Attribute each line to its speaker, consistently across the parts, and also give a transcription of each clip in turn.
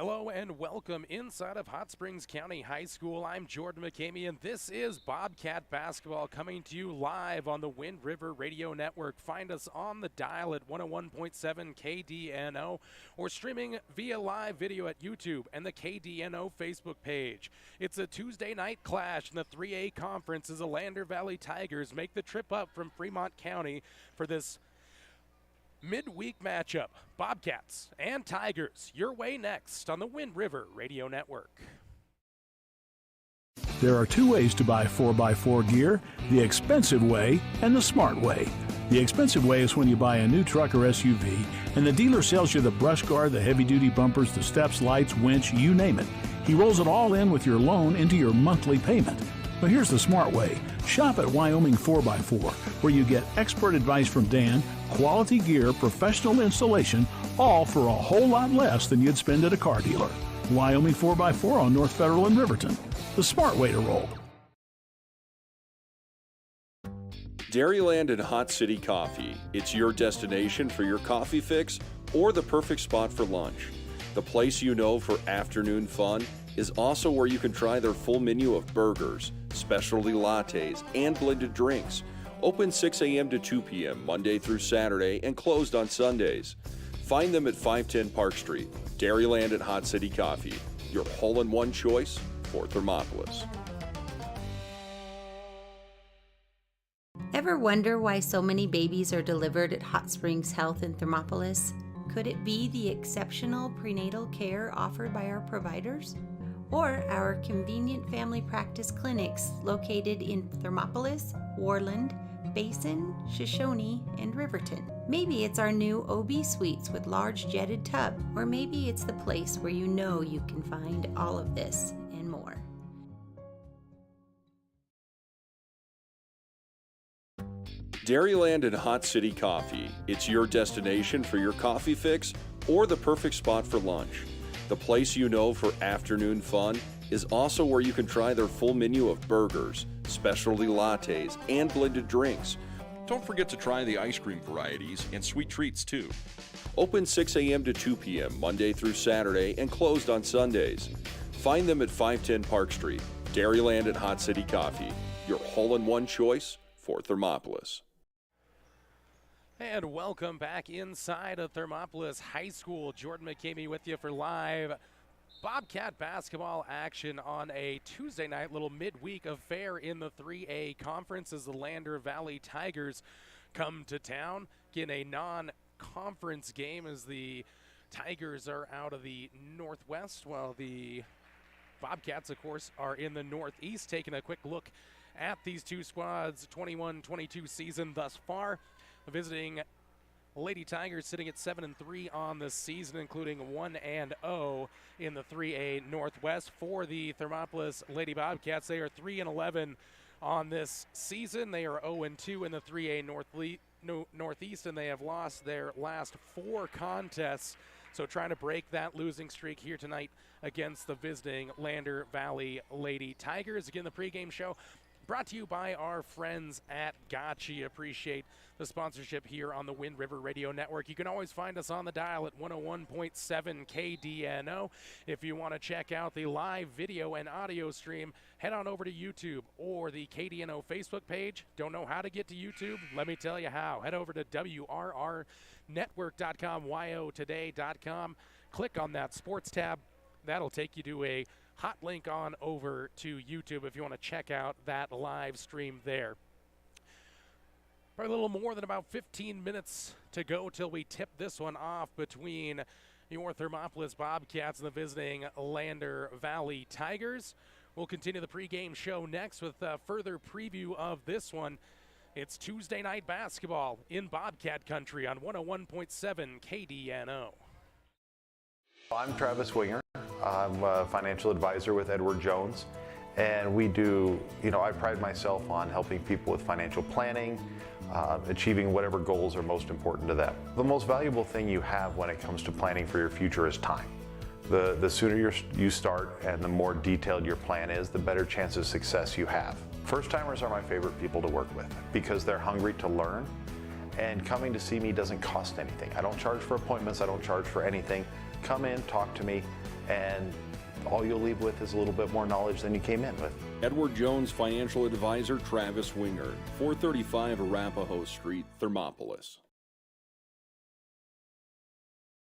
Speaker 1: Hello and welcome inside of Hot Springs County High School. I'm Jordan McCamey, and this is Bobcat Basketball coming to you live on the Wind River Radio Network. Find us on the dial at 101.7 KDNO or streaming via live video at YouTube and the KDNO Facebook page. It's a Tuesday night clash in the 3A conference as the Lander Valley Tigers make the trip up from Fremont County for this midweek matchup. Bobcats and Tigers, your way next on the Wind River Radio Network.
Speaker 2: There are two ways to buy 4x4 gear, the expensive way and the smart way. The expensive way is when you buy a new truck or SUV and the dealer sells you the brush guard, the heavy-duty bumpers, the steps, lights, winch, you name it. He rolls it all in with your loan into your monthly payment. But here's the smart way. Shop at Wyoming 4x4, where you get expert advice from Dan, quality gear, professional installation, all for a whole lot less than you'd spend at a car dealer. Wyoming 4x4 on North Federal in Riverton. The smart way to roll.
Speaker 3: Dairyland and Hot City Coffee. It's your destination for your coffee fix or the perfect spot for lunch. The place you know for afternoon fun is also where you can try their full menu of burgers, specialty lattes, and blended drinks. Open 6 a.m. to 2 p.m. Monday through Saturday and closed on Sundays. Find them at 510 Park Street. Dairyland and Hot City Coffee, your hole-in-one choice for Thermopolis.
Speaker 4: Ever wonder why so many babies are delivered at Hot Springs Health in Thermopolis? Could it be the exceptional prenatal care offered by our providers? Or our convenient family practice clinics located in Thermopolis, Worland, Basin, Shoshone, and Riverton. Maybe it's our new OB suites with large jetted tub, or maybe it's the place where you know you can find all of this and more.
Speaker 3: Dairyland and Hot City Coffee. It's your destination for your coffee fix or the perfect spot for lunch. The place you know for afternoon fun is also where you can try their full menu of burgers, specialty lattes, and blended drinks. Don't forget to try the ice cream varieties and sweet treats too. Open 6 a.m. to 2 p.m. Monday through Saturday and closed on Sundays. Find them at 510 Park Street. Dairyland and Hot City Coffee, your hole-in-one choice for Thermopolis.
Speaker 1: And welcome back inside of Thermopolis High School. Jordan McCamey with you for live Bobcat basketball action on a Tuesday night, little midweek affair in the 3A conference as the Lander Valley Tigers come to town. Again, a non-conference game as the Tigers are out of the Northwest while the Bobcats, of course, are in the Northeast. Taking a quick look at these two squads' 21-22 season thus far. Visiting Lady Tigers sitting at 7-3 on the season, including 1-0 in the 3A Northwest. For the Thermopolis Lady Bobcats, they are 3-11 on this season. They are 0-2 in the 3A Northeast, and they have lost their last 4 contests. So trying to break that losing streak here tonight against the visiting Lander Valley Lady Tigers. Again, the pregame show brought to you by our friends at Gotchi. Appreciate the sponsorship here on the Wind River Radio Network. You can always find us on the dial at 101.7 KDNO. If you want to check out the live video and audio stream, head on over to YouTube or the KDNO Facebook page. Don't know how to get to YouTube? Let me tell you how. Head over to WRRnetwork.com, yotoday.com. Click on that sports tab. That'll take you to a hot link on over to YouTube if you want to check out that live stream there. Probably a little more than about 15 minutes to go till we tip this one off between your Thermopolis Bobcats and the visiting Lander Valley Tigers. We'll continue the pregame show next with a further preview of this one. It's Tuesday night basketball in Bobcat country on 101.7 KDNO.
Speaker 5: I'm Travis Winger. I'm a financial advisor with Edward Jones, and we do, I pride myself on helping people with financial planning, achieving whatever goals are most important to them. The most valuable thing you have when it comes to planning for your future is time. The sooner you start and the more detailed your plan is, the better chance of success you have. First-timers are my favorite people to work with because they're hungry to learn, and coming to see me doesn't cost anything. I don't charge for appointments, I don't charge for anything. Come in, talk to me, and all you'll leave with is a little bit more knowledge than you came in with.
Speaker 3: Edward Jones Financial Advisor Travis Winger, 435 Arapahoe Street, Thermopolis.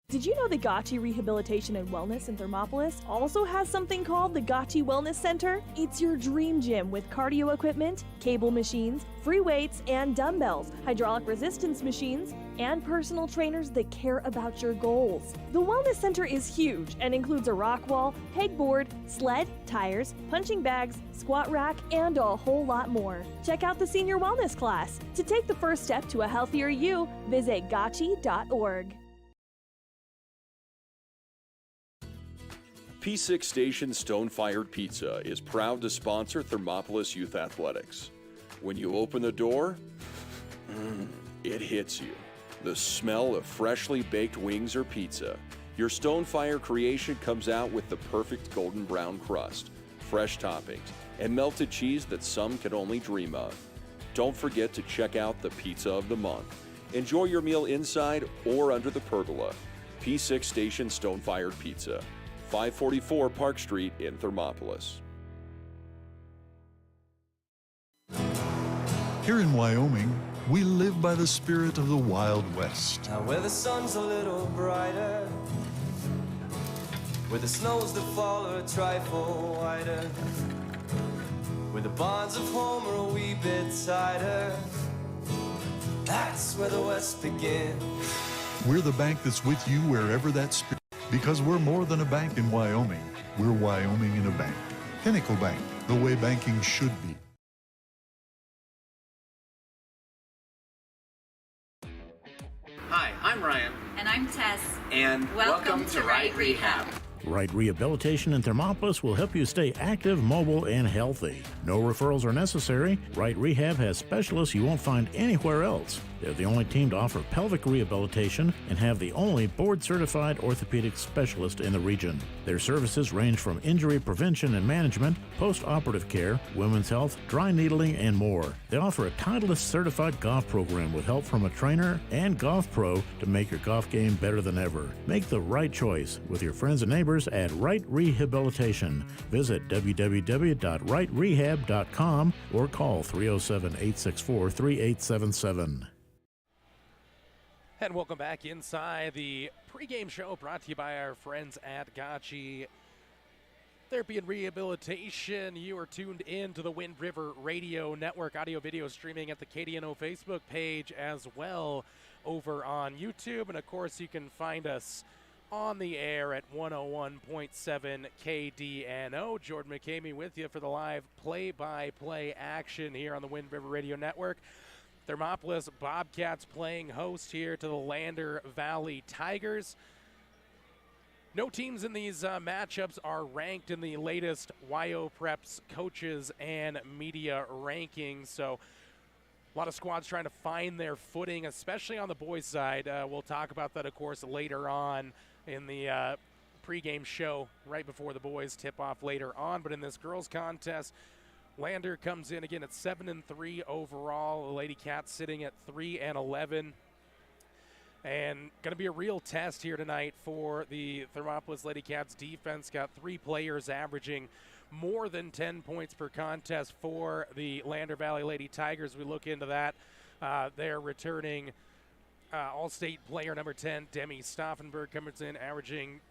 Speaker 6: Did you know the Gotchi Rehabilitation and Wellness in Thermopolis also has something called the Gotchi Wellness Center? It's your dream gym with cardio equipment, cable machines, free weights and dumbbells, hydraulic resistance machines, and personal trainers that care about your goals. The Wellness Center is huge and includes a rock wall, pegboard, sled, tires, punching bags, squat rack, and a whole lot more. Check out the Senior Wellness class. To take the first step to a healthier you, visit gotchi.org.
Speaker 3: P6 Station Stone-Fired Pizza is proud to sponsor Thermopolis Youth Athletics. When you open the door, it hits you. The smell of freshly baked wings or pizza. Your Stone-Fire creation comes out with the perfect golden brown crust, fresh toppings, and melted cheese that some can only dream of. Don't forget to check out the Pizza of the Month. Enjoy your meal inside or under the pergola. P6 Station Stone-Fired Pizza. 544 Park Street in Thermopolis.
Speaker 7: Here in Wyoming, we live by the spirit of the Wild West.
Speaker 8: Now where the sun's a little brighter, where the snows that fall are a trifle whiter, where the bonds of home are a wee bit tighter, that's where the West begins.
Speaker 7: We're the bank that's with you wherever that spirit. Because we're more than a bank in Wyoming. We're Wyoming in a bank. Pinnacle Bank, the way banking should be.
Speaker 9: Hi, I'm Ryan.
Speaker 10: And I'm Tess.
Speaker 9: And welcome to Right Rehab.
Speaker 2: Right Rehabilitation in Thermopolis will help you stay active, mobile, and healthy. No referrals are necessary. Right Rehab has specialists you won't find anywhere else. They're the only team to offer pelvic rehabilitation and have the only board-certified orthopedic specialist in the region. Their services range from injury prevention and management, post-operative care, women's health, dry needling, and more. They offer a Titleist-certified golf program with help from a trainer and golf pro to make your golf game better than ever. Make the right choice with your friends and neighbors at Right Rehabilitation. Visit www.rightrehab.com or call 307-864-3877.
Speaker 1: And welcome back inside the pregame show brought to you by our friends at Gotchi Therapy and Rehabilitation. You are tuned in to the Wind River Radio Network, audio video streaming at the KDNO Facebook page as well over on YouTube. And of course, you can find us on the air at 101.7 KDNO. Jordan McCamey with you for the live play-by-play action here on the Wind River Radio Network. Thermopolis Bobcats playing host here to the Lander Valley Tigers. No teams in these matchups are ranked in the latest WyoPreps coaches and media rankings, so a lot of squads trying to find their footing, especially on the boys' side. We'll talk about that, of course, later on in the pregame show, right before the boys tip off later on. But in this girls' contest, Lander comes in again at 7-3 overall. The Lady Cats sitting at 3-11. And going to be a real test here tonight for the Thermopolis Lady Cats defense. Got 3 players averaging more than 10 points per contest for the Lander Valley Lady Tigers. We look into that. They're returning All-State player number 10, Demi Stauffenberg, comes in averaging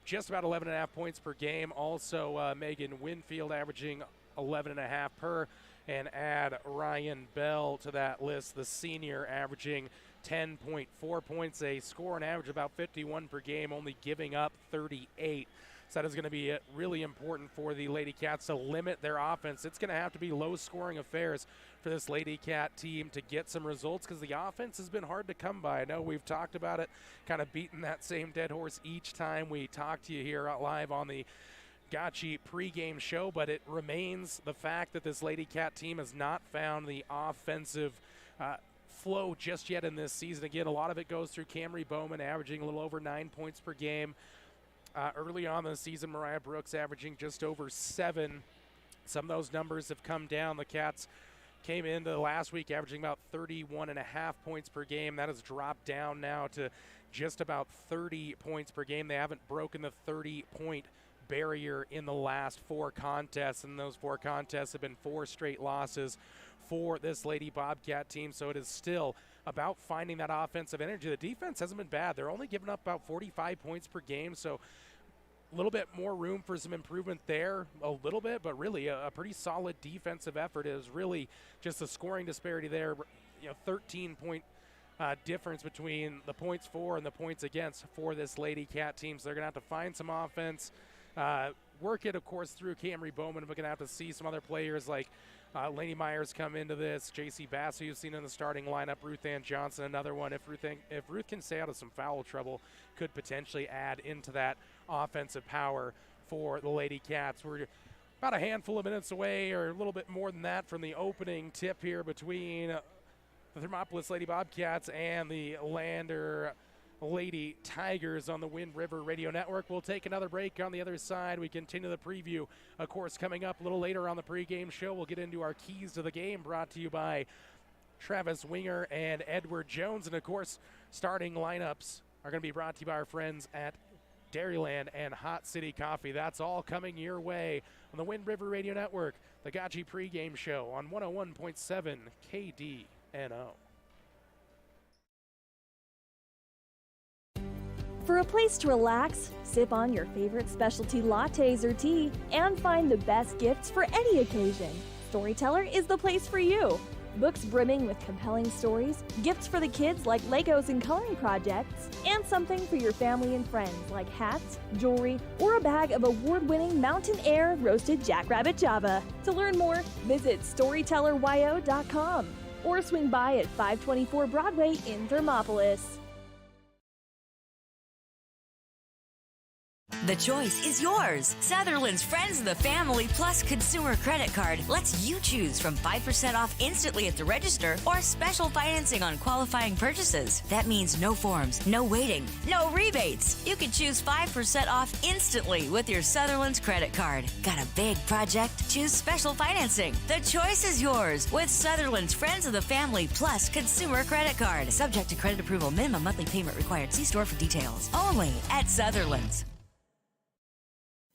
Speaker 1: just about 11.5 points per game. Also, Megan Winfield averaging 11.5 per, and add Ryan Bell to that list, the senior, averaging 10.4 points, a score and average about 51 per game, only giving up 38. So that is going to be really important for the Lady Cats to limit their offense. It's going to have to be low-scoring affairs for this Lady Cat team to get some results, because the offense has been hard to come by. I know we've talked about it, kind of beating that same dead horse each time we talk to you here live on the Gotchi pregame show, but it remains the fact that this Lady Cat team has not found the offensive flow just yet in this season. Again, a lot of it goes through Camry Bowman averaging a little over 9 points per game. Early on in the season, Mariah Brooks averaging just over 7. Some of those numbers have come down. The Cats came into last week averaging about 31.5 points per game. That has dropped down now to just about 30 points per game. They haven't broken the 30-point barrier in the last 4 contests, and those 4 contests have been 4 straight losses for this Lady Bobcat team. So it is still about finding that offensive energy. The defense hasn't been bad. They're only giving up about 45 points per game, so a little bit more room for some improvement there, a little bit, but really a pretty solid defensive effort. Is really just the scoring disparity there. 13-point difference between the points for and the points against for this Lady Cat team. So they're going to have to find some offense, work it, of course, through Camry Bowman. We're going to have to see some other players like Lainey Myers come into this, J.C. Bassey, who's seen in the starting lineup, Ruth Ann Johnson, another one. If Ruth can stay out of some foul trouble, could potentially add into that offensive power for the Lady Cats. We're about a handful of minutes away, or a little bit more than that, from the opening tip here between the Thermopolis Lady Bobcats and the Lander Lady Tigers on the Wind River Radio Network. We'll take another break. On the other side, we continue the preview. Of course, coming up a little later on the pregame show, we'll get into our keys to the game, brought to you by Travis Winger and Edward Jones. And of course, starting lineups are going to be brought to you by our friends at Dairyland and Hot City Coffee. That's all coming your way on the Wind River Radio Network, the Gotchi pregame show on 101.7 KDNO.
Speaker 6: For a place to relax, sip on your favorite specialty lattes or tea, and find the best gifts for any occasion, Storyteller is the place for you. Books brimming with compelling stories, gifts for the kids like Legos and coloring projects, and something for your family and friends like hats, jewelry, or a bag of award-winning Mountain Air roasted jackrabbit java. To learn more, visit StorytellerYO.com or swing by at 524 Broadway in Thermopolis.
Speaker 10: The choice is yours. Sutherland's Friends of the Family Plus Consumer Credit Card lets you choose from 5% off instantly at the register or special financing on qualifying purchases. That means no forms, no waiting, no rebates. You can choose 5% off instantly with your Sutherland's credit card. Got a big project? Choose special financing. The choice is yours with Sutherland's Friends of the Family Plus Consumer Credit Card. Subject to credit approval. Minimum monthly payment required. See store for details. Only at Sutherland's.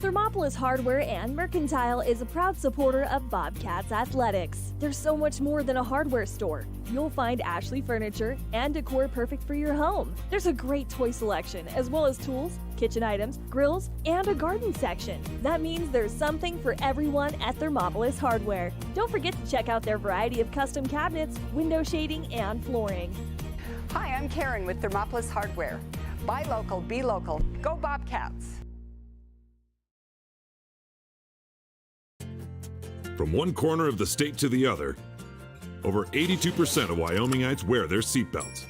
Speaker 6: Thermopolis Hardware and Mercantile is a proud supporter of Bobcats Athletics. There's so much more than a hardware store. You'll find Ashley furniture and decor perfect for your home. There's a great toy selection, as well as tools, kitchen items, grills, and a garden section. That means there's something for everyone at Thermopolis Hardware. Don't forget to check out their variety of custom cabinets, window shading, and flooring.
Speaker 11: Hi, I'm Karen with Thermopolis Hardware. Buy local, be local. Go Bobcats!
Speaker 12: From one corner of the state to the other, over 82% of Wyomingites wear their seatbelts.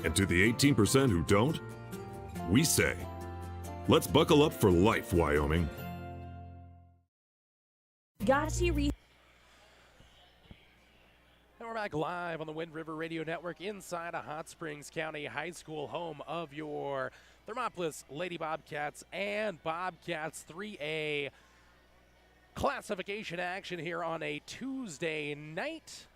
Speaker 12: And to the 18% who don't, we say, let's buckle up for life, Wyoming.
Speaker 6: Gotchi.
Speaker 1: And we're back live on the Wind River Radio Network inside a Hot Springs County High School, home of your Thermopolis Lady Bobcats and Bobcats 3A classification action here on a Tuesday night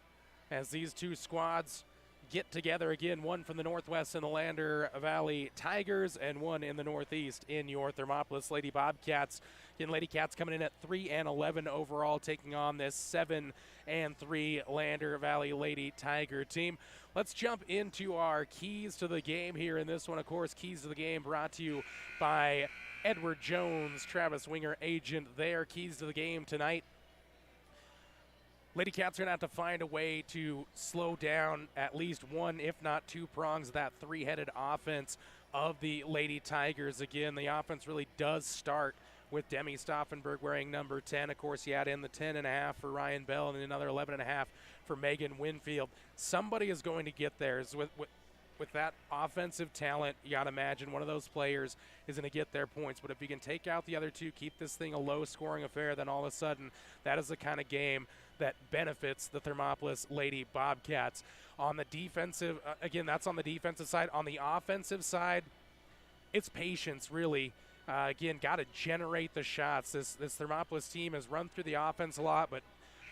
Speaker 1: as these two squads get together again, one from the Northwest in the Lander Valley Tigers and one in the Northeast in your Thermopolis Lady Bobcats. Again, Lady Cats coming in at 3-11 overall, taking on this 7-3 Lander Valley Lady Tiger team. Let's jump into our keys to the game here in this one. Of course, keys to the game brought to you by Edward Jones, Travis Winger agent there. Keys to the game tonight. Lady Cats are going to have to find a way to slow down at least one, if not two prongs of that three-headed offense of the Lady Tigers. Again, the offense really does start with Demi Stauffenberg wearing number 10. Of course, you add in the 10.5 for Ryan Bell and another 11.5 for Megan Winfield. Somebody is going to get there. With that offensive talent, you got to imagine one of those players is going to get their points. But if you can take out the other two, keep this thing a low-scoring affair, then all of a sudden that is the kind of game that benefits the Thermopolis Lady Bobcats. On the defensive, again, that's on the defensive side. On the offensive side, it's patience, really. Again, got to generate the shots. This Thermopolis team has run through the offense a lot, but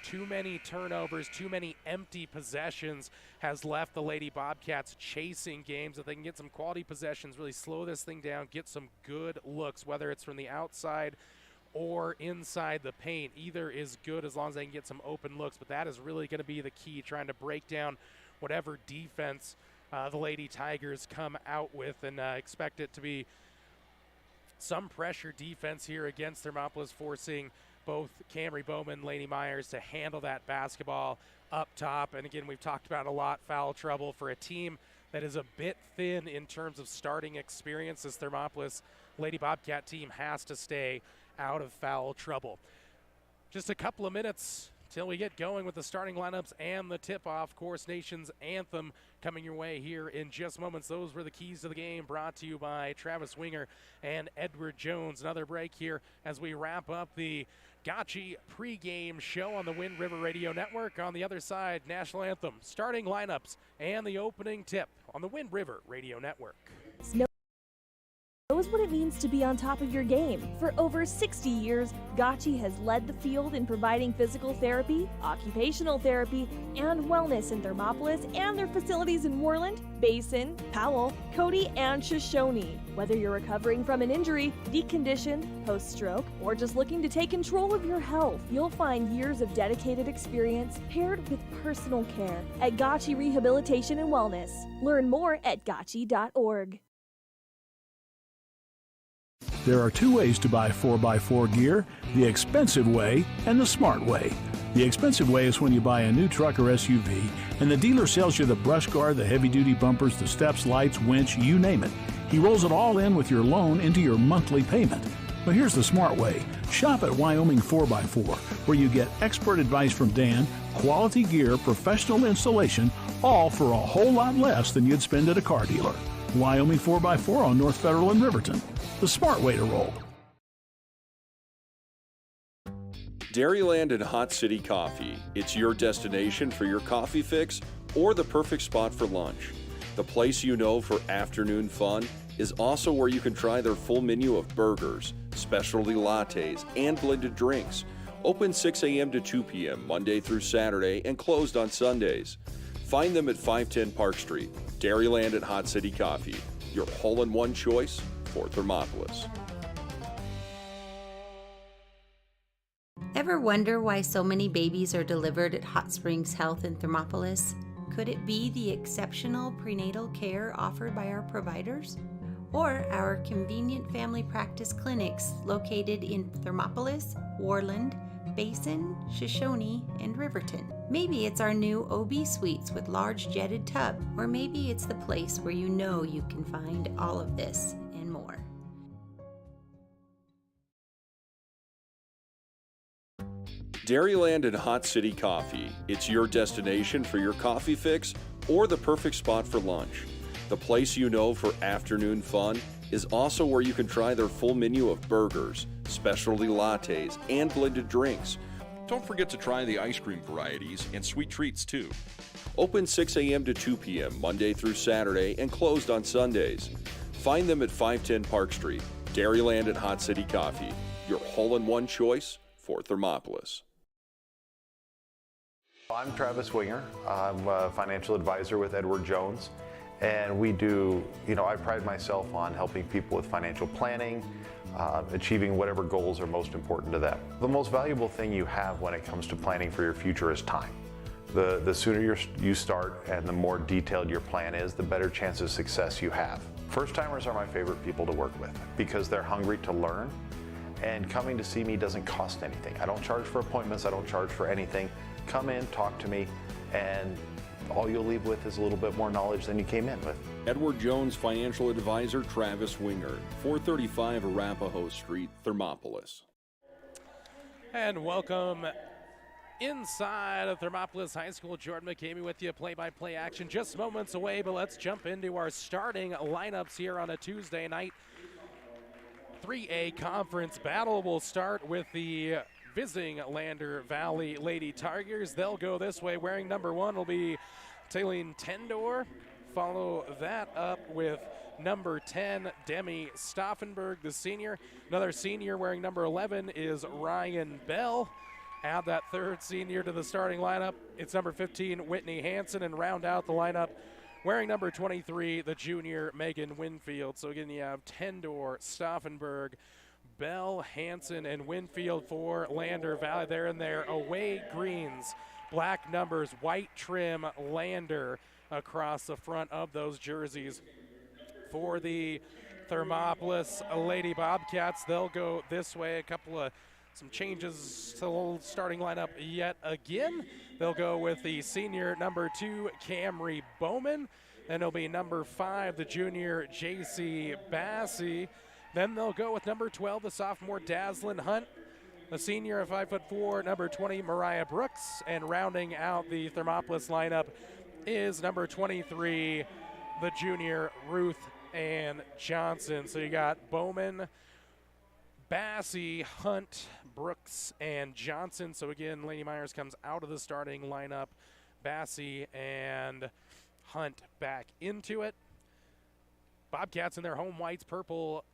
Speaker 1: too many turnovers, too many empty possessions has left the Lady Bobcats chasing games. If they can get some quality possessions, really slow this thing down, get some good looks, whether it's from the outside or inside the paint, either is good as long as they can get some open looks. But that is really going to be the key, trying to break down whatever defense the Lady Tigers come out with, and expect it to be some pressure defense here against Thermopolis, forcing both Camry Bowman, Lady Myers to handle that basketball up top. And again, we've talked about a lot, foul trouble for a team that is a bit thin in terms of starting experience. This Thermopolis Lady Bobcat team has to stay out of foul trouble. Just a couple of minutes till we get going with the starting lineups and the tip-off. Chorus Nation's anthem coming your way here in just moments. Those were the keys to the game, brought to you by Travis Winger and Edward Jones. Another break here as we wrap up the Gotchi pregame show on the Wind River Radio Network. On the other side, national anthem, starting lineups, and the opening tip on the Wind River Radio Network.
Speaker 6: Knows what it means to be on top of your game. For over 60 years, Gotchi has led the field in providing physical therapy, occupational therapy, and wellness in Thermopolis and their facilities in Worland, Basin, Powell, Cody, and Shoshone. Whether you're recovering from an injury, deconditioned, post-stroke, or just looking to take control of your health, you'll find years of dedicated experience paired with personal care at Gotchi Rehabilitation and Wellness. Learn more at gotchi.org.
Speaker 2: There are two ways to buy 4x4 gear, the expensive way and the smart way. The expensive way is when you buy a new truck or SUV and the dealer sells you the brush guard, the heavy-duty bumpers, the steps, lights, winch, you name it. He rolls it all in with your loan into your monthly payment. But here's the smart way. Shop at Wyoming 4x4, where you get expert advice from Dan, quality gear, professional installation, all for a whole lot less than you'd spend at a car dealer. Wyoming 4x4 on North Federal in Riverton. The smart way to roll.
Speaker 3: Dairyland and Hot City Coffee. It's your destination for your coffee fix or the perfect spot for lunch. The place you know for afternoon fun is also where you can try their full menu of burgers, specialty lattes, and blended drinks. Open 6 a.m. to 2 p.m. Monday through Saturday and closed on Sundays. Find them at 510 Park Street. Dairyland and Hot City Coffee, your hole-in-one choice for Thermopolis.
Speaker 4: Ever wonder why so many babies are delivered at Hot Springs Health in Thermopolis? Could it be the exceptional prenatal care offered by our providers? Or our convenient family practice clinics located in Thermopolis, Worland, Basin, Shoshone, and Riverton? Maybe it's our new OB suites with large jetted tub, or maybe it's the place where you know you can find all of this and more.
Speaker 3: Dairyland and Hot City Coffee. It's your destination for your coffee fix or the perfect spot for lunch. The place you know for afternoon fun is also where you can try their full menu of burgers, specialty lattes, and blended drinks.
Speaker 12: Don't forget to try the ice cream varieties and sweet treats too.
Speaker 3: Open 6 a.m. to 2 p.m. Monday through Saturday and closed on Sundays. Find them at 510 Park Street. Dairyland and Hot City Coffee, your hole-in-one choice for Thermopolis.
Speaker 5: I'm Travis Winger. I'm a financial advisor with Edward Jones. And we do, I pride myself on helping people with financial planning, achieving whatever goals are most important to them. The most valuable thing you have when it comes to planning for your future is time. The sooner you start and the more detailed your plan is, the better chance of success you have. First-timers are my favorite people to work with because they're hungry to learn, and coming to see me doesn't cost anything. I don't charge for appointments, I don't charge for anything. Come in, talk to me, and all you'll leave with is a little bit more knowledge than you came in with.
Speaker 3: Edward Jones Financial Advisor Travis Winger, 435 Arapahoe Street, Thermopolis.
Speaker 1: And welcome inside of Thermopolis High School. Jordan McCamey with you, play-by-play action just moments away, but let's jump into our starting lineups here on a Tuesday night. 3A conference battle will start with the visiting Lander Valley Lady Tigers. They'll go this way. Wearing number 1 will be Taylene Tendor. Follow that up with number 10, Demi Stauffenberg, the senior. Another senior wearing number 11 is Ryan Bell. add that third senior to the starting lineup. It's number 15, Whitney Hansen, and round out the lineup wearing number 23, the junior Megan Winfield. So again, you have Tendor, Stauffenberg, Bell, Hansen, and Winfield for Lander Valley. They're in their away greens, black numbers, white trim, Lander across the front of those jerseys. For the Thermopolis Lady Bobcats, they'll go this way. Some changes to the starting lineup yet again. They'll go with the senior number 2, Camry Bowman. Then it'll be number 5, the junior J.C. Bassey. Then they'll go with number 12, the sophomore Daslin Hunt. The senior at 5'4", number 20, Mariah Brooks. And rounding out the Thermopolis lineup is number 23, the junior Ruth Ann Johnson. So you got Bowman, Bassey, Hunt, Brooks, and Johnson. So again, Lady Myers comes out of the starting lineup. Bassey and Hunt back into it. Bobcats in their home whites, purple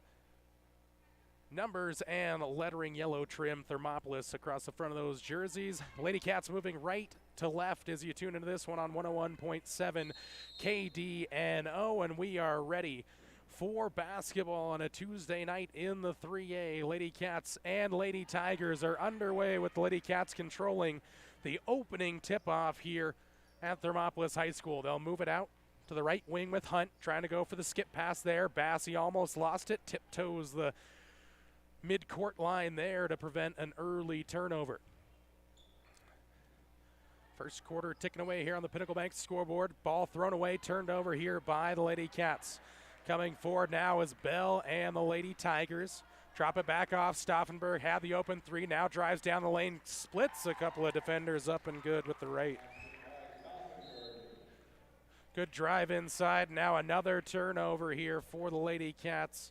Speaker 1: numbers, and lettering yellow trim, Thermopolis across the front of those jerseys. Lady Cats moving right to left as you tune into this one on 101.7 KDNO, and we are ready for basketball on a Tuesday night in the 3A. Lady Cats and Lady Tigers are underway, with the Lady Cats controlling the opening tip-off here at Thermopolis High School. They'll move it out to the right wing with Hunt, trying to go for the skip pass there. Bassey almost lost it, tiptoes the mid-court line there to prevent an early turnover. First quarter ticking away here on the Pinnacle Bank scoreboard. Ball thrown away, turned over here by the Lady Cats. Coming forward now is Bell and the Lady Tigers. Drop it back off. Stauffenberg had the open three, now drives down the lane, splits a couple of defenders up and good with the right. Good drive inside. Now another turnover here for the Lady Cats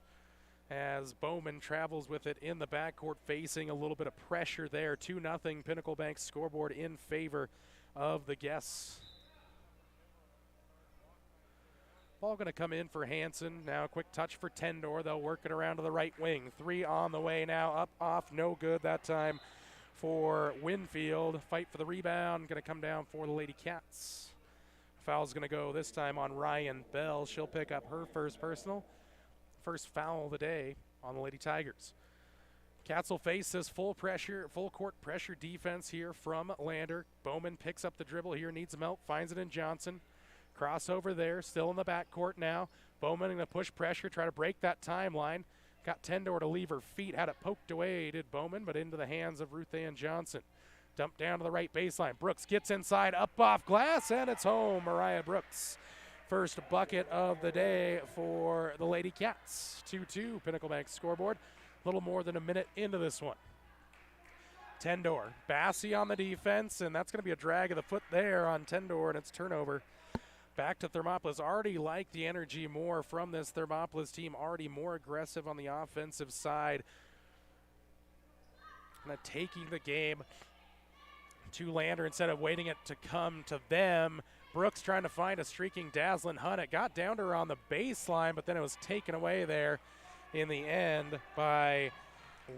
Speaker 1: as Bowman travels with it in the backcourt, facing a little bit of pressure there. 2-0 Pinnacle Bank scoreboard in favor of the guests. Ball going to come in for Hansen. Now a quick touch for Tendor. They'll work it around to the right wing. Three on the way now. Up, off, no good that time for Winfield. Fight for the rebound. Going to come down for the Lady Cats. Foul's going to go this time on Ryan Bell. She'll pick up her first personal. First foul of the day on the Lady Tigers. Cats will face this full court pressure defense here from Lander. Bowman picks up the dribble here, needs some help, finds it in Johnson. Crossover there, still in the backcourt now. Bowman going to push pressure, try to break that timeline. Got Tendor to leave her feet, had it poked away, did Bowman, but into the hands of Ruth Ann Johnson. Dumped down to the right baseline. Brooks gets inside, up off glass, and it's home. Mariah Brooks. First bucket of the day for the Lady Cats. 2-2 Pinnacle Bank scoreboard. A little more than a minute into this one. Tendor, Bassey on the defense, and that's going to be a drag of the foot there on Tendor, and it's turnover. Back to Thermopolis. Already like the energy more from this Thermopolis team. Already more aggressive on the offensive side. Kind of taking the game to Lander instead of waiting it to come to them. Brooks trying to find a streaking Daslin Hunt. It got down to her on the baseline, but then it was taken away there in the end by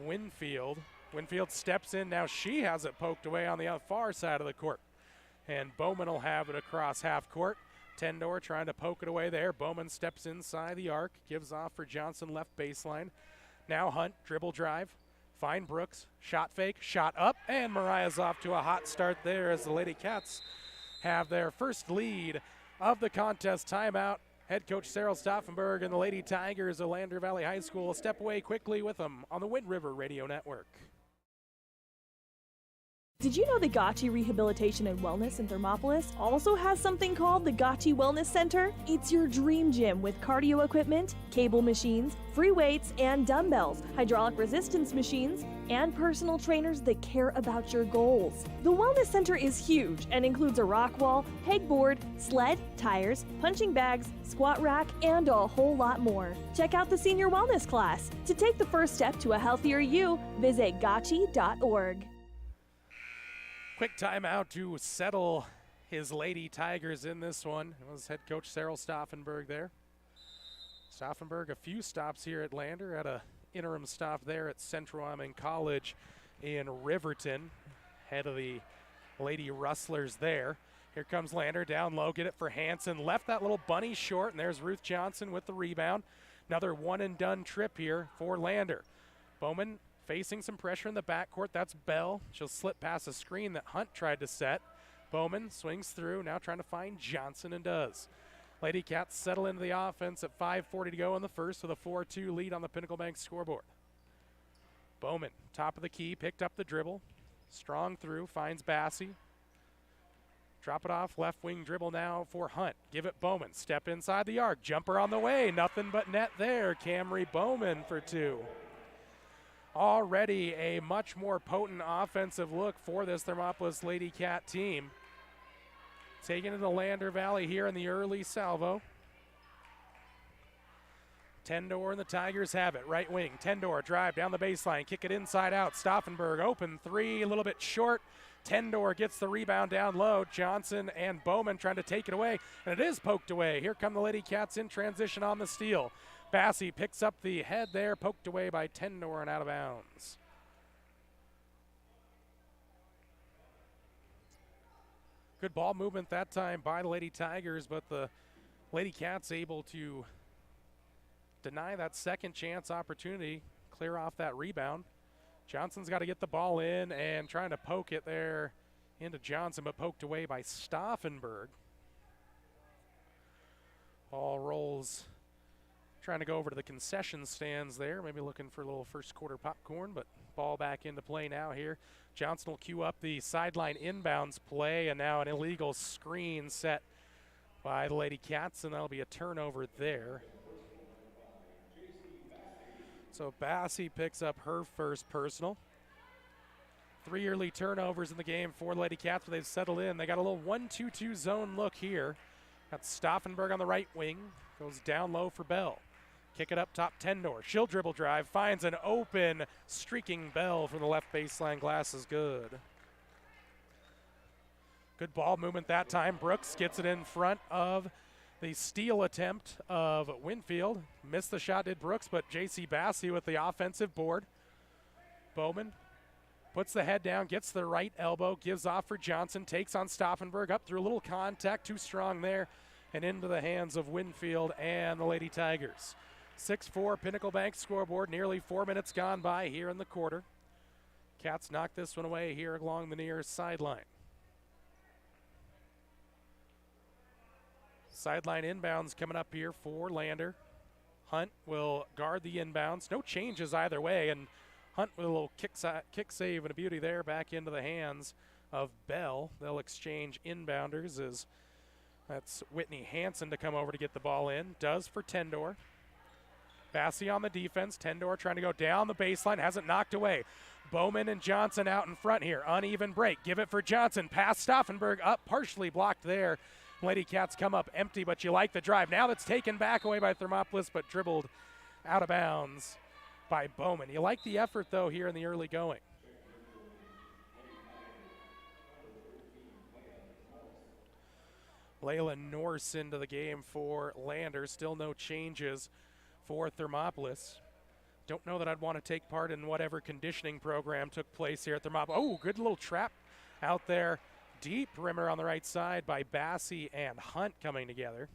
Speaker 1: Winfield. Winfield steps in. Now she has it poked away on the far side of the court. And Bowman will have it across half court. Tendor trying to poke it away there. Bowman steps inside the arc, gives off for Johnson left baseline. Now Hunt, dribble drive. Find Brooks, shot fake, shot up, and Mariah's off to a hot start there as the Lady Cats have their first lead of the contest. Timeout. Head coach Cyril Stauffenberg and the Lady Tigers of Lander Valley High School step away quickly with them on the Wind River Radio Network.
Speaker 6: Did you know the Gotchi Rehabilitation and Wellness in Thermopolis also has something called the Gotchi Wellness Center? It's your dream gym with cardio equipment, cable machines, free weights and dumbbells, hydraulic resistance machines, and personal trainers that care about your goals. The Wellness Center is huge and includes a rock wall, pegboard, sled, tires, punching bags, squat rack, and a whole lot more. Check out the Senior Wellness class. To take the first step to a healthier you, visit gotchi.org.
Speaker 1: Quick timeout to settle his Lady Tigers in this one. It was head coach Cyril Stauffenberg there. Stauffenberg, a few stops here at Lander, had a interim stop there at Central Wyoming College in Riverton. head of the Lady Rustlers there. Here comes Lander down low, get it for Hanson. Left that little bunny short, and there's Ruth Johnson with the rebound. Another one-and-done trip here for Lander. Bowman facing some pressure in the backcourt. That's Bell. She'll slip past a screen that Hunt tried to set. Bowman swings through, now trying to find Johnson, and does. Lady Cats settle into the offense at 5:40 to go in the first with a 4-2 lead on the Pinnacle Bank scoreboard. Bowman, top of the key, picked up the dribble. Strong through, finds Bassey. Drop it off, left wing dribble now for Hunt. Give it Bowman, step inside the arc, jumper on the way, nothing but net there. Camry Bowman for 2. Already a much more potent offensive look for this Thermopolis Lady Cat team. Taking it to Lander Valley here in the early salvo. Tendor and the Tigers have it. Right wing, Tendor drive down the baseline, kick it inside out. Stauffenberg open three, a little bit short. Tendor gets the rebound down low. Johnson and Bowman trying to take it away, and it is poked away. Here come the Lady Cats in transition on the steal. Bassey picks up the head there, poked away by Tendor and out of bounds. Good ball movement that time by the Lady Tigers, but the Lady Cats able to deny that second chance opportunity, clear off that rebound. Johnson's got to get the ball in and trying to poke it there into Johnson, but poked away by Stauffenberg. Ball rolls, trying to go over to the concession stands there, maybe looking for a little first quarter popcorn, but ball back into play now here. Johnson will cue up the sideline inbounds play, and now an illegal screen set by the Lady Cats, and that'll be a turnover there. So Bassey picks up her first personal. 3 early turnovers in the game for Lady Cats, but they've settled in. They got a little 1-2-2 zone look here. Got Stauffenberg on the right wing. Goes down low for Bell. Kick it up top, Tendor. She'll dribble drive. Finds an open, streaking Bell from the left baseline. Glass is good. Good ball movement that time. Brooks gets it in front of the steal attempt of Winfield. Missed the shot, did Brooks, but J.C. Bassey with the offensive board. Bowman puts the head down, gets the right elbow, gives off for Johnson, takes on Stauffenberg, up through a little contact, too strong there, and into the hands of Winfield and the Lady Tigers. 6-4 Pinnacle Bank scoreboard, nearly 4 minutes gone by here in the quarter. Cats knock this one away here along the near sideline. Sideline inbounds coming up here for Lander. Hunt will guard the inbounds. No changes either way, and Hunt with a little kick save and a beauty there back into the hands of Bell. They'll exchange inbounders as that's Whitney Hanson to come over to get the ball in. Does for Tendor. Bassey on the defense. Tendor trying to go down the baseline. Hasn't knocked away. Bowman and Johnson out in front here. Uneven break. Give it for Johnson. Pass Stauffenberg up. Partially blocked there. Lady Cats come up empty, but you like the drive. Now that's taken back away by Thermopolis, but dribbled out of bounds by Bowman. You like the effort, though, here in the early going. Layla Norse into the game for Lander. Still no changes for Thermopolis. Don't know that I'd want to take part in whatever conditioning program took place here at Thermopolis. Oh, good little trap out there. Deep perimeter on the right side by Bassey and Hunt coming together.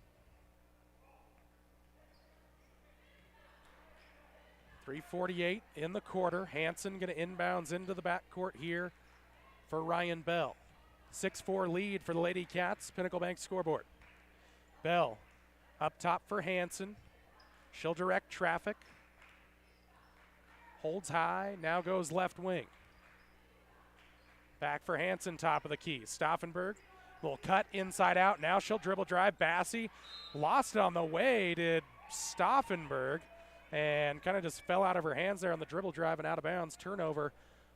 Speaker 1: 3:48 in the quarter. Hanson going to inbounds into the backcourt here for Ryan Bell. 6-4 lead for the Lady Cats. Pinnacle Bank scoreboard. Bell up top for Hanson. She'll direct traffic. Holds high, now goes left wing. Back for Hanson, top of the key. Stauffenberg, little cut inside out. Now she'll dribble drive. Bassey lost it on the way, did Stauffenberg, and kind of just fell out of her hands there on the dribble drive and out of bounds. Turnover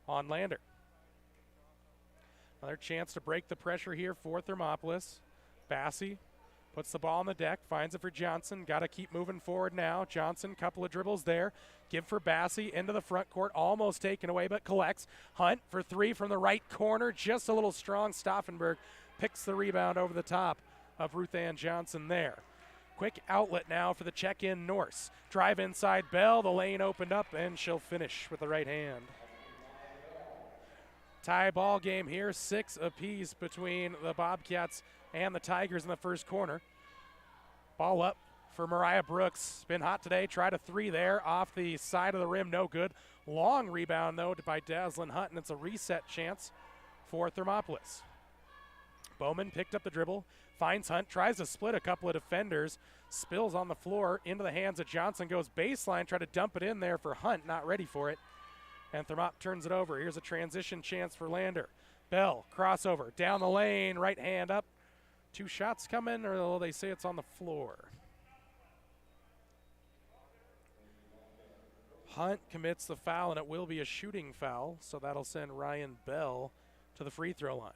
Speaker 1: on Lander. Another chance to break the pressure here for Thermopolis. Bassey puts the ball on the deck, finds it for Johnson. Got to keep moving forward now. Johnson, couple of dribbles there. Give for Bassey into the front court. Almost taken away, but collects. Hunt for three from the right corner. Just a little strong. Stauffenberg picks the rebound over the top of Ruth Ann Johnson there. Quick outlet now for the check-in Norse. Drive inside Bell. The lane opened up, and she'll finish with the right hand. Tie ball game here, 6 apiece between the Bobcats and the Tigers in the first corner. Ball up for Mariah Brooks. Been hot today, tried a 3 there off the side of the rim, no good. Long rebound though by Daslyn Hunt, and it's a reset chance for Thermopolis. Bowman picked up the dribble, finds Hunt, tries to split a couple of defenders, spills on the floor into the hands of Johnson, goes baseline, try to dump it in there for Hunt, not ready for it. And Thermop turns it over. Here's a transition chance for Lander. Bell, crossover, down the lane, right hand up. 2 shots coming, or they say it's on the floor. Hunt commits the foul, and it will be a shooting foul, so that'll send Ryan Bell to the free throw line.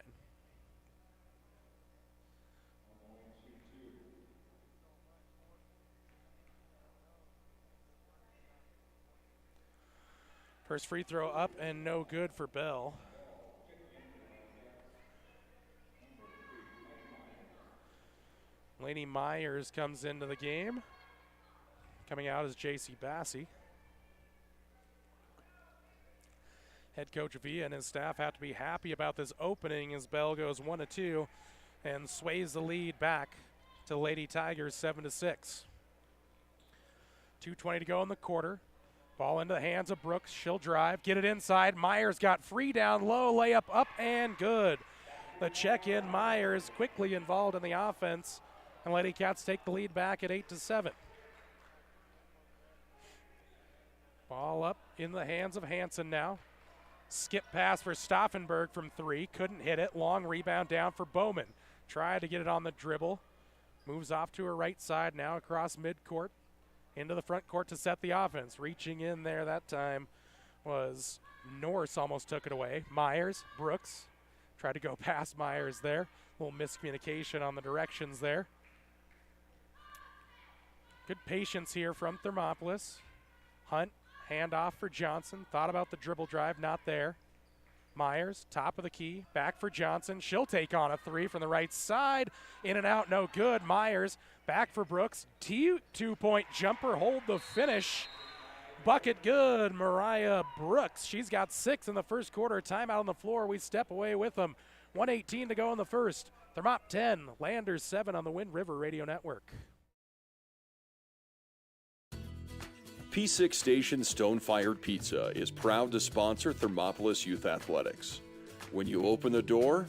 Speaker 1: First free throw up and no good for Bell. Lainey Myers comes into the game. Coming out is J.C. Bassey. Head coach Villa and his staff have to be happy about this opening as Bell goes 1 of 2 and sways the lead back to Lady Tigers 7-6. 2:20 to go in the quarter. Ball into the hands of Brooks. She'll drive, get it inside. Myers got free down low, layup up and good. The check-in, Myers quickly involved in the offense, and Lady Cats take the lead back at 8-7. Ball up in the hands of Hansen now. Skip pass for Stauffenberg from 3, couldn't hit it. Long rebound down for Bowman. Tried to get it on the dribble. Moves off to her right side now across midcourt. Into the front court to set the offense. Reaching in there that time was Norse, almost took it away. Myers, Brooks, tried to go past Myers there. A little miscommunication on the directions there. Good patience here from Thermopolis. Hunt, handoff for Johnson. Thought about the dribble drive, not there. Myers, top of the key, back for Johnson. She'll take on a 3 from the right side. In and out, no good. Myers, back for Brooks. Two-point jumper, hold the finish. Bucket good, Mariah Brooks. She's got 6 in the first quarter. Timeout on the floor, we step away with them. 1:18 to go in the first. Thermop 10, Landers 7 on the Wind River Radio Network.
Speaker 3: P6 Station Stone-Fired Pizza is proud to sponsor Thermopolis Youth Athletics. When you open the door,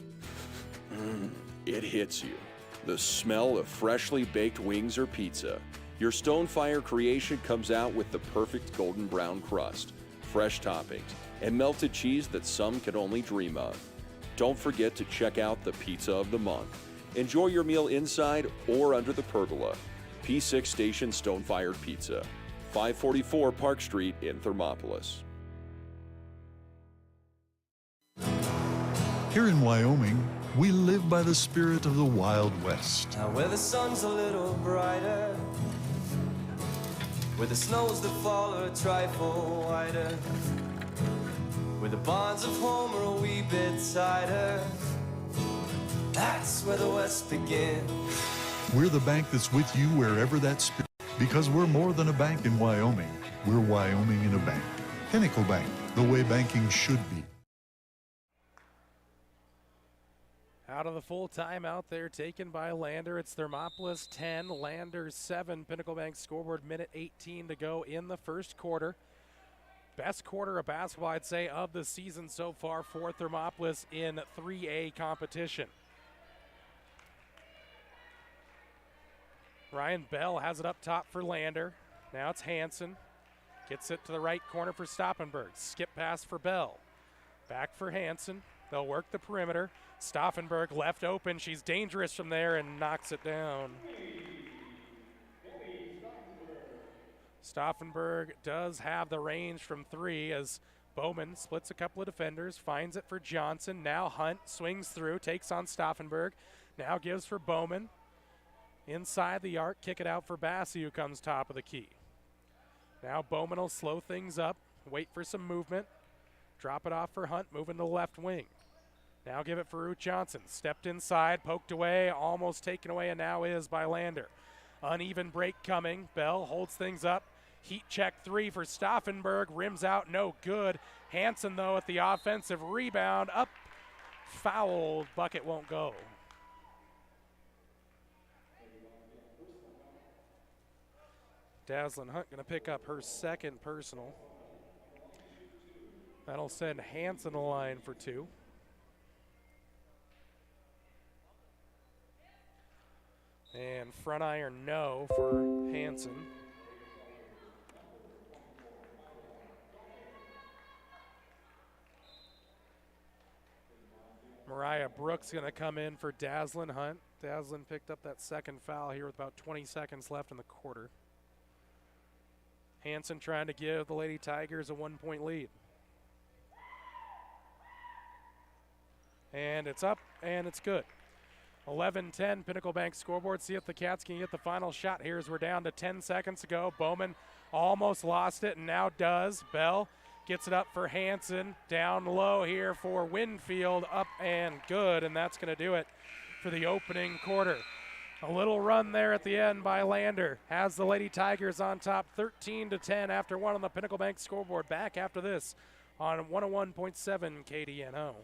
Speaker 3: it hits you. The smell of freshly baked wings or pizza. Your Stone-Fire creation comes out with the perfect golden brown crust, fresh toppings, and melted cheese that some can only dream of. Don't forget to check out the Pizza of the Month. Enjoy your meal inside or under the pergola. P6 Station Stone-Fired Pizza. 544 Park Street in Thermopolis.
Speaker 7: Here in Wyoming, we live by the spirit of the Wild West.
Speaker 8: Now where the sun's a little brighter, where the snows that fall are a trifle whiter, where the bonds of home are a wee bit tighter, that's where the West begins.
Speaker 7: We're the bank that's with you wherever that spirit. Because we're more than a bank in Wyoming. We're Wyoming in a bank. Pinnacle Bank, the way banking should be.
Speaker 1: Out of the full timeout there taken by Lander. It's Thermopolis 10, Lander 7. Pinnacle Bank scoreboard, minute 18 to go in the first quarter. Best quarter of basketball, I'd say, of the season so far for Thermopolis in 3A competition. Ryan Bell has it up top for Lander. Now it's Hansen. Gets it to the right corner for Stauffenberg. Skip pass for Bell. Back for Hansen. They'll work the perimeter. Stauffenberg left open. She's dangerous from there and knocks it down. Stauffenberg does have the range from 3 as Bowman splits a couple of defenders, finds it for Johnson. Now Hunt swings through, takes on Stauffenberg. Now gives for Bowman. Inside the arc, kick it out for Bassey, who comes top of the key. Now Bowman will slow things up, wait for some movement, drop it off for Hunt, moving to the left wing. Now give it for Ruth Johnson. Stepped inside, poked away, almost taken away, and now is by Lander. Uneven break coming. Bell holds things up, Heat check 3 for Stauffenberg. Rims out, no good. Hansen, though, at the offensive rebound. Up, fouled. Bucket won't go. Dazzlin Hunt going to pick up her second personal. That'll send Hansen the line for 2. And front iron no for Hansen. Mariah Brooks going to come in for Dazzlin Hunt. Dazzlin picked up that second foul here with about 20 seconds left in the quarter. Hansen trying to give the Lady Tigers a 1-point lead. And it's up, and it's good. 11-10 Pinnacle Bank scoreboard. See if the Cats can get the final shot here as we're down to 10 seconds to go. Bowman almost lost it and now does. Bell gets it up for Hansen. Down low here for Winfield. Up and good, and that's going to do it for the opening quarter. A little run there at the end by Lander. Has the Lady Tigers on top 13-10 after 1 on the Pinnacle Bank scoreboard. Back after this on 101.7 KDNO.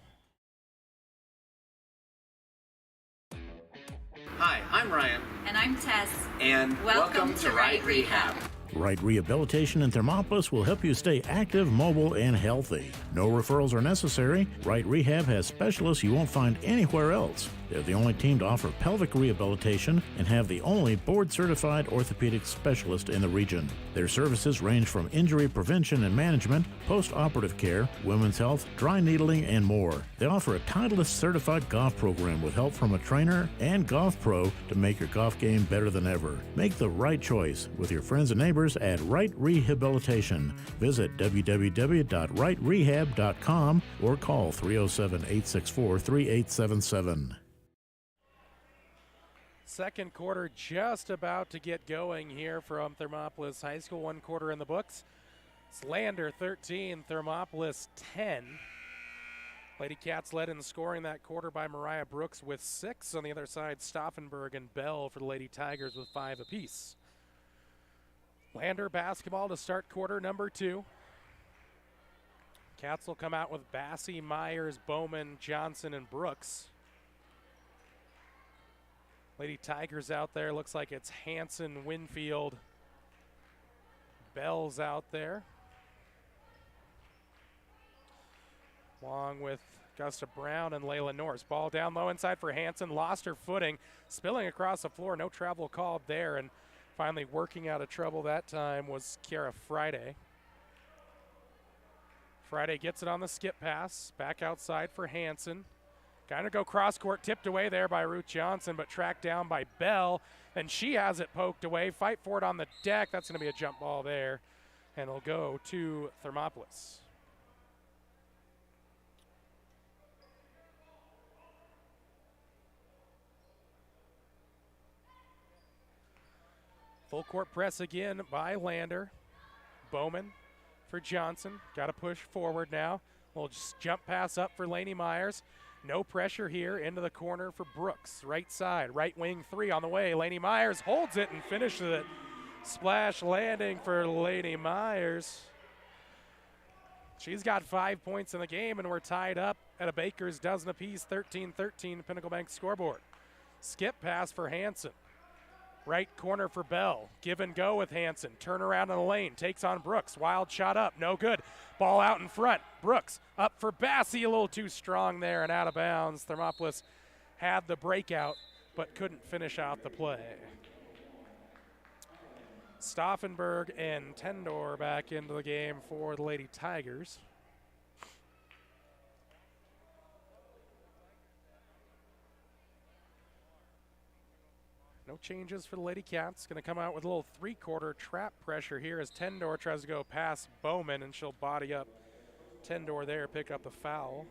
Speaker 9: Hi, I'm Ryan.
Speaker 10: And I'm Tess.
Speaker 9: And welcome to Right Rehab.
Speaker 2: Right Rehabilitation in Thermopolis will help you stay active, mobile, and healthy. No referrals are necessary. Right Rehab has specialists you won't find anywhere else. They're the only team to offer pelvic rehabilitation and have the only board-certified orthopedic specialist in the region. Their services range from injury prevention and management, post-operative care, women's health, dry needling, and more. They offer a Titleist-certified golf program with help from a trainer and golf pro to make your golf game better than ever. Make the right choice with your friends and neighbors at Right Rehabilitation. Visit www.rightrehab.com or call 307-864-3877.
Speaker 1: Second quarter just about to get going here from Thermopolis High School. 1 quarter in the books. It's Lander 13, Thermopolis 10. Lady Cats led in scoring that quarter by Mariah Brooks with 6. On the other side, Stauffenberg and Bell for the Lady Tigers with 5 apiece. Lander basketball to start quarter number 2. Cats will come out with Bassey, Myers, Bowman, Johnson, and Brooks. Lady Tigers out there, looks like it's Hansen, Winfield, Bell's out there. Along with Gusta Brown and Layla Norris. Ball down low inside for Hansen, lost her footing, spilling across the floor, no travel called there, and finally working out of trouble that time was Kiara Friday. Friday gets it on the skip pass, back outside for Hansen. Kind of go cross court, tipped away there by Ruth Johnson, but tracked down by Bell. And she has it poked away. Fight for it on the deck. That's going to be a jump ball there. And it'll go to Thermopolis. Full court press again by Lander. Bowman for Johnson. Got to push forward now. We'll just jump pass up for Lainey Myers. No pressure here, into the corner for Brooks. Right side, right wing 3 on the way. Lainey Myers holds it and finishes it. Splash landing for Lainey Myers. She's got 5 points in the game, and we're tied up at a Baker's dozen apiece, 13-13 Pinnacle Bank scoreboard. Skip pass for Hansen. Right corner for Bell. Give and go with Hansen. Turn around in the lane. Takes on Brooks. Wild shot up. No good. Ball out in front. Brooks up for Bassey. A little too strong there and out of bounds. Thermopolis had the breakout but couldn't finish out the play. Stauffenberg and Tendor back into the game for the Lady Tigers. No changes for the Lady Cats. Going to come out with a little 3-quarter trap pressure here as Tendor tries to go past Bowman, and she'll body up Tendor there, pick up the foul.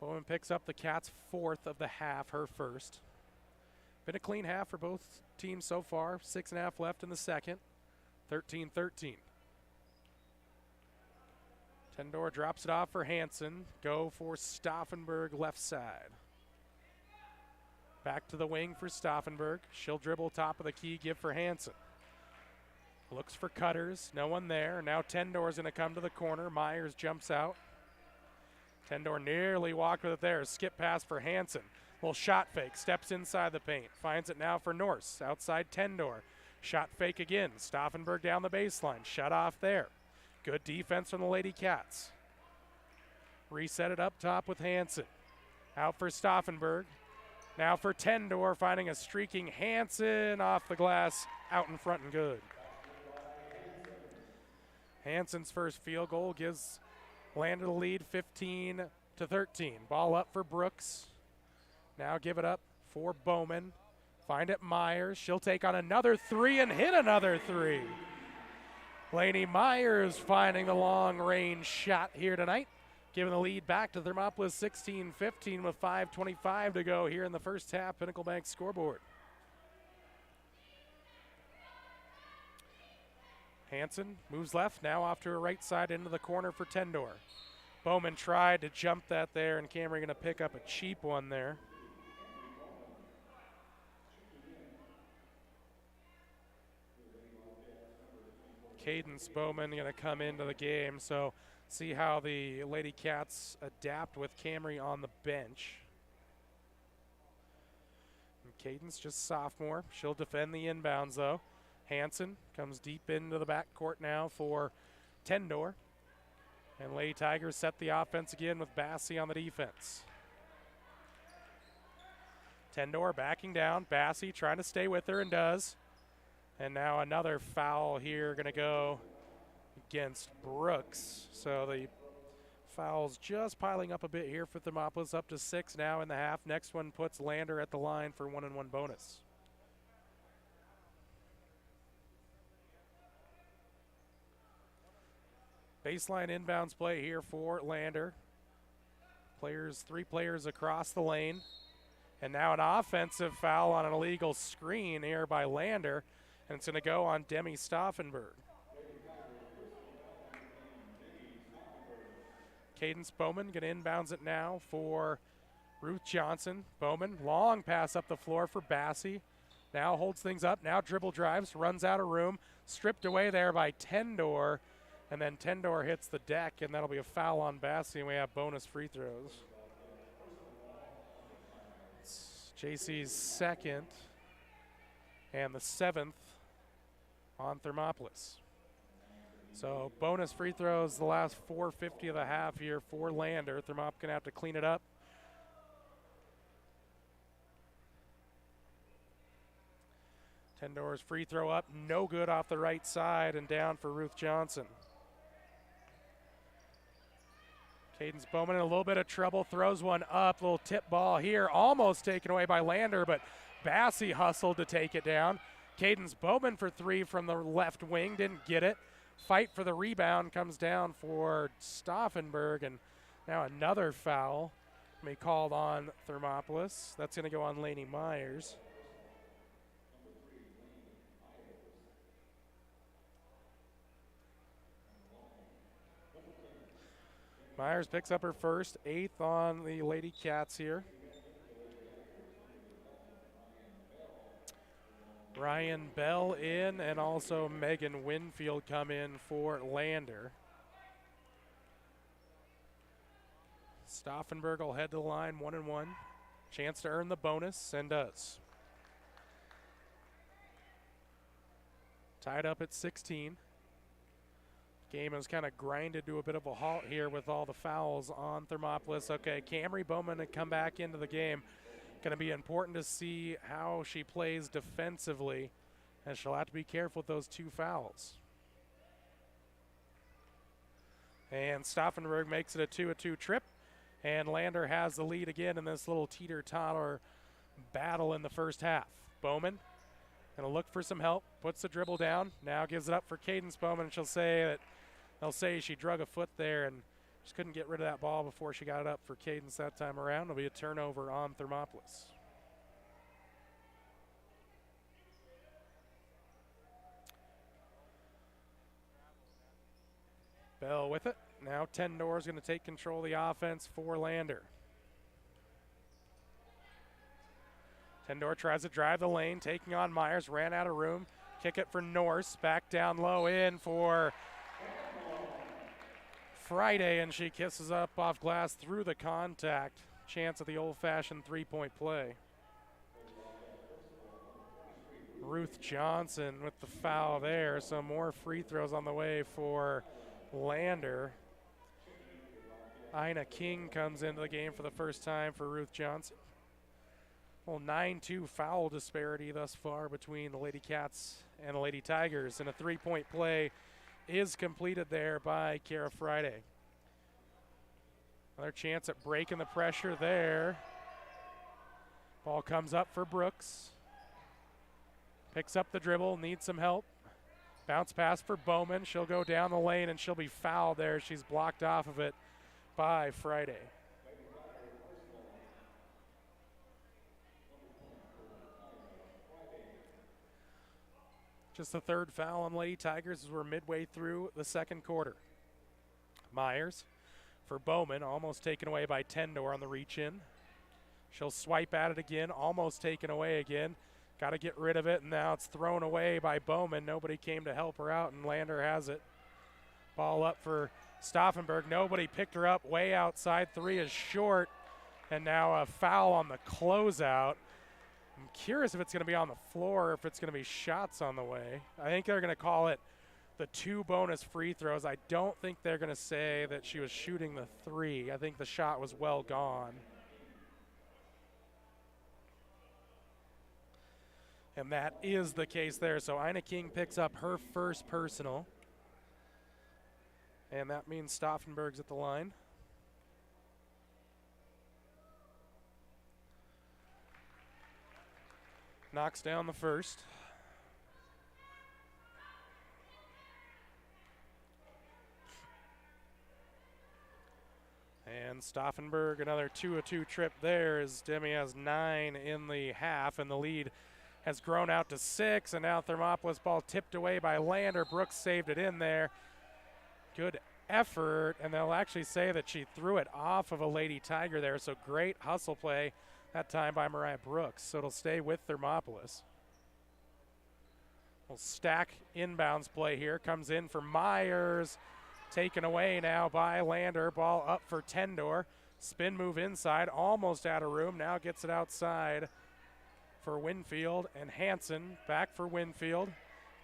Speaker 1: Bowman picks up the Cats' 4th of the half, her first. Been a clean half for both teams so far. 6.5 left in the second. 13-13. Tendor drops it off for Hansen. Go for Stauffenberg left side. Back to the wing for Stauffenberg. She'll dribble top of the key, give for Hansen. Looks for cutters, no one there. Now Tendor's gonna come to the corner. Myers jumps out. Tendor nearly walked with it there. Skip pass for Hansen. Little shot fake, steps inside the paint. Finds it now for Norse, outside Tendor. Shot fake again. Stauffenberg down the baseline, shut off there. Good defense from the Lady Cats. Reset it up top with Hansen. Out for Stauffenberg. Now for Tendor, finding a streaking Hansen off the glass, out in front and good. Hansen's first field goal gives Lander the lead 15-13. Ball up for Brooks. Now give it up for Bowman. Find it Myers. She'll take on another three and hit another three. Lainey Myers finding the long range shot here tonight, giving the lead back to Thermopolis 16-15 with 5:25 to go here in the first half. Pinnacle Bank scoreboard. Hansen moves left, now off to her right side into the corner for Tendor. Bowman tried to jump that there, and Camry going to pick up a cheap one there. Cadence Bowman going to come into the game, so see how the Lady Cats adapt with Camry on the bench. And Cadence just sophomore. She'll defend the inbounds though. Hansen comes deep into the backcourt now for Tendor. And Lady Tigers set the offense again with Bassie on the defense. Tendor backing down. Bassie trying to stay with her and does. And now another foul here going to go against Brooks. So the fouls just piling up a bit here for Thermopolis, up to 6 now in the half. Next one puts Lander at the line for 1-and-1 bonus. Baseline inbounds play here for Lander. Three players across the lane. And now an offensive foul on an illegal screen here by Lander. And it's going to go on Demi Stauffenberg. Cadence Bowman going to inbounds it now for Ruth Johnson. Bowman, long pass up the floor for Bassie. Now holds things up, now dribble drives, runs out of room. Stripped away there by Tendor. And then Tendor hits the deck, and that'll be a foul on Bassie, and we have bonus free throws. It's JC's second and the 7th on Thermopolis. So bonus free throws the last 4:50 of the half here for Lander. Thermop gonna have to clean it up. Tendor's free throw up, no good off the right side, and down for Ruth Johnson. Cadence Bowman in a little bit of trouble, throws one up, little tip ball here, almost taken away by Lander, but Bassie hustled to take it down. Cadence Bowman for 3 from the left wing, didn't get it. Fight for the rebound comes down for Stauffenberg, and now another foul may be called on Thermopolis. That's gonna go on Lainey Myers. Myers picks up her first, 8th on the Lady Cats here. Ryan Bell in, and also Megan Winfield come in for Lander. Stauffenberg will head to the line, 1-and-1. Chance to earn the bonus, and does. Tied up at 16. Game has kind of grinded to a bit of a halt here with all the fouls on Thermopolis. Okay, Camry Bowman to come back into the game. Going to be important to see how she plays defensively, and she'll have to be careful with those 2 fouls. And Stauffenberg makes it a 2-2 trip, and Lander has the lead again in this little teeter-totter battle in the first half. Bowman going to look for some help, puts the dribble down, now gives it up for Cadence Bowman, and she'll say that they'll say she drug a foot there and just couldn't get rid of that ball before she got it up for Cadence that time around. It'll be a turnover on Thermopolis. Bell with it. Now Tendor is going to take control of the offense for Lander. Tendor tries to drive the lane, taking on Myers, ran out of room. Kick it for Norse, back down low in for Friday, and she kisses up off glass through the contact. Chance of the old-fashioned three-point play. Ruth Johnson with the foul there, so more free throws on the way for Lander. Ina King comes into the game for the first time for Ruth Johnson. Well, 9-2 foul disparity thus far between the Lady Cats and the Lady Tigers, and a three-point play is completed there by Kara Friday. Another chance at breaking the pressure there. Ball comes up for Brooks. Picks up the dribble, needs some help. Bounce pass for Bowman. She'll go down the lane and she'll be fouled there. She's blocked off of it by Friday. Just the third foul on Lady Tigers as we're midway through the second quarter. Myers for Bowman, almost taken away by Tendor on the reach in. She'll swipe at it again, almost taken away again. Got to get rid of it, and now it's thrown away by Bowman. Nobody came to help her out, and Lander has it. Ball up for Stauffenberg. Nobody picked her up way outside. Three is short, and now a foul on the closeout. I'm curious if it's going to be on the floor or if it's going to be shots on the way. I think they're going to call it the 2 bonus free throws. I don't think they're going to say that she was shooting the 3. I think the shot was well gone. And that is the case there. So Ina King picks up her first personal. And that means Stauffenberg's at the line. Knocks down the first. And Stauffenberg, another 2-2 trip there as Demi has 9 in the half, and the lead has grown out to 6, and now Thermopolis ball tipped away by Lander. Brooks saved it in there. Good effort, and they'll actually say that she threw it off of a Lady Tiger there, so great hustle play that time by Mariah Brooks, so it'll stay with Thermopolis. We'll stack inbounds play here, comes in for Myers, taken away now by Lander. Ball up for Tendor, spin move inside, almost out of room, now gets it outside for Winfield, and Hanson back for Winfield.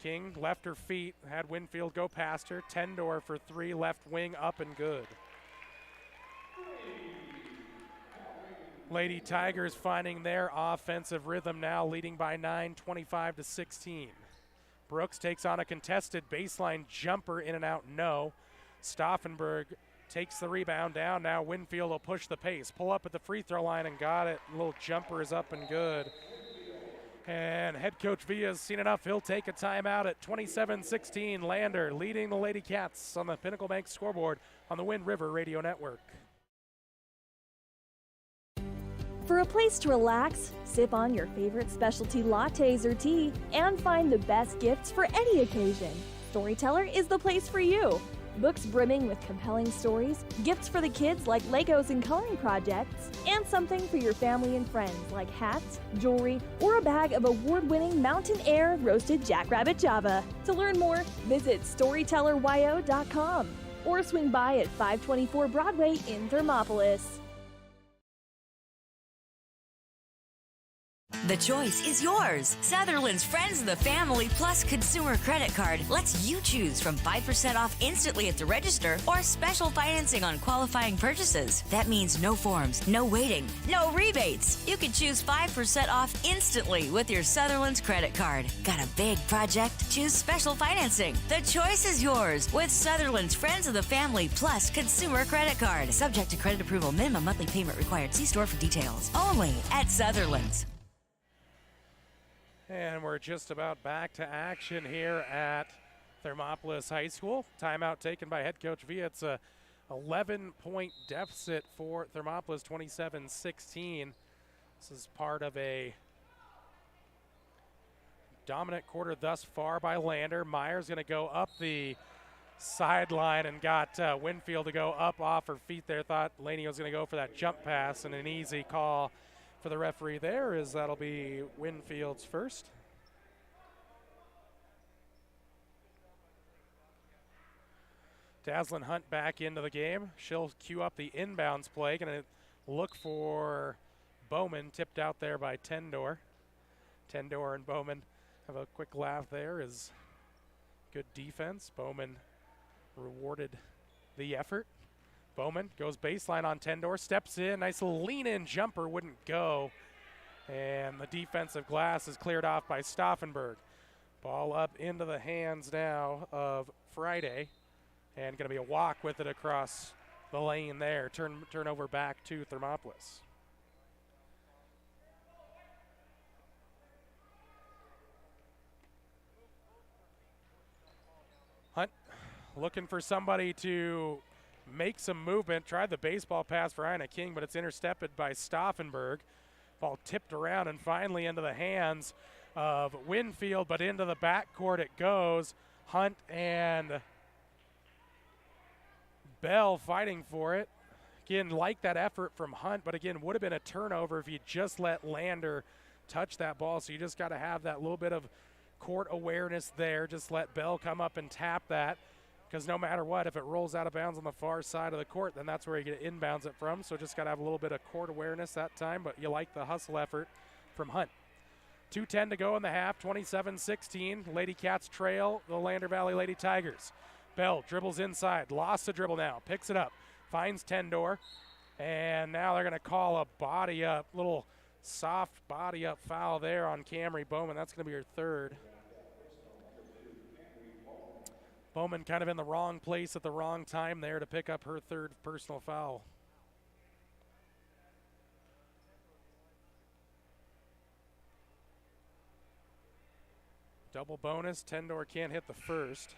Speaker 1: King left her feet, had Winfield go past her. Tendor for 3, left wing up and good. Lady Tigers finding their offensive rhythm now, leading by 9, 25-16. Brooks takes on a contested baseline jumper, in and out, no. Stauffenberg takes the rebound down. Now Winfield will push the pace. Pull up at the free throw line and got it. Little jumper is up and good. And head coach Villa's seen enough. He'll take a timeout at 27-16. Lander leading the Lady Cats on the Pinnacle Bank scoreboard on the Wind River Radio Network.
Speaker 6: For a place to relax, sip on your favorite specialty lattes or tea, and find the best gifts for any occasion, Storyteller is the place for you. Books brimming with compelling stories, gifts for the kids like Legos and coloring projects, and something for your family and friends like hats, jewelry, or a bag of award-winning Mountain Air roasted Jackrabbit Java. To learn more, visit StorytellerYO.com or swing by at 524 Broadway in Thermopolis.
Speaker 10: The choice is yours. Sutherland's Friends of the Family Plus Consumer Credit Card lets you choose from 5% off instantly at the register or special financing on qualifying purchases. That means no forms, no waiting, no rebates. You can choose 5% off instantly with your Sutherland's credit card. Got a big project? Choose special financing. The choice is yours with Sutherland's Friends of the Family Plus Consumer Credit Card. Subject to credit approval. Minimum monthly payment required. See store for details. Only at Sutherland's.
Speaker 1: And we're just about back to action here at Thermopolis High School. Timeout taken by head coach Villa. It's a 11-point deficit for Thermopolis, 27-16. This is part of a dominant quarter thus far by Lander. Myers going to go up the sideline and got Winfield to go up off her feet there. Thought Laney was going to go for that jump pass, and an easy call for the referee there is that'll be Winfield's first. Dazzlin Hunt back into the game. She'll cue up the inbounds play. Going to look for Bowman, tipped out there by Tendor. Tendor and Bowman have a quick laugh there. Is good defense. Bowman rewarded the effort. Bowman goes baseline on Tendor, steps in, nice little lean-in jumper, wouldn't go. And the defensive glass is cleared off by Stauffenberg. Ball up into the hands now of Friday. And going to be a walk with it across the lane there. Turnover back to Thermopolis. Hunt looking for somebody to make some movement. Tried the baseball pass for Ina King, but it's intercepted by Stauffenberg. Ball tipped around and finally into the hands of Winfield, but into the backcourt it goes. Hunt and Bell fighting for it. Again, like that effort from Hunt, but again, would have been a turnover if you just let Lander touch that ball. So you just got to have that little bit of court awareness there. Just let Bell come up and tap that, because no matter what, if it rolls out of bounds on the far side of the court, then that's where you get inbounds it from. So just got to have a little bit of court awareness that time, but you like the hustle effort from Hunt. 2:10 to go in the half, 27-16. Lady Cats trail the Lander Valley Lady Tigers. Bell dribbles inside, lost the dribble now, picks it up, finds Tendor, and now they're going to call a body up, little soft body up foul there on Camry Bowman. That's going to be her third. Bowman kind of in the wrong place at the wrong time there to pick up her third personal foul. Double bonus, Tendor can't hit the first.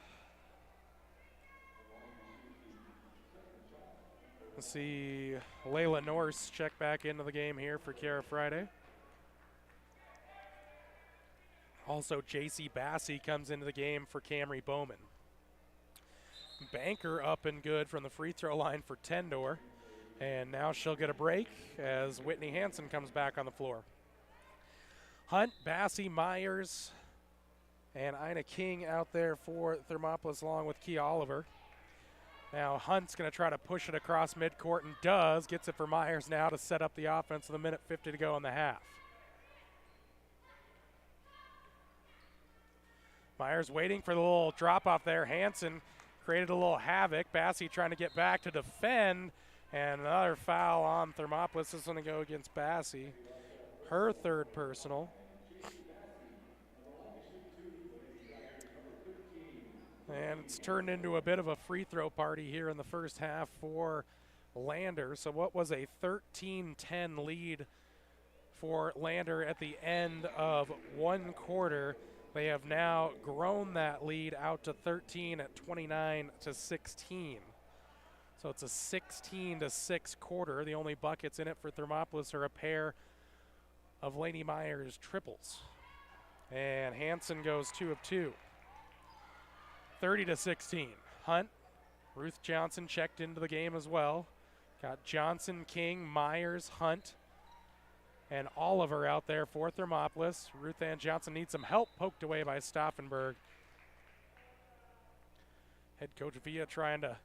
Speaker 1: Let's see Layla Norse check back into the game here for Kiara Friday. Also, J.C. Bassey comes into the game for Camry Bowman. Banker up and good from the free throw line for Tendor. And now she'll get a break as Whitney Hansen comes back on the floor. Hunt, Bassey, Myers, and Ina King out there for Thermopolis along with Key Oliver. Now Hunt's going to try to push it across midcourt and does. Gets it for Myers now to set up the offense with 1:50 to go in the half. Myers waiting for the little drop off there. Hansen created a little havoc. Bassey trying to get back to defend. And another foul on Thermopolis. This is going to go against Bassey. Her third personal. And it's turned into a bit of a free throw party here in the first half for Lander. So what was a 13-10 lead for Lander at the end of one quarter, they have now grown that lead out to 13 at 29-16. So it's a 16-6 quarter. The only buckets in it for Thermopolis are a pair of Lainey Myers triples. And Hansen goes 2 of 2. 30-16. Hunt, Ruth Johnson checked into the game as well. Got Johnson, King, Myers, Hunt, and Oliver out there for Thermopolis. Ruth Ann Johnson needs some help, poked away by Stauffenberg. Head coach Villa trying to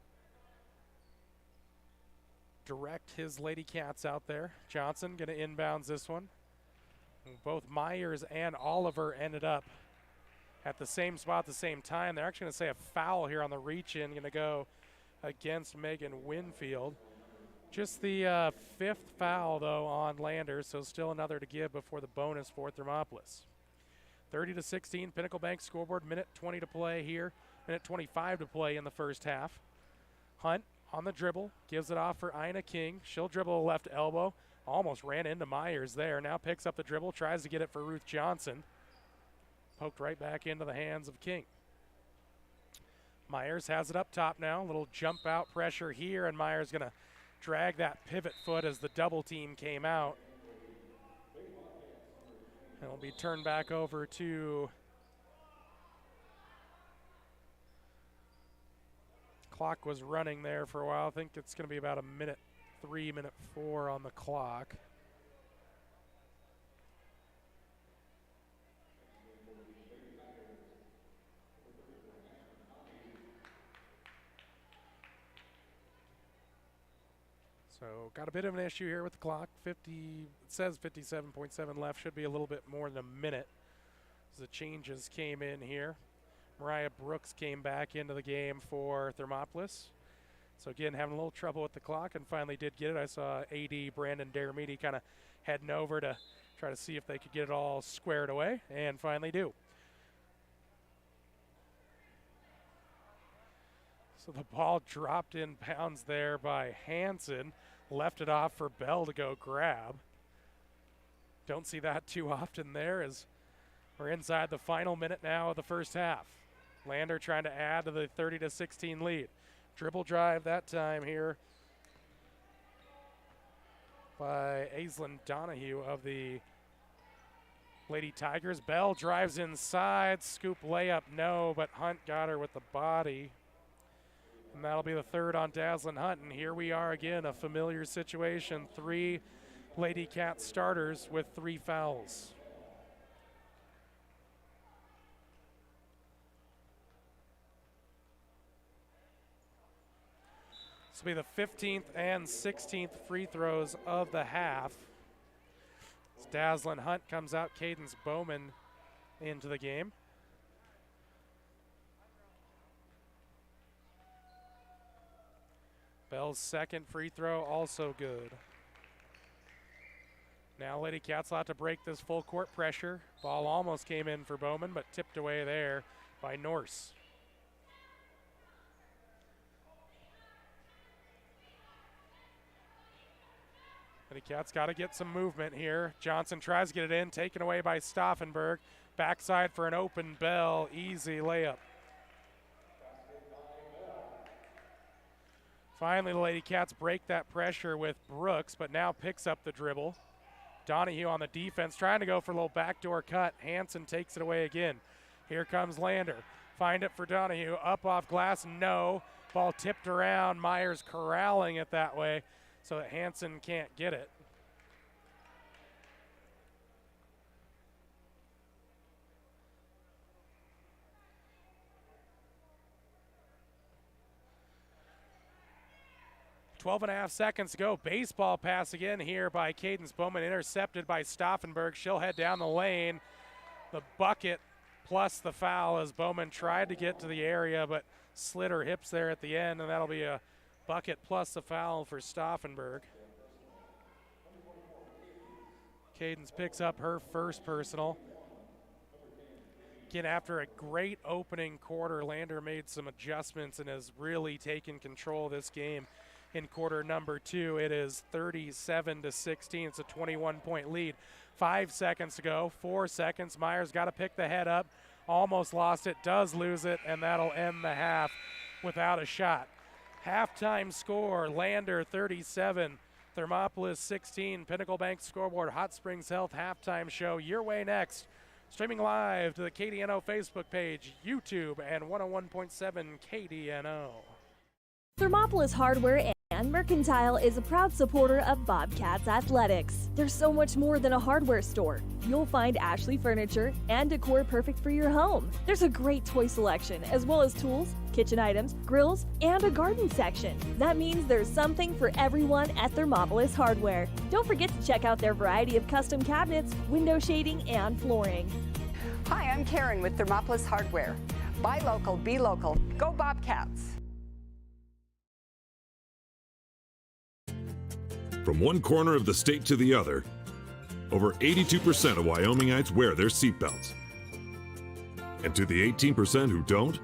Speaker 1: direct his Lady Cats out there. Johnson going to inbounds this one. Both Myers and Oliver ended up at the same spot at the same time. They're actually going to say a foul here on the reach-in, going to go against Megan Winfield. Just the fifth foul, though, on Lander, so still another to give before the bonus for Thermopolis. 30-16, Pinnacle Bank scoreboard, 1:20 to play here, 1:25 to play in the first half. Hunt on the dribble, gives it off for Ina King. She'll dribble left elbow, almost ran into Myers there. Now picks up the dribble, tries to get it for Ruth Johnson. Poked right back into the hands of King. Myers has it up top now. Little jump out pressure here, and Myers going to drag that pivot foot as the double team came out. And it'll be turned back over to clock was running there for a while. I think it's going to be about 1:03, 1:04 on the clock. So got a bit of an issue here with the clock. It says 57.7 left. Should be a little bit more than a minute. As the changes came in here. Mariah Brooks came back into the game for Thermopolis. So again, having a little trouble with the clock and finally did get it. I saw AD Brandon Daramidi kind of heading over to try to see if they could get it all squared away, and finally do. So the ball dropped in bounds there by Hansen. Left it off for Bell to go grab. Don't see that too often there as we're inside the final minute now of the first half. Lander trying to add to the 30-16 lead. Dribble drive that time here by Aislinn Donahue of the Lady Tigers. Bell drives inside, scoop layup, no, but Hunt got her with the body. And that'll be the third on Dazzlin Hunt. And here we are again, a familiar situation. 3 Lady Cat starters with 3 fouls. This will be the 15th and 16th free throws of the half. As Dazzlin Hunt comes out, Cadence Bowman into the game. Bell's second free throw also good. Now Lady Cats will have to break this full court pressure. Ball almost came in for Bowman, but tipped away there by Norse. Lady Cats got to get some movement here. Johnson tries to get it in, taken away by Stauffenberg. Backside for an open Bell, easy layup. Finally, the Lady Cats break that pressure with Brooks, but now picks up the dribble. Donahue on the defense, trying to go for a little backdoor cut. Hansen takes it away again. Here comes Lander. Find it for Donahue. Up off glass, no. Ball tipped around. Myers corralling it that way so that Hansen can't get it. Twelve and a half seconds to go. Baseball pass again here by Cadence Bowman, intercepted by Stauffenberg. She'll head down the lane. The bucket plus the foul as Bowman tried to get to the area but slid her hips there at the end, and that'll be a bucket plus the foul for Stauffenberg. Cadence picks up her first personal. Again, after a great opening quarter, Lander made some adjustments and has really taken control of this game. In quarter number 2, it is 37-16. It's a 21-point lead. 5 seconds to go, 4 seconds. Myers got to pick the head up. Almost lost it, does lose it, and that'll end the half without a shot. Halftime score, Lander 37, Thermopolis 16. Pinnacle Bank Scoreboard, Hot Springs Health halftime show your way next. Streaming live to the KDNO Facebook page, YouTube, and 101.7 KDNO.
Speaker 6: Thermopolis Hardware and Mercantile is a proud supporter of Bobcats Athletics. There's so much more than a hardware store. You'll find Ashley furniture and decor perfect for your home. There's a great toy selection, as well as tools, kitchen items, grills, and a garden section. That means there's something for everyone at Thermopolis Hardware. Don't forget to check out their variety of custom cabinets, window shading, and flooring.
Speaker 11: Hi, I'm Karen with Thermopolis Hardware. Buy local, be local. Go Bobcats!
Speaker 12: From one corner of the state to the other, over 82% of Wyomingites wear their seatbelts. And to the 18% who don't,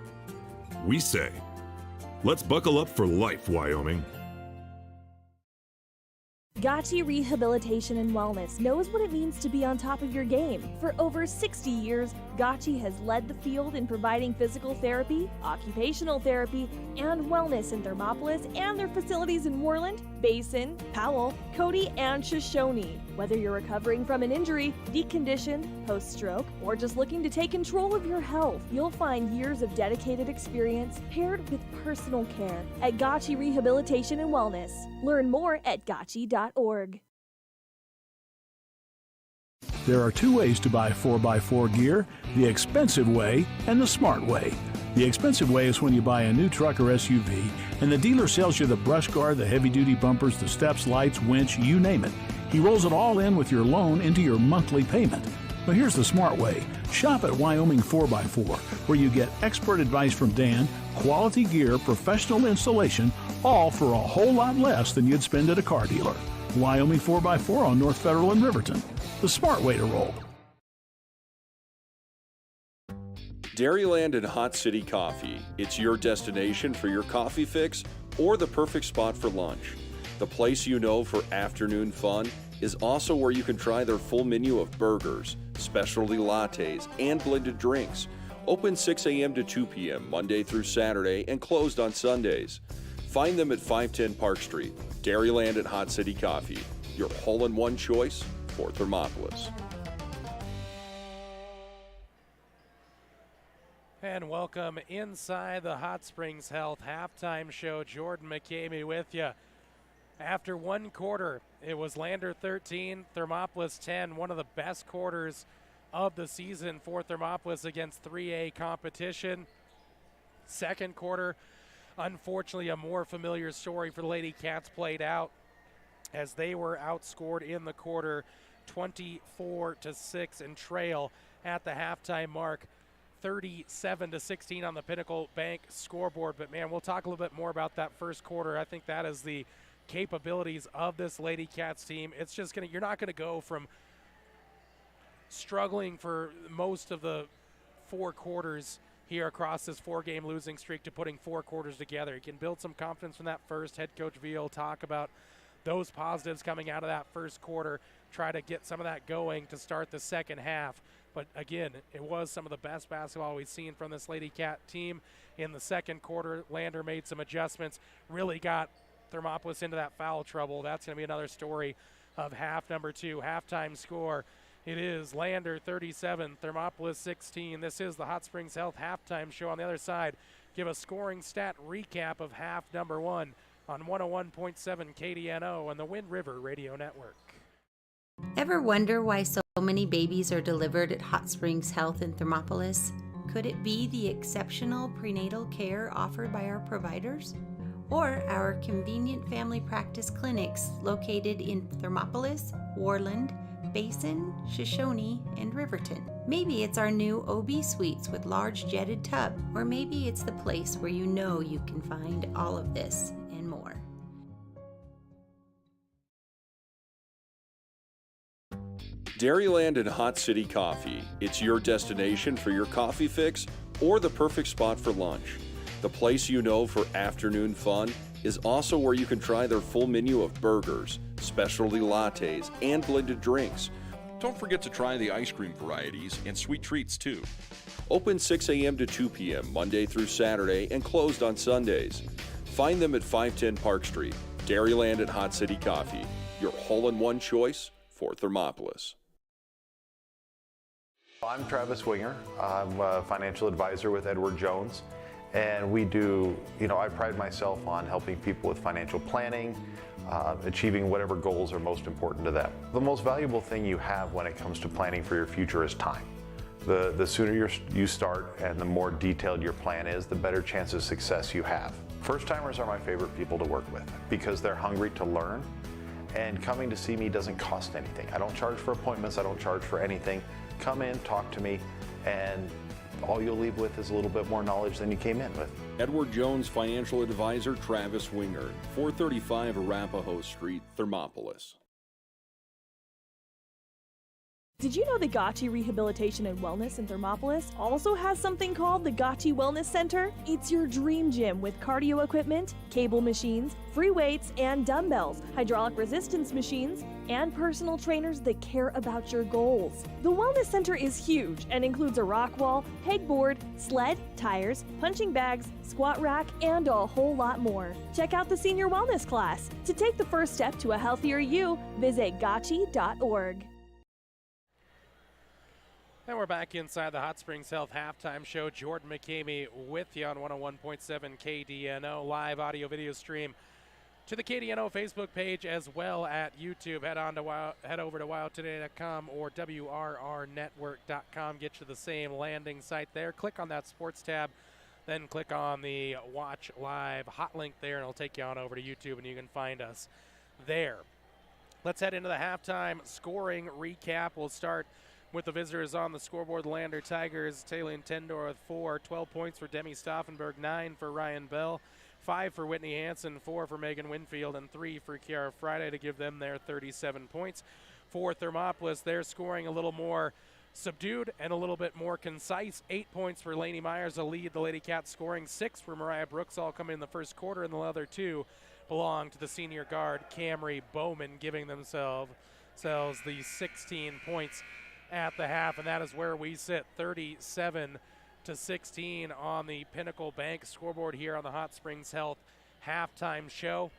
Speaker 12: we say, let's buckle up for life, Wyoming.
Speaker 6: Gotchi Rehabilitation and Wellness knows what it means to be on top of your game. For over 60 years, Gotchi has led the field in providing physical therapy, occupational therapy, and wellness in Thermopolis and their facilities in Worland, Basin, Powell, Cody, and Shoshone. Whether you're recovering from an injury, deconditioned, post-stroke, or just looking to take control of your health, you'll find years of dedicated experience paired with personal care at Gotchi Rehabilitation and Wellness. Learn more at gotchi.org.
Speaker 2: There are 2 ways to buy 4x4 gear, the expensive way and the smart way. The expensive way is when you buy a new truck or SUV and the dealer sells you the brush guard, the heavy-duty bumpers, the steps, lights, winch, you name it. He rolls it all in with your loan into your monthly payment. But here's the smart way. Shop at Wyoming 4x4, where you get expert advice from Dan, quality gear, professional installation, all for a whole lot less than you'd spend at a car dealer. Wyoming 4x4 on North Federal in Riverton. The smart way to roll.
Speaker 3: Dairyland and Hot City Coffee. It's your destination for your coffee fix or the perfect spot for lunch. The place you know for afternoon fun is also where you can try their full menu of burgers, specialty lattes, and blended drinks. Open 6 a.m. to 2 p.m. Monday through Saturday and closed on Sundays. Find them at 510 Park Street. Dairyland and Hot City Coffee, your hole-in-one choice for Thermopolis.
Speaker 1: And welcome inside the Hot Springs Health halftime show. Jordan McCamey with you. After one quarter, it was Lander 13, Thermopolis 10, one of the best quarters of the season for Thermopolis against 3A competition. Second quarter, unfortunately, a more familiar story for the Lady Cats played out as they were outscored in the quarter 24-6 and trail at the halftime mark. 37-16 on the Pinnacle Bank scoreboard. But, man, we'll talk a little bit more about that first quarter. I think that is the capabilities of this Lady Cats team. It's just you're not going to go from struggling for most of the four quarters here across this four-game losing streak to putting four quarters together. You can build some confidence from that first. Head coach Vio will talk about those positives coming out of that first quarter, try to get some of that going to start the second half. But again, it was some of the best basketball we've seen from this Lady Cat team in the second quarter. Lander made some adjustments, really got Thermopolis into that foul trouble. That's going to be another story of half number two. Halftime score, it is Lander 37, Thermopolis 16. This is the Hot Springs Health halftime show. On the other side, give a scoring stat recap of half number one on 101.7 KDNO and the Wind River Radio Network.
Speaker 4: Ever wonder why so many babies are delivered at Hot Springs Health in Thermopolis? Could it be the exceptional prenatal care offered by our providers? Or our convenient family practice clinics located in Thermopolis, Warland, Basin, Shoshone, and Riverton? Maybe it's our new OB suites with large jetted tub, or maybe it's the place where you know you can find all of this and more.
Speaker 3: Dairyland and Hot City Coffee. It's your destination for your coffee fix or the perfect spot for lunch. The place you know for afternoon fun is also where you can try their full menu of burgers, specialty lattes, and blended drinks.
Speaker 13: Don't forget to try the ice cream varieties and sweet treats too.
Speaker 3: Open 6 a.m. to 2 p.m. Monday through Saturday and closed on Sundays. Find them at 510 Park Street. Dairyland and Hot City Coffee, your hole-in-one choice for Thermopolis.
Speaker 5: I'm Travis Winger. I'm a financial advisor with Edward Jones. And we do, I pride myself on helping people with financial planning, achieving whatever goals are most important to them. The most valuable thing you have when it comes to planning for your future is time. The sooner you start and the more detailed your plan is, the better chance of success you have. First-timers are my favorite people to work with because they're hungry to learn, and coming to see me doesn't cost anything. I don't charge for appointments, I don't charge for anything. Come in, talk to me, and all you'll leave with is a little bit more knowledge than you came in with.
Speaker 3: Edward Jones Financial Advisor Travis Winger, 435 Arapahoe Street, Thermopolis.
Speaker 6: Did you know the Gotchi Rehabilitation and Wellness in Thermopolis also has something called the Gotchi Wellness Center? It's your dream gym with cardio equipment, cable machines, free weights and dumbbells, hydraulic resistance machines, and personal trainers that care about your goals. The Wellness Center is huge and includes a rock wall, pegboard, sled, tires, punching bags, squat rack, and a whole lot more. Check out the Senior Wellness class. To take the first step to a healthier you, visit gotchi.org.
Speaker 1: And we're back inside the Hot Springs Health halftime show. Jordan McCamey with you on 101.7 KDNO. Live audio video stream to the KDNO Facebook page as well at YouTube. Head over to wildtoday.com or WRRnetwork.com. Get you the same landing site there. Click on that sports tab then click on the Watch Live hot link there, and it'll take you on over to YouTube, and you can find us there. Let's head into the halftime scoring recap. We'll start with the visitors on the scoreboard. Lander Tigers tailing Tendor with 4. 12 points for Demi Stauffenberg, 9 for Ryan Bell, 5 for Whitney Hansen, 4 for Megan Winfield, and 3 for Kiara Friday to give them their 37 points. For Thermopolis, they're scoring a little more subdued and a little bit more concise. 8 points for Lainey Myers, a lead. The Lady Cats scoring 6 for Mariah Brooks, all coming in the first quarter, and the other 2 belong to the senior guard Camry Bowman, giving themselves the 16 points at the half, and that is where we sit, 37-16 on the Pinnacle Bank scoreboard here on the Hot Springs Health halftime show.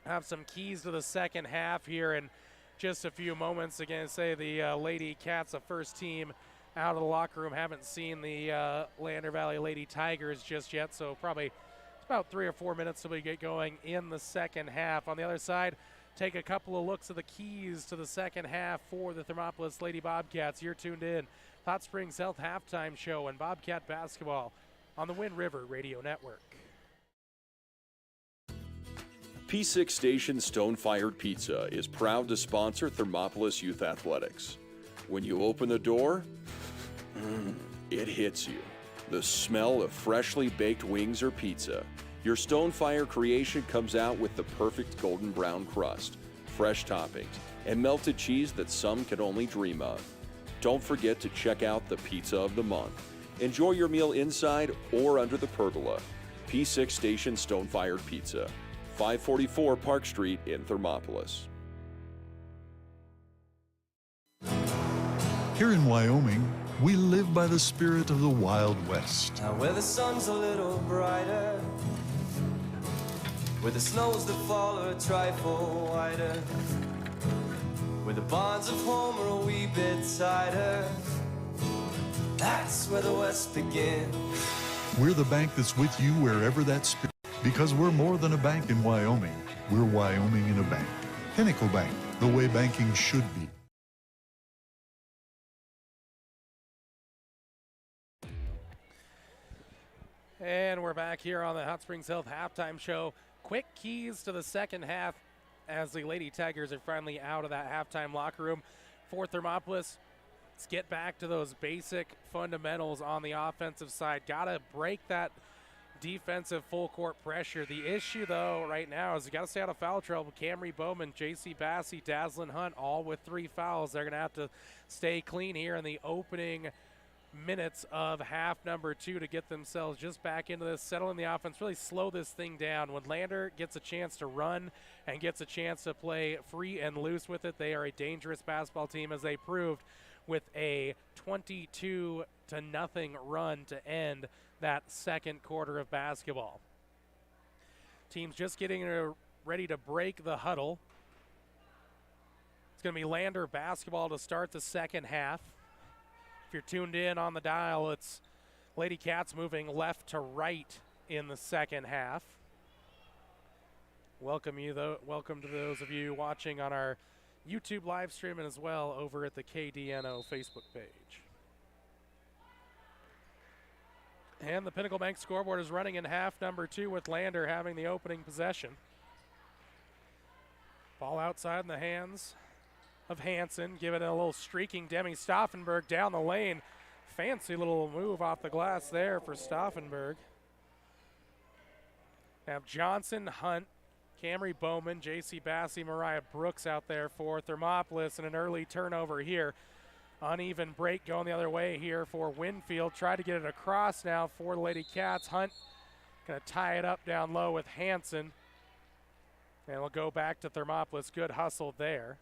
Speaker 1: Have some keys to the second half here in just a few moments. Again, say the Lady Cats, the first team out of the locker room, haven't seen the Lander Valley Lady Tigers just yet, so probably it's about 3 or 4 minutes till we get going in the second half. On the other side, take a couple of looks at the keys to the second half for the Thermopolis Lady Bobcats. You're tuned in Hot Springs Health halftime show and Bobcat basketball on the Wind River Radio Network.
Speaker 3: P6 Station Stone-Fired Pizza is proud to sponsor Thermopolis Youth Athletics. When you open the door, it hits you. The smell of freshly baked wings or pizza. Your Stone-Fire creation comes out with the perfect golden brown crust, fresh toppings, and melted cheese that some can only dream of. Don't forget to check out the Pizza of the Month. Enjoy your meal inside or under the pergola. P6 Station Stone-Fired Pizza, 544 Park Street in Thermopolis.
Speaker 7: Here in Wyoming, we live by the spirit of the Wild West.
Speaker 8: Now where the sun's a little brighter, where the snows that fall are a trifle wider, where the bonds of home are a wee bit tighter, that's where the West begins.
Speaker 7: We're the bank that's with you wherever that spirit, because we're more than a bank in Wyoming. We're Wyoming in a bank. Pinnacle Bank, the way banking should be.
Speaker 1: And we're back here on the Hot Springs Health halftime show. Quick keys to the second half as the Lady Tigers are finally out of that halftime locker room. For Thermopolis, let's get back to those basic fundamentals on the offensive side. Got to break that defensive full court pressure. The issue, though, right now is you got to stay out of foul trouble. Camry Bowman, J.C. Bassey, Dazzlin Hunt, all with 3 fouls. They're going to have to stay clean here in the opening minutes of half number 2 to get themselves just back into this, settle in the offense, really slow this thing down. When Lander gets a chance to run and gets a chance to play free and loose with it, they are a dangerous basketball team, as they proved with a 22-0 run to end that second quarter of basketball. Team's just getting ready to break the huddle. It's going to be Lander basketball to start the second half. If you're tuned in on the dial, it's Lady Cats moving left to right in the second half. Welcome to those of you watching on our YouTube live stream and as well over at the KDNO Facebook page. And the Pinnacle Bank scoreboard is running in half number 2 with Lander having the opening possession. Ball outside in the hands of Hansen, giving it a little streaking Demi Stauffenberg down the lane. Fancy little move off the glass there for Stauffenberg. Have Johnson, Hunt, Camry Bowman, J.C. Bassey, Mariah Brooks out there for Thermopolis, and an early turnover here. Uneven break going the other way here for Winfield. Try to get it across now for the Lady Cats. Hunt going to tie it up down low with Hansen. And we'll go back to Thermopolis. Good hustle there.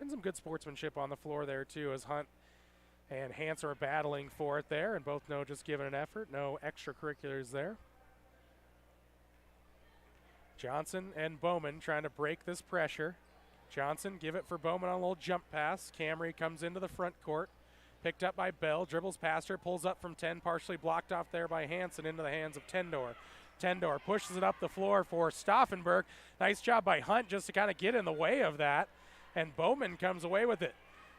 Speaker 1: And some good sportsmanship on the floor there, too, as Hunt and Hansen are battling for it there, and both know just giving an effort. No extracurriculars there. Johnson and Bowman trying to break this pressure. Johnson, give it for Bowman on a little jump pass. Camry comes into the front court. Picked up by Bell, dribbles past her, pulls up from 10, partially blocked off there by Hansen into the hands of Tendor. Tendor pushes it up the floor for Stauffenberg. Nice job by Hunt just to kind of get in the way of that. And Bowman comes away with it.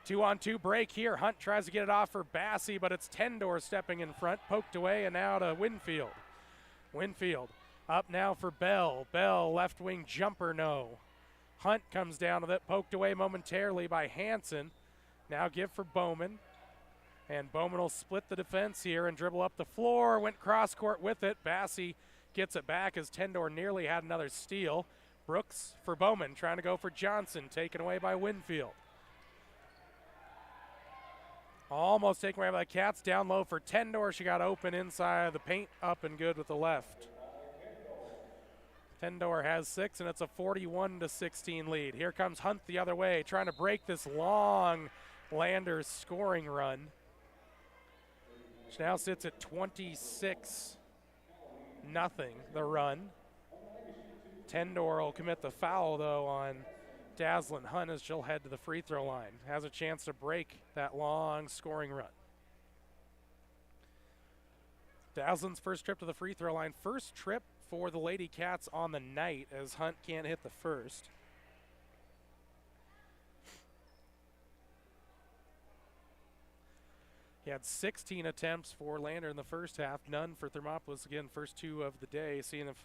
Speaker 1: 2-on-2 break here. Hunt tries to get it off for Bassey, but it's Tendor stepping in front, poked away, and now to Winfield. Winfield up now for Bell. Bell, left wing jumper, no. Hunt comes down with it, poked away momentarily by Hansen. Now give for Bowman. And Bowman will split the defense here and dribble up the floor. Went cross court with it. Bassey gets it back as Tendor nearly had another steal. Brooks for Bowman, trying to go for Johnson, taken away by Winfield. Almost taken away by the Cats, down low for Tendor. She got open inside the paint, up and good with the left. Tendor has 6, and it's a 41-16 lead. Here comes Hunt the other way, trying to break this long Landers scoring run. She now sits at 26-0, the run. Tendor will commit the foul, though, on Dazzlin Hunt as she'll head to the free throw line. Has a chance to break that long scoring run. Dazzlin's first trip to the free throw line. First trip for the Lady Cats on the night as Hunt can't hit the first. He had 16 attempts for Lander in the first half, none for Thermopolis. Again, first 2 of the day, seeing if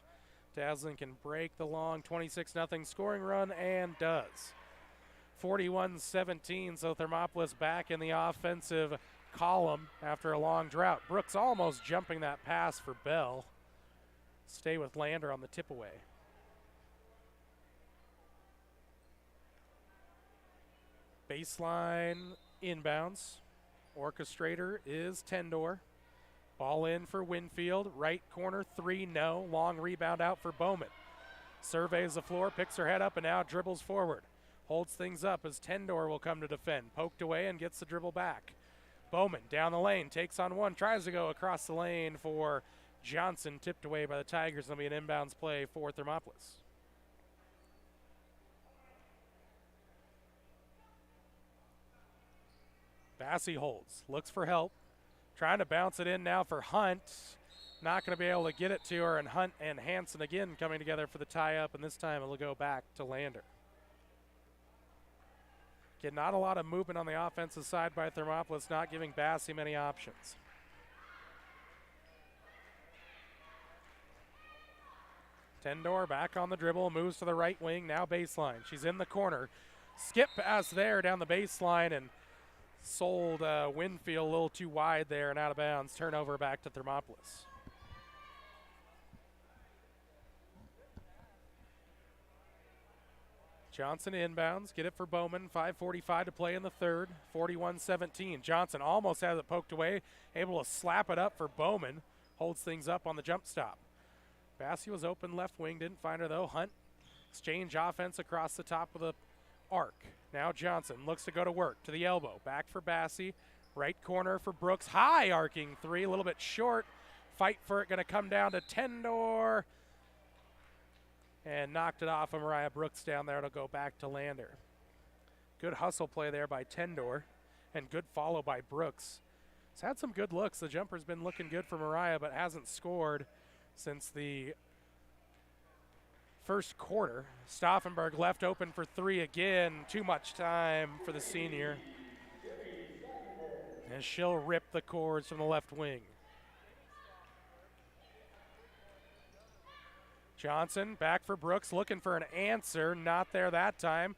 Speaker 1: Dazzlin can break the long 26-0 scoring run, and does. 41-17, so Thermopolis back in the offensive column after a long drought. Brooks almost jumping that pass for Bell. Stay with Lander on the tip away. Baseline inbounds. Orchestrator is Tendor. Ball in for Winfield. Right corner 3, no. Long rebound out for Bowman. Surveys the floor, picks her head up, and now dribbles forward. Holds things up as Tendor will come to defend. Poked away and gets the dribble back. Bowman down the lane, takes on one, tries to go across the lane for Johnson. Tipped away by the Tigers. It'll be an inbounds play for Thermopolis. Bassey holds, looks for help. Trying to bounce it in now for Hunt. Not going to be able to get it to her, and Hunt and Hansen again coming together for the tie-up, and this time it'll go back to Lander. Again, not a lot of movement on the offensive side by Thermopolis, not giving Bassey many options. Tendor back on the dribble, moves to the right wing, now baseline. She's in the corner. Skip pass there down the baseline, and sold Winfield a little too wide there and out of bounds. Turnover back to Thermopolis. Johnson inbounds, get it for Bowman. 5:45 to play in the third. 41-17. Johnson almost has it poked away, able to slap it up for Bowman. Holds things up on the jump stop. Bassey was open left wing, didn't find her though. Hunt exchange offense across the top of the arc. Now Johnson looks to go to work to the elbow. Back for Bassey. Right corner for Brooks. High arcing 3, a little bit short. Fight for it, going to come down to Tendor. And knocked it off of Mariah Brooks down there. It'll go back to Lander. Good hustle play there by Tendor. And good follow by Brooks. He's had some good looks. The jumper's been looking good for Mariah, but hasn't scored since the first quarter. Stauffenberg left open for 3 again. Too much time for the senior. And she'll rip the cords from the left wing. Johnson back for Brooks, looking for an answer. Not there that time.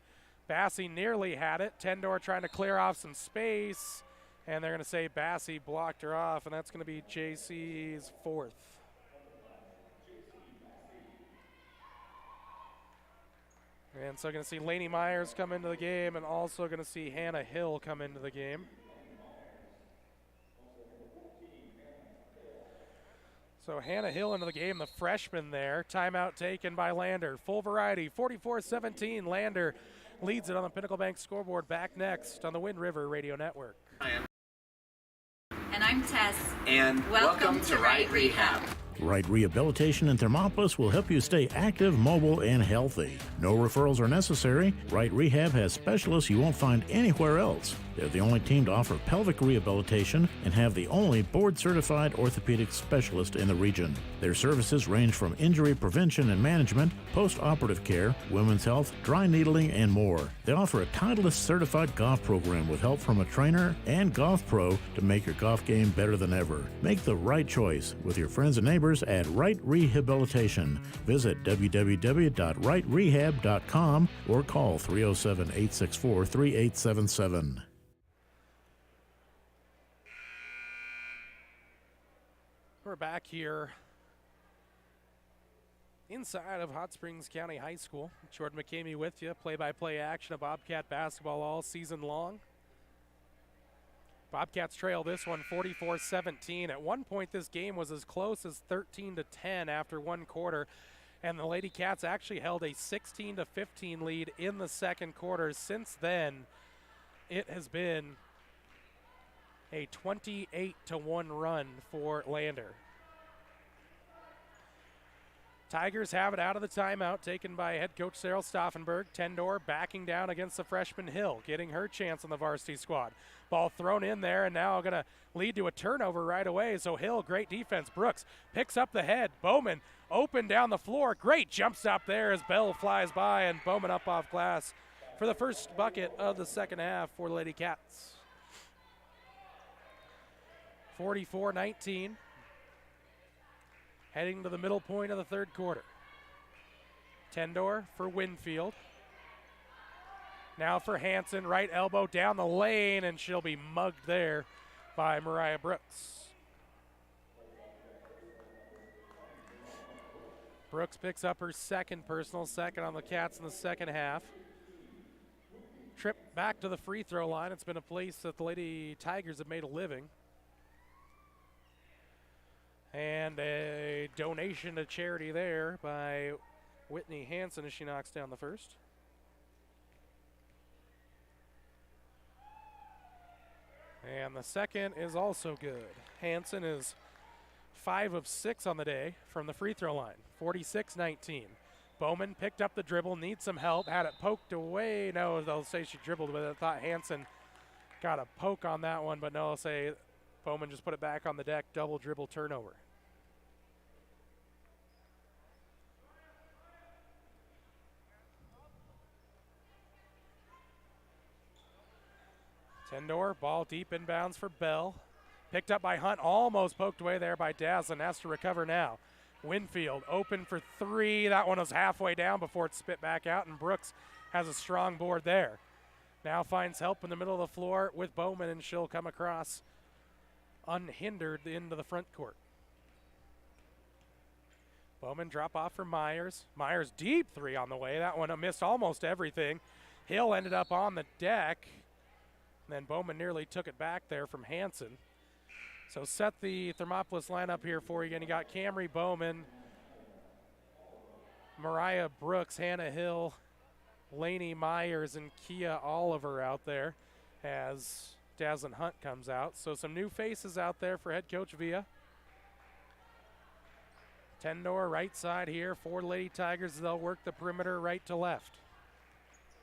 Speaker 1: Bassey nearly had it. Tendor trying to clear off some space. And they're going to say Bassey blocked her off, and that's going to be JC's 4th. And so going to see Lainey Myers come into the game, and also going to see Hannah Hill come into the game. So Hannah Hill into the game, the freshman there. Timeout taken by Lander. Full variety, 44-17. Lander leads it on the Pinnacle Bank scoreboard. Back next on the Wind River Radio Network.
Speaker 9: And I'm Tess. And welcome to Right Rehab.
Speaker 2: Right Rehabilitation in Thermopolis will help you stay active, mobile, and healthy. No referrals are necessary. Right Rehab has specialists you won't find anywhere else. They're the only team to offer pelvic rehabilitation and have the only board-certified orthopedic specialist in the region. Their services range from injury prevention and management, post-operative care, women's health, dry needling, and more. They offer a Titleist-certified golf program with help from a trainer and golf pro to make your golf game better than ever. Make the right choice with your friends and neighbors at Right Rehabilitation. Visit www.rightrehab.com or call 307-864-3877.
Speaker 1: We're back here inside of Hot Springs County High School. Jordan McCamey with you. Play-by-play action of Bobcat basketball all season long. Bobcats trail this one 44-17. At one point, this game was as close as 13-10 after one quarter, and the Lady Cats actually held a 16-15 lead in the second quarter. Since then, it has been a 28-1 run for Lander. Tigers have it out of the timeout, taken by head coach Cyril Stauffenberg. Tendor backing down against the freshman Hill, getting her chance on the varsity squad. Ball thrown in there, and now going to lead to a turnover right away. So Hill, great defense. Brooks picks up the head. Bowman open down the floor. Great jump stop there as Bell flies by, and Bowman up off glass for the first bucket of the second half for the Lady Cats. 44-19. Heading to the middle point of the third quarter. Tendor for Winfield. Now for Hanson, right elbow down the lane, and she'll be mugged there by Mariah Brooks. Brooks picks up her second personal, second on the Cats in the second half. Trip back to the free throw line. It's been a place that the Lady Tigers have made a living. And a donation to charity there by Whitney Hanson as she knocks down the first. And the second is also good. Hanson is 5 of 6 on the day from the free throw line, 46-19. Bowman picked up the dribble, needs some help, had it poked away. No, they'll say she dribbled with it. I thought Hanson got a poke on that one, but no, they'll say Bowman just put it back on the deck, double dribble turnover. Tendor, ball deep inbounds for Bell. Picked up by Hunt, almost poked away there by Daslin, has to recover now. Winfield open for three. That one was halfway down before it spit back out, and Brooks has a strong board there. Now finds help in the middle of the floor with Bowman, and she'll come across unhindered into the front court. Bowman drop off for Myers. Myers deep three on the way. That one missed almost everything. Hill ended up on the deck. And then Bowman nearly took it back there from Hanson. So set the Thermopolis lineup here for you again. You got Camry Bowman, Mariah Brooks, Hannah Hill, Lainey Myers, and Kia Oliver out there as Daslin Hunt comes out. So some new faces out there for head coach Villa. Tendor right side here for Lady Tigers. They'll work the perimeter right to left.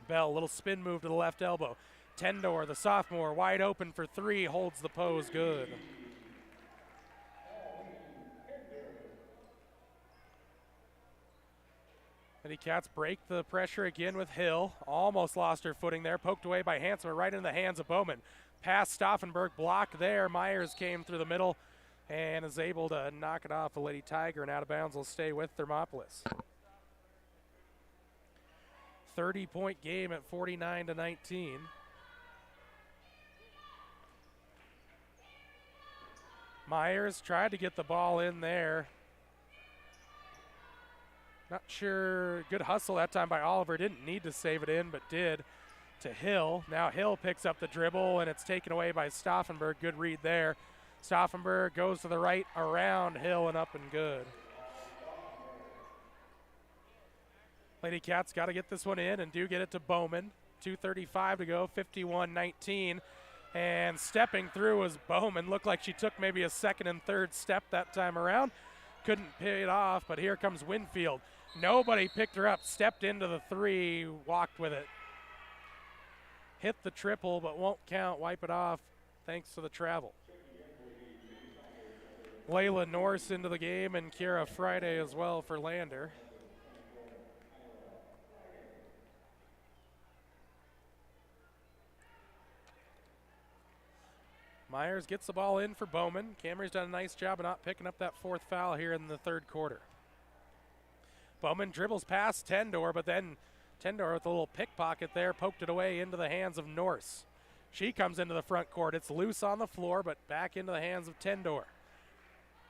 Speaker 1: Bell, little spin move to the left elbow. Tendor, the sophomore, wide open for three, holds the pose good. Lady Cats break the pressure again with Hill. Almost lost her footing there, poked away by Hanson, right into the hands of Bowman. Pass Stauffenberg, blocked there. Myers came through the middle and is able to knock it off a Lady Tiger, and out of bounds will stay with Thermopolis. 30-point game at 49-19. Myers tried to get the ball in there. Not sure, good hustle that time by Oliver. Didn't need to save it in, but did to Hill. Now Hill picks up the dribble, and it's taken away by Stauffenberg. Good read there. Stauffenberg goes to the right, around Hill, and up and good. Lady Cats got to get this one in and do get it to Bowman. 2:35 to go, 51-19. And stepping through was Bowman. Looked like she took maybe a second and third step that time around. Couldn't pay it off, but here comes Winfield. Nobody picked her up, stepped into the three, walked with it. hit the triple, but won't count. Wipe it off thanks to the travel. Layla Norse into the game and Kira Friday as well for Lander. Myers gets the ball in for Bowman. Camry's done a nice job of not picking up that 4th foul here in the 3rd quarter. Bowman dribbles past Tendor, but then Tendor with a little pickpocket there, poked it away into the hands of Norse. She comes into the front court. It's loose on the floor, but back into the hands of Tendor.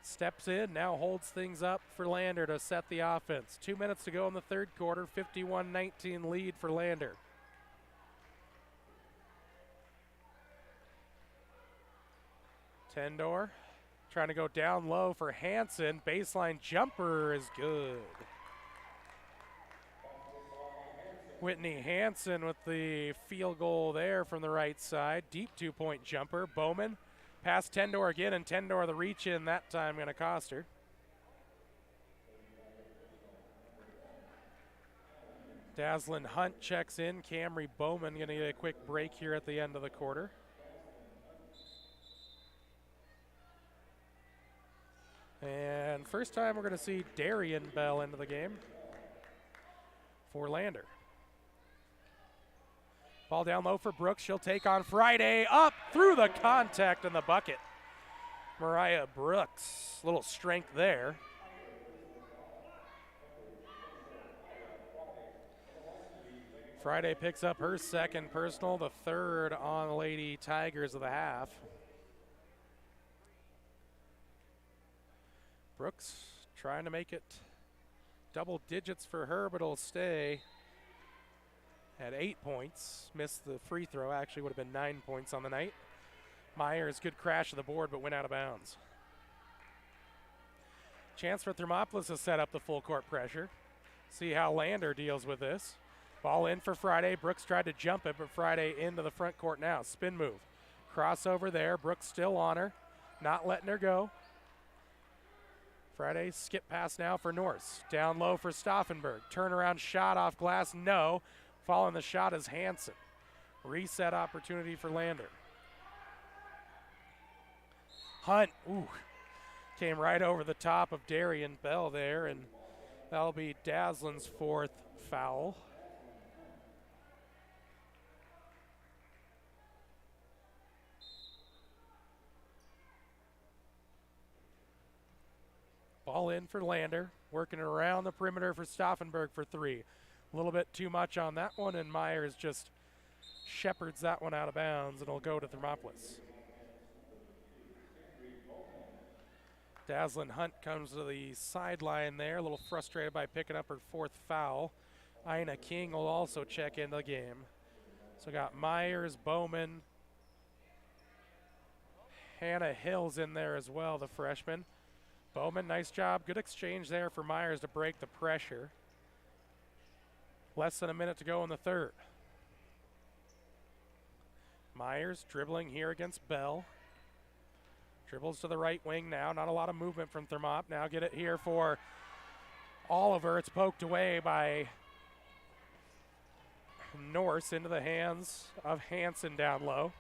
Speaker 1: Steps in, now holds things up for Lander to set the offense. 2 minutes to go in the 3rd quarter, 51-19 lead for Lander. Tendor trying to go down low for Hansen. Baseline jumper is good. Whitney Hansen with the field goal there from the right side. Deep 2-point jumper. Bowman past Tendor again, and Tendor the reach in that time going to cost her. Dazzlin Hunt checks in. Camry Bowman going to get a quick break here at the end of the quarter. And first time we're going to see Darian Bell into the game for Lander. Ball down low for Brooks. She'll take on Friday. Up through the contact and the bucket. Mariah Brooks, little strength there. Friday picks up her 2nd personal, the 3rd on the Lady Tigers of the half. Brooks trying to make it double digits for her, but it'll stay at 8 points. Missed the free throw, actually would have been 9 points on the night. Myers, good crash of the board, but went out of bounds. Chance for Thermopolis to set up the full court pressure. See how Lander deals with this. Ball in for Friday. Brooks tried to jump it, but Friday into the front court now. Spin move. Crossover there. Brooks still on her. Not letting her go. Friday, skip pass now for Norse. Down low for Stauffenberg. Turnaround shot off glass, no. Following the shot is Hansen. Reset opportunity for Lander. Hunt, came right over the top of Darian Bell there, and that'll be Daslin's 4th foul. Ball in for Lander, working around the perimeter for Stauffenberg for 3. A little bit too much on that one, and Myers just shepherds that one out of bounds, and it'll go to Thermopolis. Dazzlin Hunt comes to the sideline there, a little frustrated by picking up her 4th foul. Ina King will also check into the game. So got Myers, Bowman, Hannah Hill's in there as well, the freshman. Bowman, nice job. Good exchange there for Myers to break the pressure. Less than a minute to go in the 3rd. Myers dribbling here against Bell. Dribbles to the right wing now. Not a lot of movement from Thermop. Now get it here for Oliver. It's poked away by Norse into the hands of Hansen down low.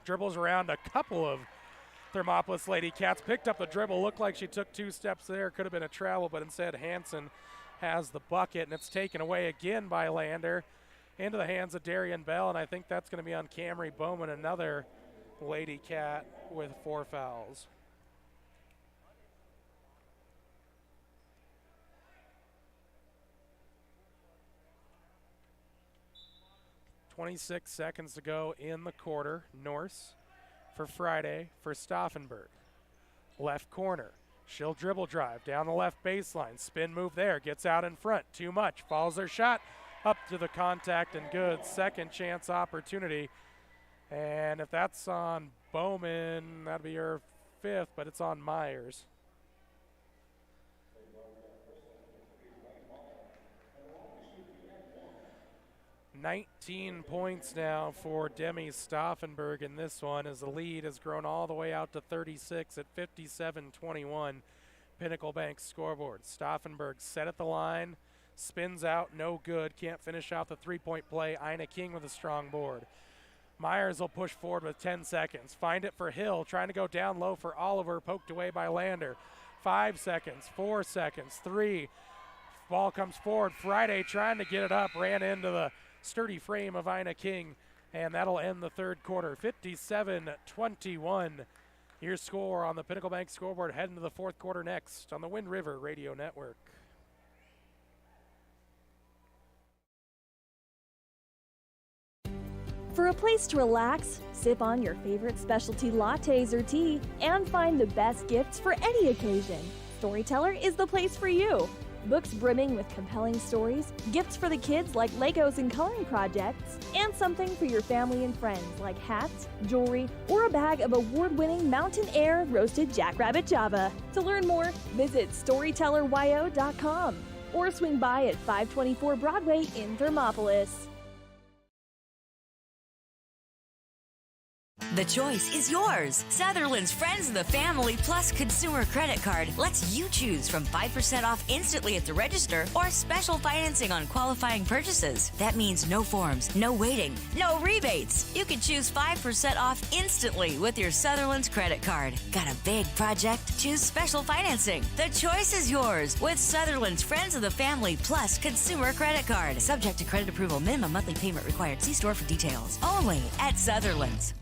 Speaker 1: Dribbles around a couple of Thermopolis Lady Cats. Picked up the dribble. Looked like she took 2 steps there. Could have been a travel, but instead Hansen has the bucket, and it's taken away again by Lander into the hands of Darian Bell, and I think that's going to be on Camry Bowman, another Lady Cat with 4 fouls. .26 seconds to go in the quarter. Norse for Friday for Stauffenberg. Left corner. She'll dribble drive down the left baseline. Spin move there. Gets out in front. Too much. Follows her shot. Up to the contact and good. 2nd chance opportunity. And if that's on Bowman, that'd be her 5th, but it's on Myers. $19 points now for Demi Stauffenberg in this one, as the lead has grown all the way out to 36 at 57-21. Pinnacle Bank scoreboard. Stauffenberg set at the line, Spins out, no good. Can't finish out the three-point play. Ina King with a strong board. Myers will push forward with 10 seconds. Find it for Hill, trying to go down low for Oliver, poked away by Lander. 5 seconds, 4 seconds, 3. Ball comes forward. Friday trying to get it up, ran into the sturdy frame of Ina King, and that'll end the third quarter. 57-21. Your score on the Pinnacle Bank scoreboard, heading to the fourth quarter next on the Wind River Radio Network.
Speaker 6: For a place to relax, sip on your favorite specialty lattes or tea, and find the best gifts for any occasion, Storyteller is the place for you. Books brimming with compelling stories, gifts for the kids like Legos and coloring projects, and something for your family and friends like hats, jewelry, or a bag of award-winning Mountain Air roasted Jackrabbit Java. To learn more, visit StorytellerYO.com or swing by at 524 Broadway in Thermopolis.
Speaker 10: The choice is yours. Sutherland's Friends of the Family Plus Consumer Credit Card lets you choose from 5% off instantly at the register or special financing on qualifying purchases. That means no forms, no waiting, no rebates. You can choose 5% off instantly with your Sutherland's credit card. Got a big project? Choose special financing. The choice is yours with Sutherland's Friends of the Family Plus Consumer Credit Card. Subject to credit approval. Minimum monthly payment required. See store for details. Only at Sutherland's.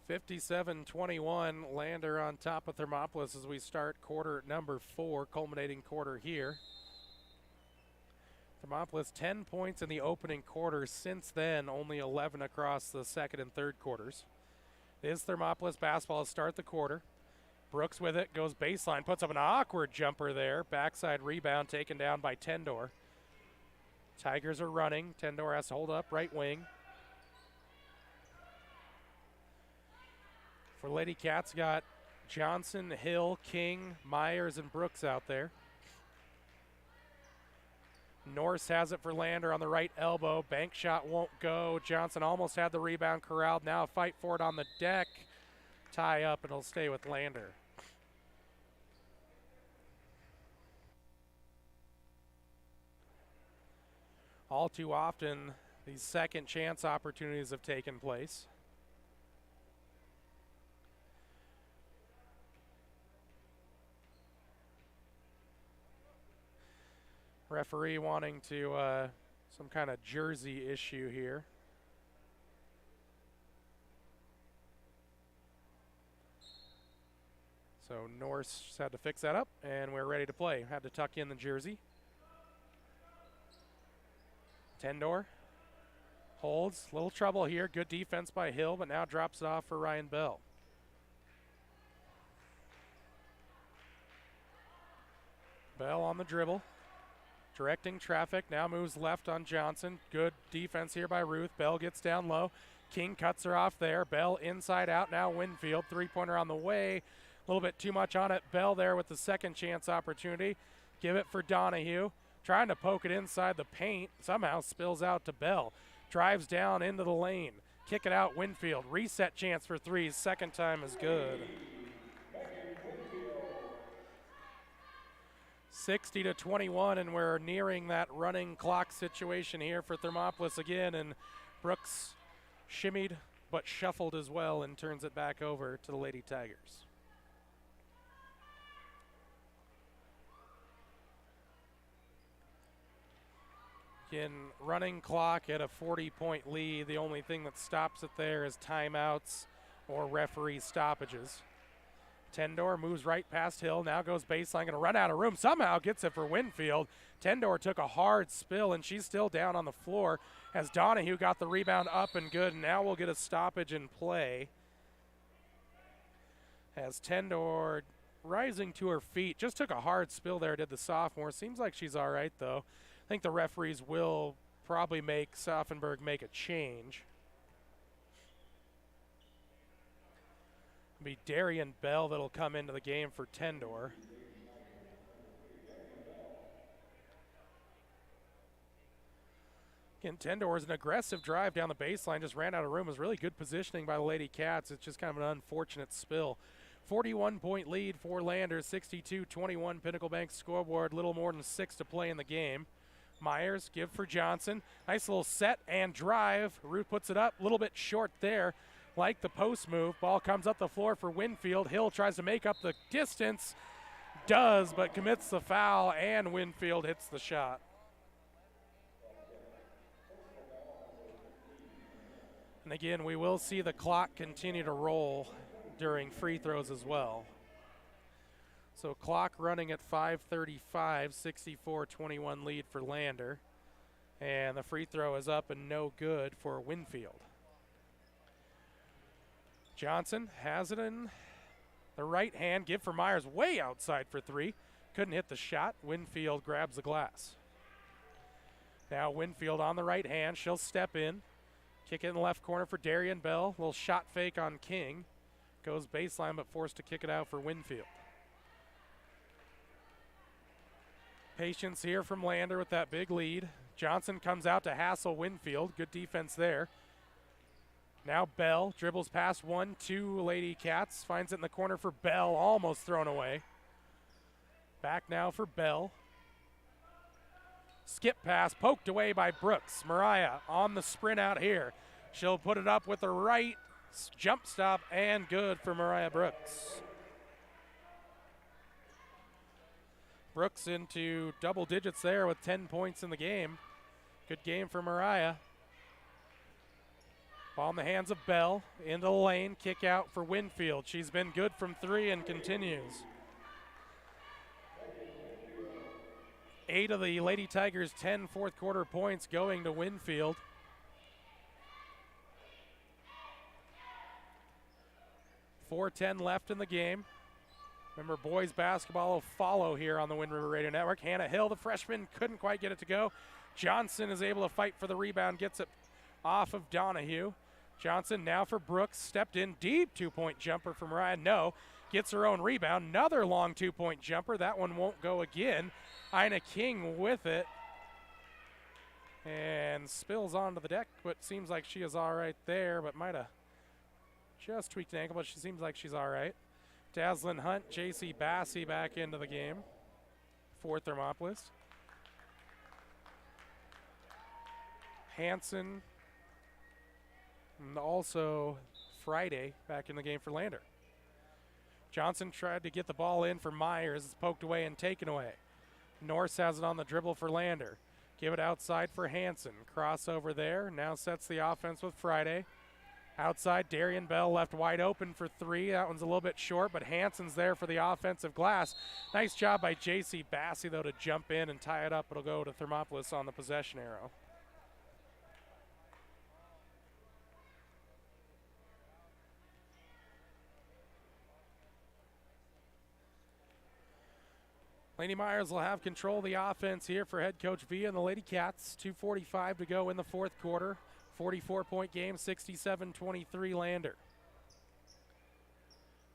Speaker 1: 57-21, Lander on top of Thermopolis as we start quarter number 4, culminating quarter here. Thermopolis 10 points in the opening quarter. Since then, only 11 across the second and third quarters. It is Thermopolis basketball to start the quarter. Brooks with it, goes baseline, puts up an awkward jumper there. Backside rebound taken down by Tendor. Tigers are running. Tendor has to hold up right wing. For Lady Cats, got Johnson, Hill, King, Myers, and Brooks out there. Norse has it for Lander on the right elbow. Bank shot won't go. Johnson almost had the rebound corralled. Now a fight for it on the deck. Tie up, and it'll stay with Lander. All too often, these second chance opportunities have taken place. Referee wanting to some kind of jersey issue here. So Norse just had to fix that up, and we're ready to play. Had to tuck in the jersey. Tendor holds, little trouble here. Good defense by Hill, but now drops it off for Ryan Bell. Bell on the dribble. Directing traffic, now moves left on Johnson. Good defense here by Ruth. Bell gets down low. King cuts her off there. Bell inside out, now Winfield. Three-pointer on the way. A little bit too much on it. Bell there with the second chance opportunity. Give it for Donahue. Trying to poke it inside the paint. Somehow spills out to Bell. Drives down into the lane. Kick it out Winfield. Reset chance for threes. Second time is good. 60-21, and we're nearing that running clock situation here for Thermopolis again, and Brooks shimmied but shuffled as well and turns it back over to the Lady Tigers. Again, running clock at a 40-point lead. The only thing that stops it there is timeouts or referee stoppages. Tendor moves right past Hill, now goes baseline, going to run out of room, somehow gets it for Winfield. Tendor took a hard spill, and she's still down on the floor as Donahue got the rebound up and good, and now we'll get a stoppage in play. As Tendor rising to her feet, just took a hard spill there, did the sophomore. Seems like she's all right, though. I think the referees will probably make Sophenberg make a change. Be Darian Bell that'll come into the game for Tendor. Again, Tendor is an aggressive drive down the baseline, just ran out of room. It was really good positioning by the Lady Cats. It's just kind of an unfortunate spill. 41-point lead for Lander, 62-21 Pinnacle Bank scoreboard, little more than 6 to play in the game. Myers, give for Johnson. Nice little set and drive. Root puts it up, a little bit short there, like the post move. Ball comes up the floor for Winfield. Hill tries to make up the distance. Does, but commits the foul, and Winfield hits the shot. And again, we will see the clock continue to roll during free throws as well. So clock running at 5:35, 64-21 lead for Lander. And the free throw is up and no good for Winfield. Johnson has it in the right hand. Give for Myers, way outside for 3. Couldn't hit the shot. Winfield grabs the glass. Now Winfield on the right hand. She'll step in. Kick it in the left corner for Darian Bell. Little shot fake on King. Goes baseline, but forced to kick it out for Winfield. Patience here from Lander with that big lead. Johnson comes out to hassle Winfield. Good defense there. Now Bell dribbles past 1-2 Lady Cats. Finds it in the corner for Bell. Almost thrown away. Back now for Bell. Skip pass poked away by Brooks. Mariah on the sprint out here. She'll put it up with the right jump stop, and good for Mariah Brooks. Brooks into double digits there with 10 points in the game. Good game for Mariah. Ball in the hands of Bell. Into the lane. Kick out for Winfield. She's been good from 3 and continues. 8 of the Lady Tigers' 10 fourth quarter points going to Winfield. .410 left in the game. Remember, boys basketball will follow here on the Wind River Radio Network. Hannah Hill, the freshman, couldn't quite get it to go. Johnson is able to fight for the rebound, gets it off of Donahue. Johnson now for Brooks, stepped in deep, 2-point jumper for Mariah. No, gets her own rebound. Another long 2-point jumper. That one won't go again. Ina King with it. And spills onto the deck, but seems like she is all right there, but might have just tweaked an ankle, but she seems like she's all right. Dazzlin Hunt, J.C. Bassey back into the game for Thermopolis. Hanson, and also Friday back in the game for Lander. Johnson tried to get the ball in for Myers. It's poked away and taken away. Norse has it on the dribble for Lander. Give it outside for Hanson. Crossover there. Now sets the offense with Friday. Outside, Darian Bell left wide open for 3. That one's a little bit short, but Hanson's there for the offensive glass. Nice job by J.C. Bassey, though, to jump in and tie it up. It'll go to Thermopolis on the possession arrow. Lady Myers will have control of the offense here for head coach Villa and the Lady Cats. 2:45 to go in the fourth quarter. 44-point game, 67-23 Lander.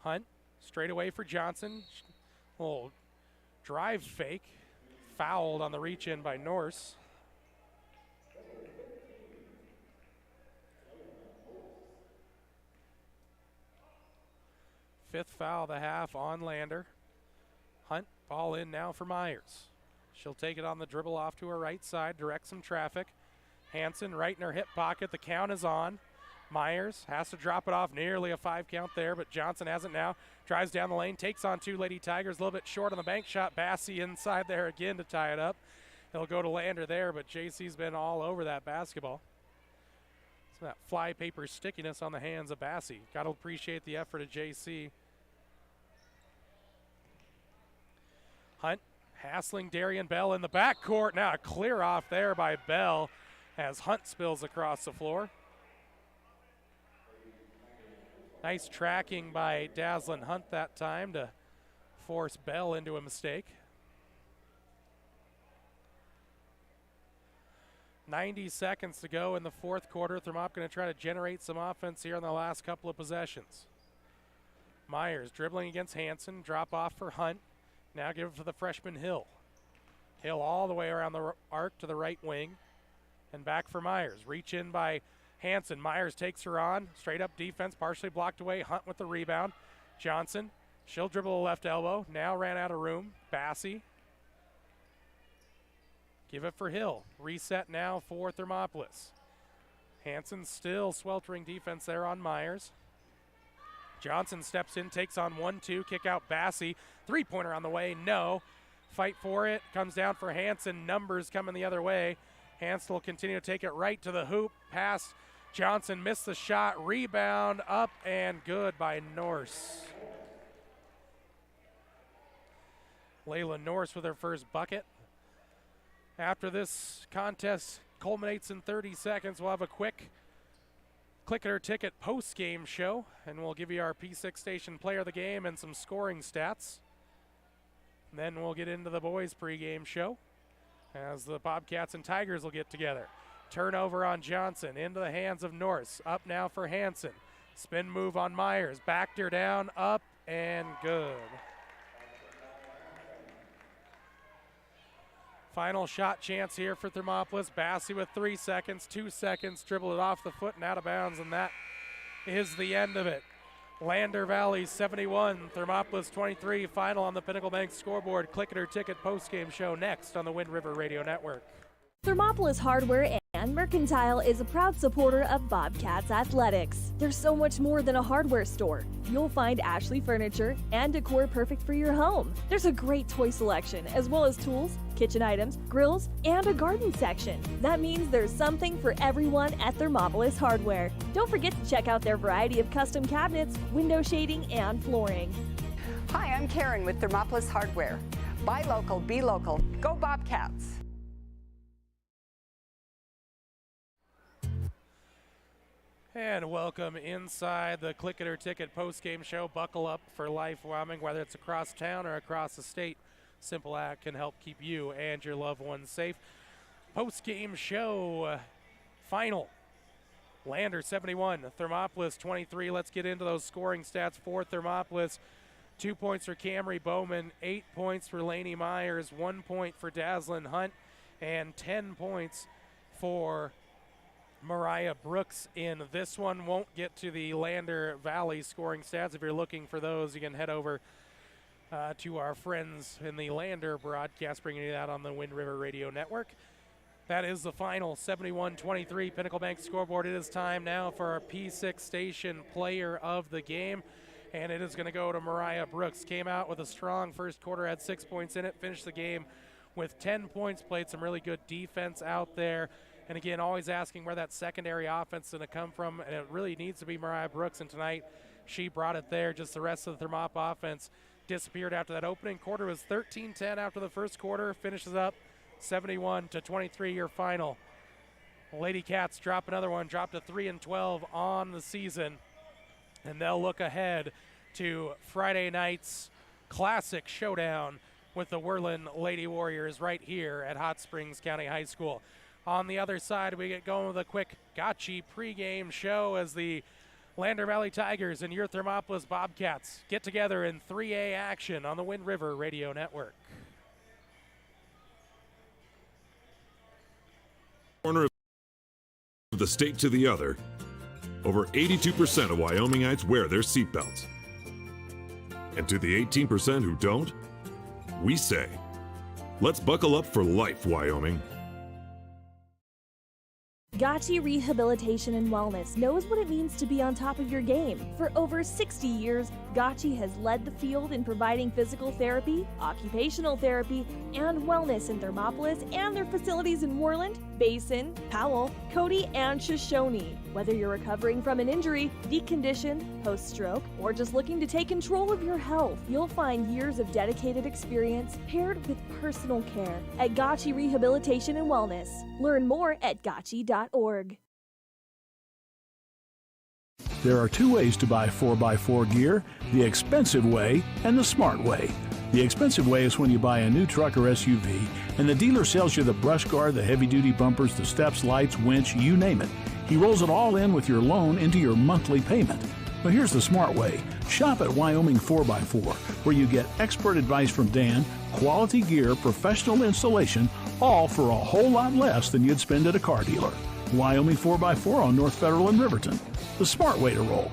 Speaker 1: Hunt, straight away for Johnson. Little drive fake. Fouled on the reach-in by Norse. Fifth foul of the half on Lander. Hunt, ball in now for Myers. She'll take it on the dribble off to her right side, direct some traffic. Hanson right in her hip pocket. The count is on. Myers has to drop it off, nearly a 5 count there, but Johnson has it now. Drives down the lane, takes on 2 Lady Tigers, a little bit short on the bank shot. Bassey inside there again to tie it up. He'll go to Lander there, but JC's been all over that basketball. Some of that fly paper stickiness on the hands of Bassey. Got to appreciate the effort of JC. Hunt hassling Darian Bell in the backcourt. Now a clear off there by Bell as Hunt spills across the floor. Nice tracking by Dazzlin Hunt that time to force Bell into a mistake. 90 seconds to go in the fourth quarter. Thermop going to try to generate some offense here in the last couple of possessions. Myers dribbling against Hanson. Drop off for Hunt. Now give it to the freshman Hill. Hill all the way around the arc to the right wing. And back for Myers. Reach in by Hanson. Myers takes her on. Straight up defense, partially blocked away. Hunt with the rebound. Johnson, she'll dribble the left elbow. Now ran out of room. Bassey. Give it for Hill. Reset now for Thermopolis. Hanson still sweltering defense there on Myers. Johnson steps in, takes on 1-2, kick out Bassey. Three-pointer on the way, no. Fight for it, comes down for Hanson. Numbers coming the other way. Hanson will continue to take it right to the hoop. Pass, Johnson missed the shot. Rebound, up and good by Norse. Layla Norse with her first bucket. After this contest culminates in 30 seconds, we'll have a quick Click It or Ticket post-game show, and we'll give you our P6 station player of the game and some scoring stats. Then we'll get into the boys pregame show as the Bobcats and Tigers will get together. Turnover on Johnson into the hands of Norse. Up now for Hanson. Spin move on Myers. Backed her down, up and good. Final shot chance here for Thermopolis. Bassey with 3 seconds, 2 seconds, dribbled it off the foot and out of bounds, and that is the end of it. Lander Valley 71, Thermopolis 23. Final on the Pinnacle Bank scoreboard. Click It or Ticket postgame show next on the Wind River Radio Network.
Speaker 6: Thermopolis Hardware and Mercantile is a proud supporter of Bobcats Athletics. There's so much more than a hardware store. You'll find Ashley furniture and decor perfect for your home. There's a great toy selection, as well as tools, kitchen items, grills, and a garden section. That means there's something for everyone at Thermopolis Hardware. Don't forget to check out their variety of custom cabinets, window shading, and flooring.
Speaker 11: Hi, I'm Karen with Thermopolis Hardware. Buy local, be local. Go Bobcats!
Speaker 1: And welcome inside the Click It or Ticket post-game show. Buckle up for life, Wyoming, whether it's across town or across the state. Simple Act can help keep you and your loved ones safe. Post-game show final. Lander 71, Thermopolis 23. Let's get into those scoring stats for Thermopolis. 2 points for Camry Bowman, 8 points for Lainey Myers, 1 point for Daslyn Hunt, and 10 points for Mariah Brooks in this one. Won't get to the Lander Valley scoring stats. If you're looking for those, you can head over to our friends in the Lander broadcast, bringing you that on the Wind River Radio Network. That is the final 71-23 Pinnacle Bank scoreboard. It is time now for our P6 station player of the game, and it is going to go to Mariah Brooks. Came out with a strong first quarter, had 6 points in it, finished the game with 10 points, played some really good defense out there. And again, always asking where that secondary offense is going to come from, and it really needs to be Mariah Brooks, and tonight she brought it there. Just the rest of the Thermop offense disappeared after that opening quarter. It was 13-10 after the first quarter, finishes up 71-23 your final. Lady Cats drop another one, dropped to 3-12 on the season, and they'll look ahead to Friday night's classic showdown with the Whirlin Lady Warriors right here at Hot Springs County High School. On the other side, we get going with a quick Gotchi pregame show as the Lander Valley Tigers and your Thermopolis Bobcats get together in 3A action on the Wind River Radio Network.
Speaker 12: Corner of the state to the other, over 82% of Wyomingites wear their seatbelts. And to the 18% who don't, we say, let's buckle up for life, Wyoming.
Speaker 6: Gotchi Rehabilitation and Wellness knows what it means to be on top of your game. For over 60 years, Gotchi has led the field in providing physical therapy, occupational therapy, and wellness in Thermopolis and their facilities in Worland, Basin, Powell, Cody, and Shoshone. Whether you're recovering from an injury, deconditioned, post-stroke, or just looking to take control of your health, you'll find years of dedicated experience paired with personal care at Gotchi Rehabilitation and Wellness. Learn more at gotchi.org.
Speaker 2: There are two ways to buy 4x4 gear, the expensive way and the smart way. The expensive way is when you buy a new truck or SUV and the dealer sells you the brush guard, the heavy-duty bumpers, the steps, lights, winch, you name it. He rolls it all in with your loan into your monthly payment. But here's the smart way. Shop at Wyoming 4x4, where you get expert advice from Dan, quality gear, professional installation, all for a whole lot less than you'd spend at a car dealer. Wyoming 4x4 on North Federal in Riverton. The smart way to roll.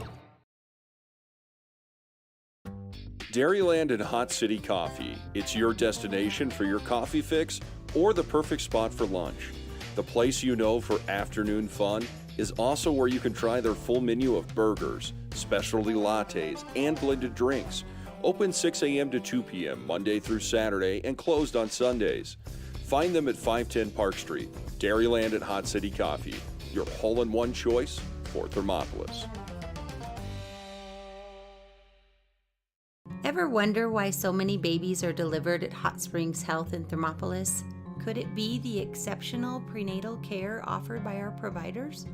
Speaker 3: Dairyland and Hot City Coffee. It's your destination for your coffee fix or the perfect spot for lunch. The place you know for afternoon fun is also where you can try their full menu of burgers, specialty lattes, and blended drinks. Open 6 a.m. to 2 p.m. Monday through Saturday and closed on Sundays. Find them at 510 Park Street. Dairyland and Hot City Coffee, your hole-in-one choice for Thermopolis.
Speaker 4: Ever wonder why so many babies are delivered at Hot Springs Health in Thermopolis? Could it be the exceptional prenatal care offered by our providers?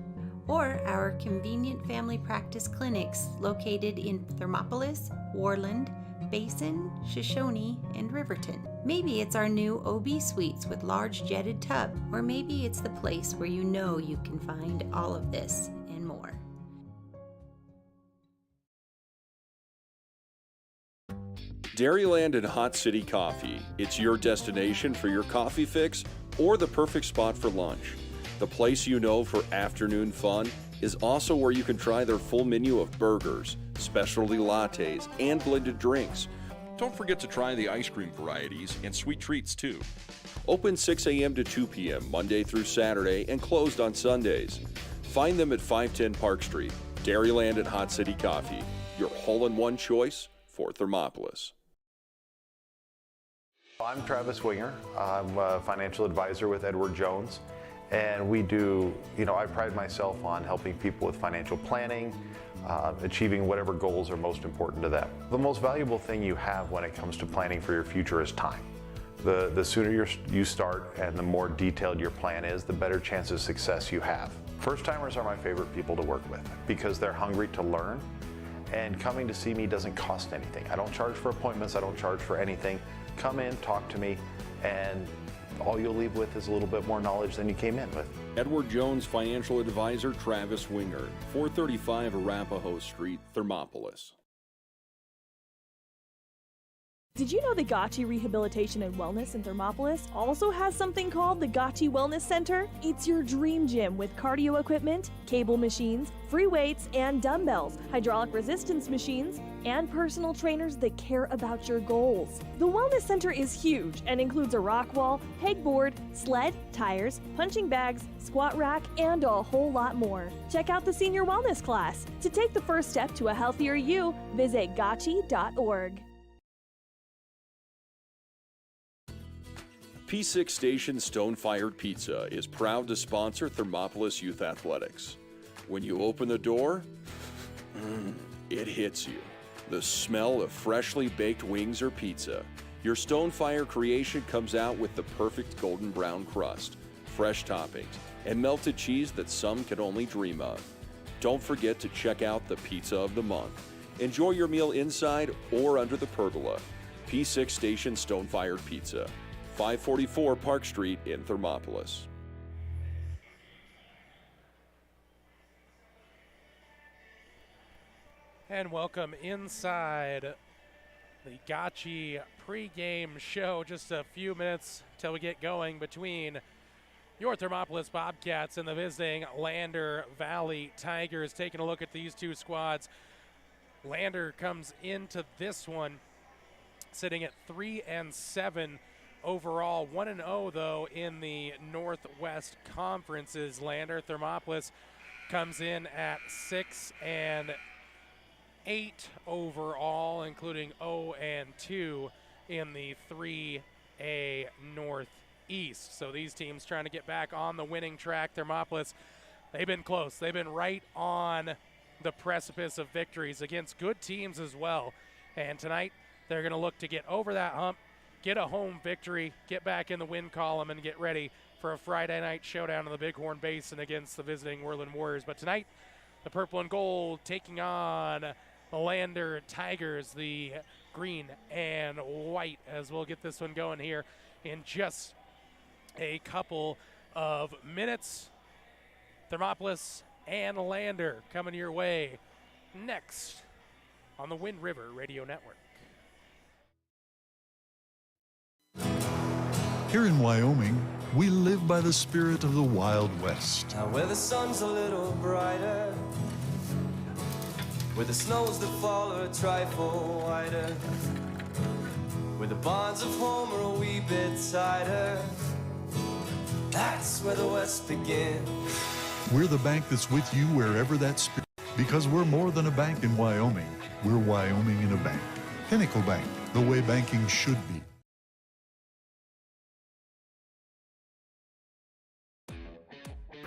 Speaker 4: Or our convenient family practice clinics located in Thermopolis, Warland, Basin, Shoshone, and Riverton? Maybe it's our new OB suites with large jetted tub, or maybe it's the place where you know you can find all of this and more.
Speaker 3: Dairyland and Hot City Coffee. It's your destination for your coffee fix or the perfect spot for lunch. The place you know for afternoon fun is also where you can try their full menu of burgers, specialty lattes, and blended drinks.
Speaker 13: Don't forget to try the ice cream varieties and sweet treats too.
Speaker 3: Open 6 a.m. to 2 p.m. Monday through Saturday and closed on Sundays. Find them at 510 Park Street. Dairyland and Hot City Coffee, your hole-in-one choice for Thermopolis.
Speaker 5: I'm Travis Winger. I'm a financial advisor with Edward Jones, and we do, I pride myself on helping people with financial planning, achieving whatever goals are most important to them. The most valuable thing you have when it comes to planning for your future is time. The sooner you start and the more detailed your plan is, the better chance of success you have. First-timers are my favorite people to work with because they're hungry to learn, and coming to see me doesn't cost anything. I don't charge for appointments, I don't charge for anything. Come in, talk to me, and all you'll leave with is a little bit more knowledge than you came in with.
Speaker 3: Edward Jones Financial Advisor Travis Winger, 435 Arapahoe Street, Thermopolis.
Speaker 6: Did you know the Gotchi Rehabilitation and Wellness in Thermopolis also has something called the Gotchi Wellness Center? It's your dream gym with cardio equipment, cable machines, free weights and dumbbells, hydraulic resistance machines, and personal trainers that care about your goals. The Wellness Center is huge and includes a rock wall, pegboard, sled, tires, punching bags, squat rack, and a whole lot more. Check out the Senior Wellness class. To take the first step to a healthier you, visit gotchi.org.
Speaker 3: P6 Station Stone-Fired Pizza is proud to sponsor Thermopolis Youth Athletics. When you open the door, it hits you. The smell of freshly baked wings or pizza. Your Stone-Fire creation comes out with the perfect golden brown crust, fresh toppings, and melted cheese that some can only dream of. Don't forget to check out the Pizza of the Month. Enjoy your meal inside or under the pergola. P6 Station Stone-Fired Pizza, 544 Park Street in Thermopolis.
Speaker 1: And welcome inside the Gotchi pregame show. Just a few minutes till we get going between your Thermopolis Bobcats and the visiting Lander Valley Tigers. Taking a look at these two squads. Lander comes into this one sitting at 3-7 overall. 1-0 though in the Northwest Conferences. Lander. Thermopolis comes in at 6-8 overall, including 0-2 in the 3A Northeast. So these teams trying to get back on the winning track. Thermopolis, they've been close. They've been right on the precipice of victories against good teams as well. And tonight they're going to look to get over that hump, get a home victory, get back in the win column, and get ready for a Friday night showdown in the Bighorn Basin against the visiting Worland Warriors. But tonight, the purple and gold taking on the Lander Tigers, the green and white, as we'll get this one going here in just a couple of minutes. Thermopolis and Lander coming your way next on the Wind River Radio Network.
Speaker 7: Here in Wyoming, we live by the spirit of the Wild West.
Speaker 8: Now where the sun's a little brighter, where the snows that fall are a trifle wider, where the bonds of home are a wee bit tighter. That's where the West begins.
Speaker 7: We're the bank that's with you wherever that spirit, because we're more than a bank in Wyoming. We're Wyoming in a bank. Pinnacle Bank, the way banking should be.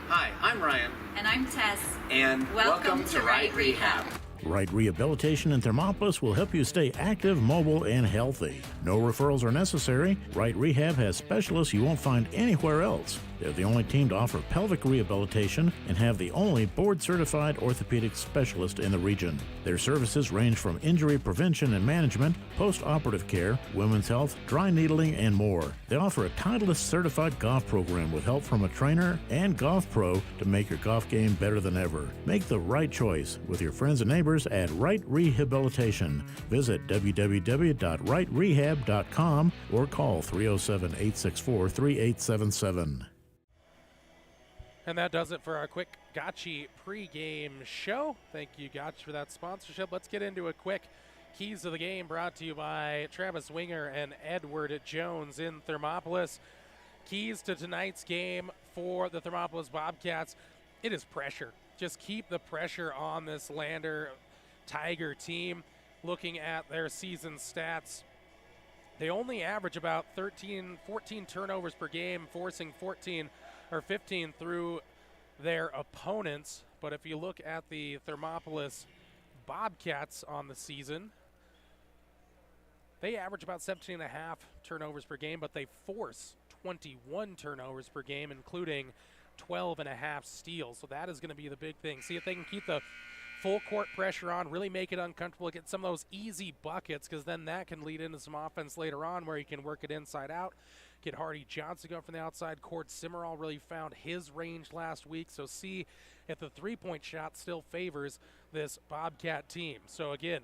Speaker 9: Hi, I'm Ryan.
Speaker 10: And I'm Tess.
Speaker 9: And welcome to Right Rehab.
Speaker 2: Right Rehabilitation in Thermopolis will help you stay active, mobile, and healthy. No referrals are necessary. Right Rehab has specialists you won't find anywhere else. They're the only team to offer pelvic rehabilitation and have the only board-certified orthopedic specialist in the region. Their services range from injury prevention and management, post-operative care, women's health, dry needling, and more. They offer a Titleist-certified golf program with help from a trainer and golf pro to make your golf game better than ever. Make the right choice with your friends and neighbors at Right Rehabilitation. Visit www.rightrehab.com or call 307-864-3877.
Speaker 1: And that does it for our quick Gotchi pregame show. Thank you, Gotch, for that sponsorship. Let's get into a quick Keys of the Game brought to you by Travis Winger and Edward Jones in Thermopolis. Keys to tonight's game for the Thermopolis Bobcats. It is pressure. Just keep the pressure on this Lander Tiger team. Looking at their season stats, they only average about 14 turnovers per game, forcing 14 or 15 through their opponents. But if you look at the Thermopolis Bobcats on the season, they average about 17.5 turnovers per game, but they force 21 turnovers per game, including 12.5 steals. So that is going to be the big thing. See if they can keep the full court pressure on, really make it uncomfortable, get some of those easy buckets, because then that can lead into some offense later on where you can work it inside out. Get Hardy Johnson going from the outside. Cord Simmerall really found his range last week, so see if the three-point shot still favors this Bobcat team. So again,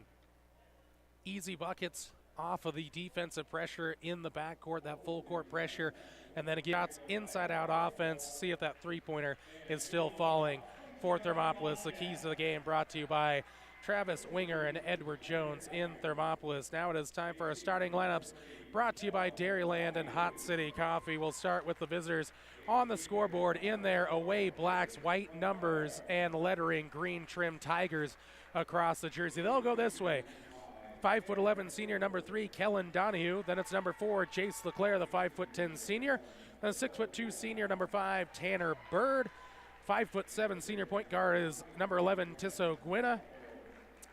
Speaker 1: easy buckets off of the defensive pressure in the backcourt, that full court pressure, and then again, inside out offense. See if that three-pointer is still falling for Thermopolis. The Keys of the Game brought to you by Travis Winger and Edward Jones in Thermopolis. Now it is time for our starting lineups, brought to you by Dairyland and Hot City Coffee. We'll start with the visitors on the scoreboard in their away blacks, white numbers, and lettering green trim Tigers across the jersey. They'll go this way. 5'11" senior, number 3, Kellen Donahue. Then it's number 4, Jace LeClaire, the 5'10" senior. Then 6'2" senior, number 5, Tanner Bird. 5'7" senior point guard is number 11, Tisso Gwinna.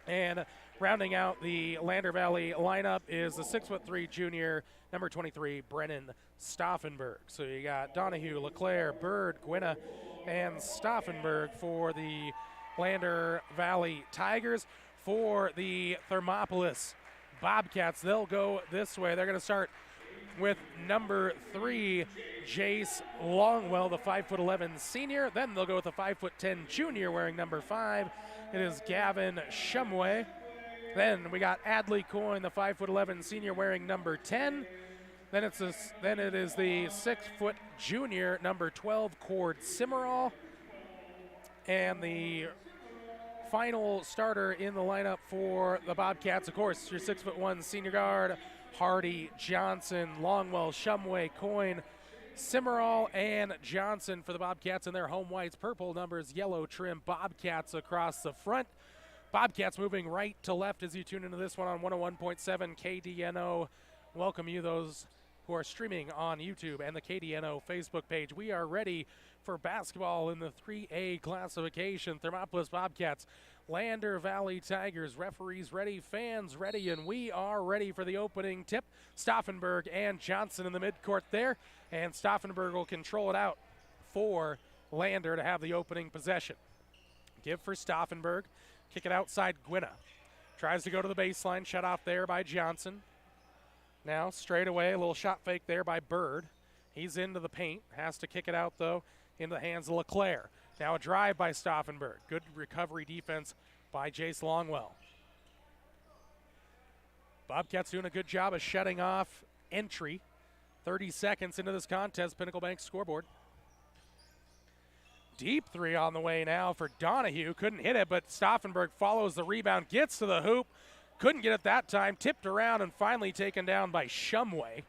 Speaker 1: And rounding out the Lander Valley lineup is the 6'3" junior, number 23, Brennan Stauffenberg. So you got Donahue, LeClaire, Bird, Gwinna, and Stauffenberg for the Lander Valley Tigers. For the Thermopolis Bobcats, they'll go this way. They're going to start with number 3, Jace Longwell, the 5'11" senior. Then they'll go with the 5'10" junior wearing number 5. It is Gavin Shumway. Then we got Adley Coyne, the 5'11" senior wearing number 10. Then it is the 6' junior, number 12, Cord Simmerall. And the final starter in the lineup for the Bobcats, of course, your 6'1" senior guard, Hardy Johnson, Longwell, Shumway, Coyne, Simmerall, and Johnson for the Bobcats in their home whites. Purple numbers, yellow trim, Bobcats across the front. Bobcats moving right to left as you tune into this one on 101.7 KDNO. Welcome you, those who are streaming on YouTube and the KDNO Facebook page. We are ready for basketball in the 3A classification. Thermopolis Bobcats, Lander Valley Tigers, referees ready, fans ready, and we are ready for the opening tip. Stauffenberg and Johnson in the midcourt there, and Stauffenberg will control it out for Lander to have the opening possession. Give for Stauffenberg, kick it outside Gwinna. Tries to go to the baseline, shut off there by Johnson. Now straight away, a little shot fake there by Bird. He's into the paint, has to kick it out though into the hands of LeClaire. Now a drive by Stauffenberg. Good recovery defense by Jace Longwell. Bobcats doing a good job of shutting off entry. 30 seconds into this contest, Pinnacle Bank scoreboard. deep three on the way now for Donahue. Couldn't hit it, but Stauffenberg follows the rebound, gets to the hoop. Couldn't get it that time, tipped around and finally taken down by Shumway.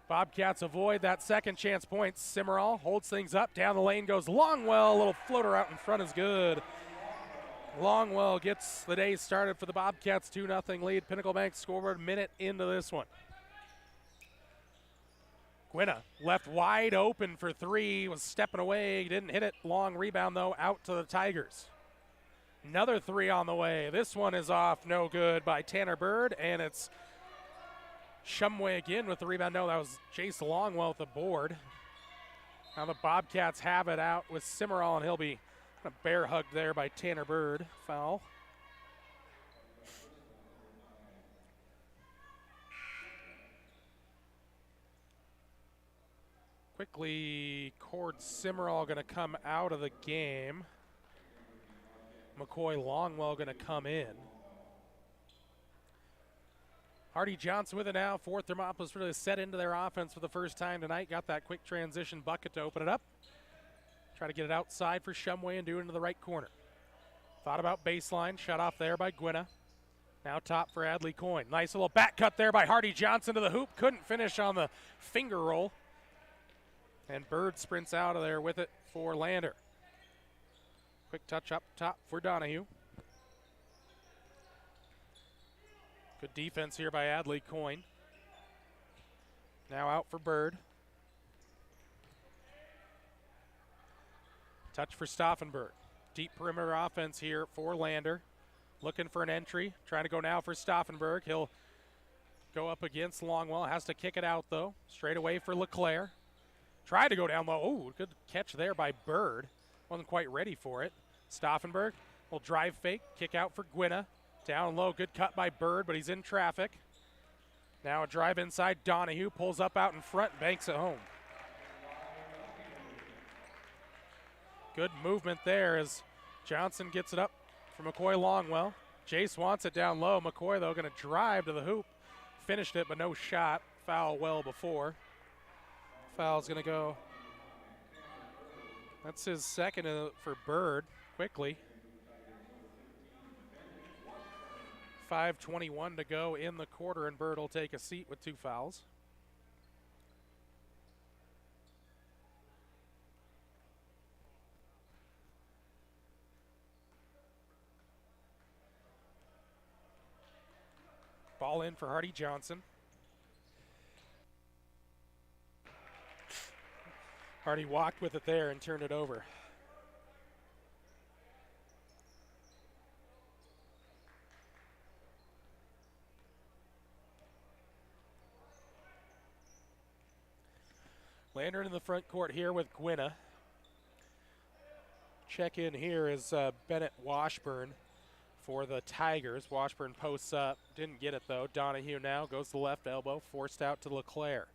Speaker 1: Bobcats avoid that second chance point. Simmerall holds things up, down the lane goes Longwell. A little floater out in front is good. Longwell gets the day started for the Bobcats. 2-0 lead. Pinnacle Bank scoreboard, minute into this one. Gwinna left wide open for three, was stepping away, didn't hit it. Long rebound though, out to the Tigers. Another three on the way. This one is off, no good by Tanner Bird, and it's Shumway again with the rebound. No, that was Jace Longwell with the board. Now the Bobcats have it out with Simmerall, and he'll be bear hugged there by Tanner Bird. Foul. Quickly, Cord Simmerall going to come out of the game. McCoy Longwell going to come in. Hardy Johnson with it now. For Thermopolis really set into their offense for the first time tonight. Got that quick transition bucket to open it up. Try to get it outside for Shumway and do it into the right corner. Thought about baseline. Shut off there by Gwinna. Now top for Adley Coyne. Nice little back cut there by Hardy Johnson to the hoop. Couldn't finish on the finger roll. And Bird sprints out of there with it for Lander. Quick touch up top for Donahue. Good defense here by Adley Coyne. Now out for Bird. Touch for Stauffenberg. Deep perimeter offense here for Lander. Looking for an entry. Trying to go now for Stauffenberg. He'll go up against Longwell. Has to kick it out though. Straight away for LeClaire. Tried to go down low. Oh, good catch there by Bird. Wasn't quite ready for it. Stauffenberg will drive fake. Kick out for Gwinna. Down low. Good cut by Bird, but he's in traffic. Now a drive inside. Donahue pulls up out in front. Banks it home. Good movement there as Johnson gets it up for McCoy Longwell. Jace wants it down low. McCoy, though, going to drive to the hoop. Finished it, but no shot. Foul well before. Foul's going to go. That's his second for Bird. Quickly. 5:21 to go in the quarter, and Bird will take a seat with 2 fouls. Ball in for Hardy Johnson. Hardy walked with it there and turned it over. Lander in the front court here with Gwinna. Check in here is Bennett Washburn for the Tigers. Washburn posts up. Didn't get it though. Donahue now goes to the left elbow. Forced out to LeClaire.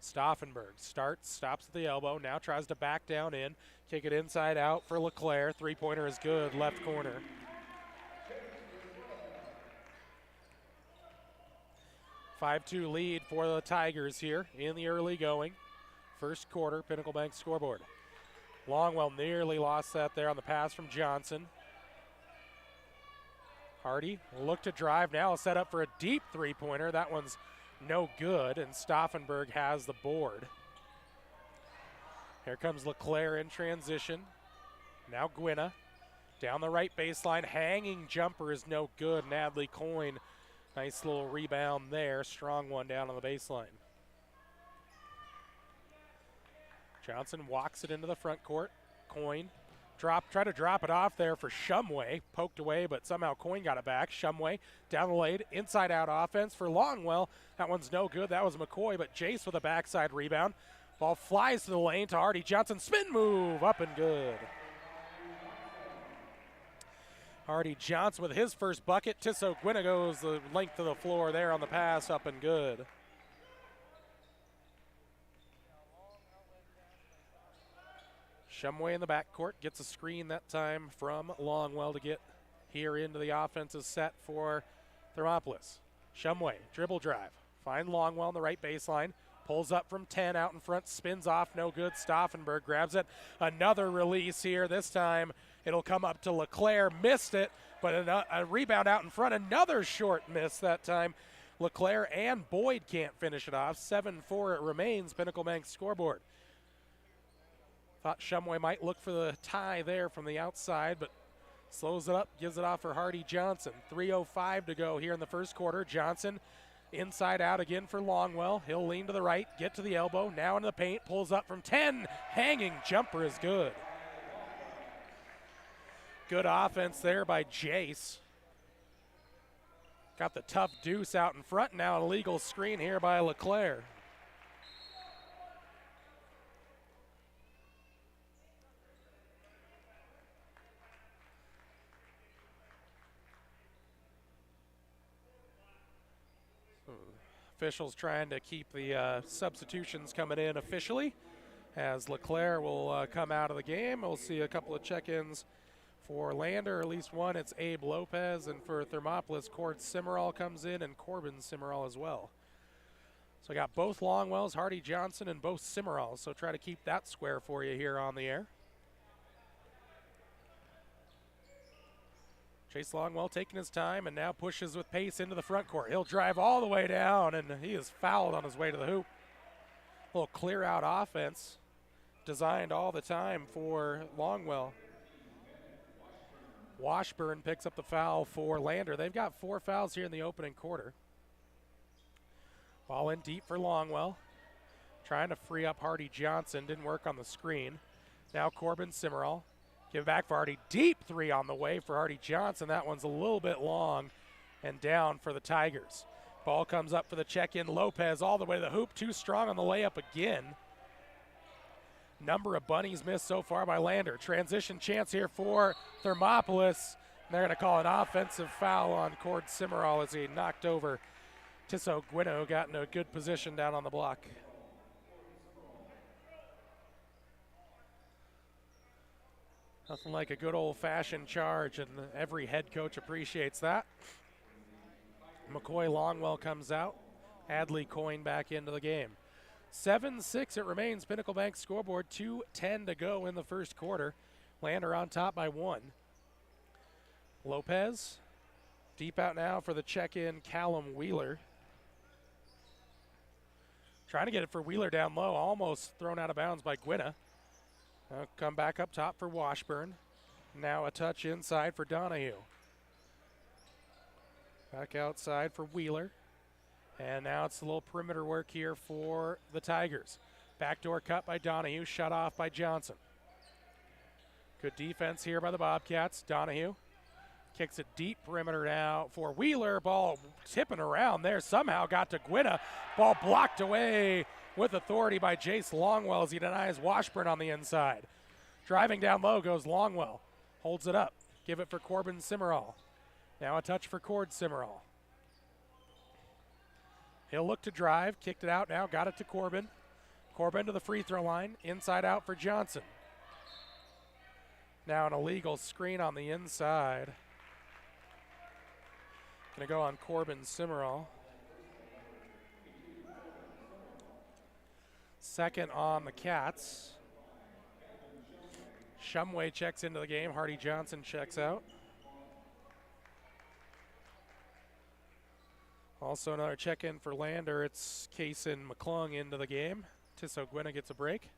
Speaker 1: Stauffenberg starts, stops at the elbow. Now tries to back down in. Kick it inside out for LeClaire. Three-pointer is good. Left corner. (5-2) lead for the Tigers here in the early going. First quarter, Pinnacle Bank scoreboard. Longwell nearly lost that there on the pass from Johnson. Hardy will look to drive now, set up for a deep three-pointer. That one's no good, and Stauffenberg has the board. Here comes LeClaire in transition. Now Gwinna down the right baseline. Hanging jumper is no good, and Adley Coyne, nice little rebound there. Strong one down on the baseline. Johnson walks it into the front court. Coyne try to drop it off there for Shumway. Poked away, but somehow Coyne got it back. Shumway down the lane, inside-out offense for Longwell. That one's no good. That was McCoy, but Jace with a backside rebound. Ball flies to the lane to Hardy Johnson. Spin move, up and good. Hardy Johnson with his first bucket. Tisso Gwinna goes the length of the floor there on the pass, up and good. Shumway in the backcourt gets a screen that time from Longwell to get here into the offensive set for Thermopolis. Shumway, dribble drive. Find Longwell on the right baseline. Pulls up from 10 out in front, spins off, no good. Stauffenberg grabs it. Another release here. This time it'll come up to LeClaire. Missed it, but a rebound out in front. Another short miss that time. LeClaire and Boyd can't finish it off. 7-4 it remains. Pinnacle Bank scoreboard. Thought Shumway might look for the tie there from the outside, but slows it up, gives it off for Hardy Johnson. 3:05 to go here in the first quarter. Johnson inside out again for Longwell. He'll lean to the right, get to the elbow, now into the paint, pulls up from 10. Hanging jumper is good. Good offense there by Jace. Got the tough deuce out in front. Now an illegal screen here by LeClaire. Officials trying to keep the substitutions coming in officially, as LeClaire will come out of the game. We'll see a couple of check-ins for Lander, at least one. It's Abe Lopez, and for Thermopolis, Cord Cimarral comes in, and Corbin Cimarral as well. So I got both Longwells, Hardy Johnson, and both Cimarrals, so try to keep that square for you here on the air. Chase Longwell taking his time and now pushes with pace into the front court. He'll drive all the way down, and he is fouled on his way to the hoop. A little clear out offense designed all the time for Longwell. Washburn picks up the foul for Lander. They've got 4 fouls here in the opening quarter. Ball in deep for Longwell. Trying to free up Hardy Johnson. Didn't work on the screen. Now Corbin Cimarral. Give it back for Hardy. Deep three on the way for Hardy Johnson. That one's a little bit long and down for the Tigers. Ball comes up for the check-in. Lopez all the way to the hoop. Too strong on the layup again. Number of bunnies missed so far by Lander. Transition chance here for Thermopolis. They're going to call an offensive foul on Cord Cimarral as he knocked over Tisso Guino, got in a good position down on the block. Nothing like a good old-fashioned charge, and every head coach appreciates that. McCoy Longwell comes out. Adley Coyne back into the game. 7-6 it remains. Pinnacle Bank scoreboard. 2:10 to go in the first quarter. Lander on top by 1. Lopez deep out now for the check-in. Callum Wheeler. Trying to get it for Wheeler down low. Almost thrown out of bounds by Guina. Come back up top for Washburn. Now a touch inside for Donahue. Back outside for Wheeler. And now it's a little perimeter work here for the Tigers. Backdoor cut by Donahue, shut off by Johnson. Good defense here by the Bobcats. Donahue kicks it deep perimeter now for Wheeler. Ball tipping around there. Somehow got to Guina. Ball blocked away with authority by Jace Longwell as he denies Washburn on the inside. Driving down low goes Longwell. Holds it up. Give it for Corbin Cimarral. Now a touch for Cord Cimarral. He'll look to drive. Kicked it out now. Got it to Corbin. Corbin to the free throw line. Inside out for Johnson. Now an illegal screen on the inside. Going to go on Corbin Cimarral. Second on the Cats. Shumway checks into the game. Hardy Johnson checks out. Also another check-in for Lander. It's Kaysen McClung into the game. Tisso Guina gets a break.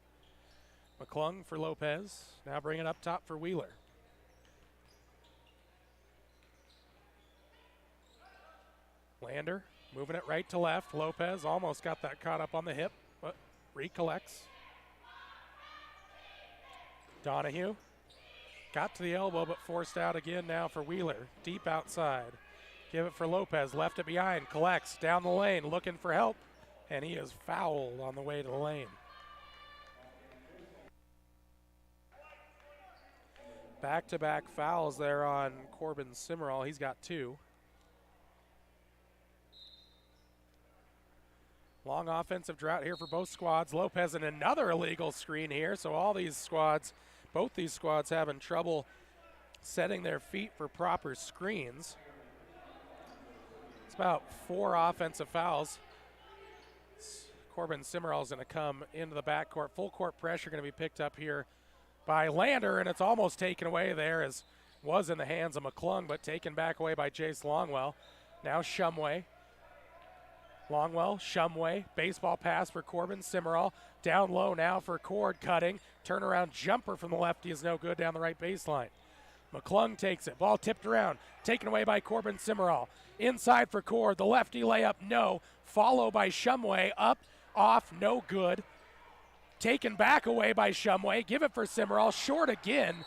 Speaker 1: McClung for Lopez. Now bring it up top for Wheeler. Lander moving it right to left. Lopez almost got that caught up on the hip, but recollects. Donahue got to the elbow, but forced out again now for Wheeler. Deep outside. Give it for Lopez. Left it behind. Collects down the lane, looking for help, and he is fouled on the way to the lane. Back-to-back fouls there on Corbin Cimarral. He's got 2. Long offensive drought here for both squads. Lopez and another illegal screen here. So all these squads, both these squads having trouble setting their feet for proper screens. It's about 4 offensive fouls. Corbin Simmerall's going to come into the backcourt. Full court pressure going to be picked up here by Lander, and it's almost taken away there, as was in the hands of McClung, but taken back away by Jace Longwell. Now Shumway. Longwell, Shumway, baseball pass for Corbin Simmerall. Down low now for Cord, cutting. Turnaround jumper from the lefty is no good down the right baseline. McClung takes it. Ball tipped around. Taken away by Corbin Simmerall. Inside for Cord. The lefty layup, no. Follow by Shumway. Up, off, no good. Taken back away by Shumway. Give it for Simmerall. Short again.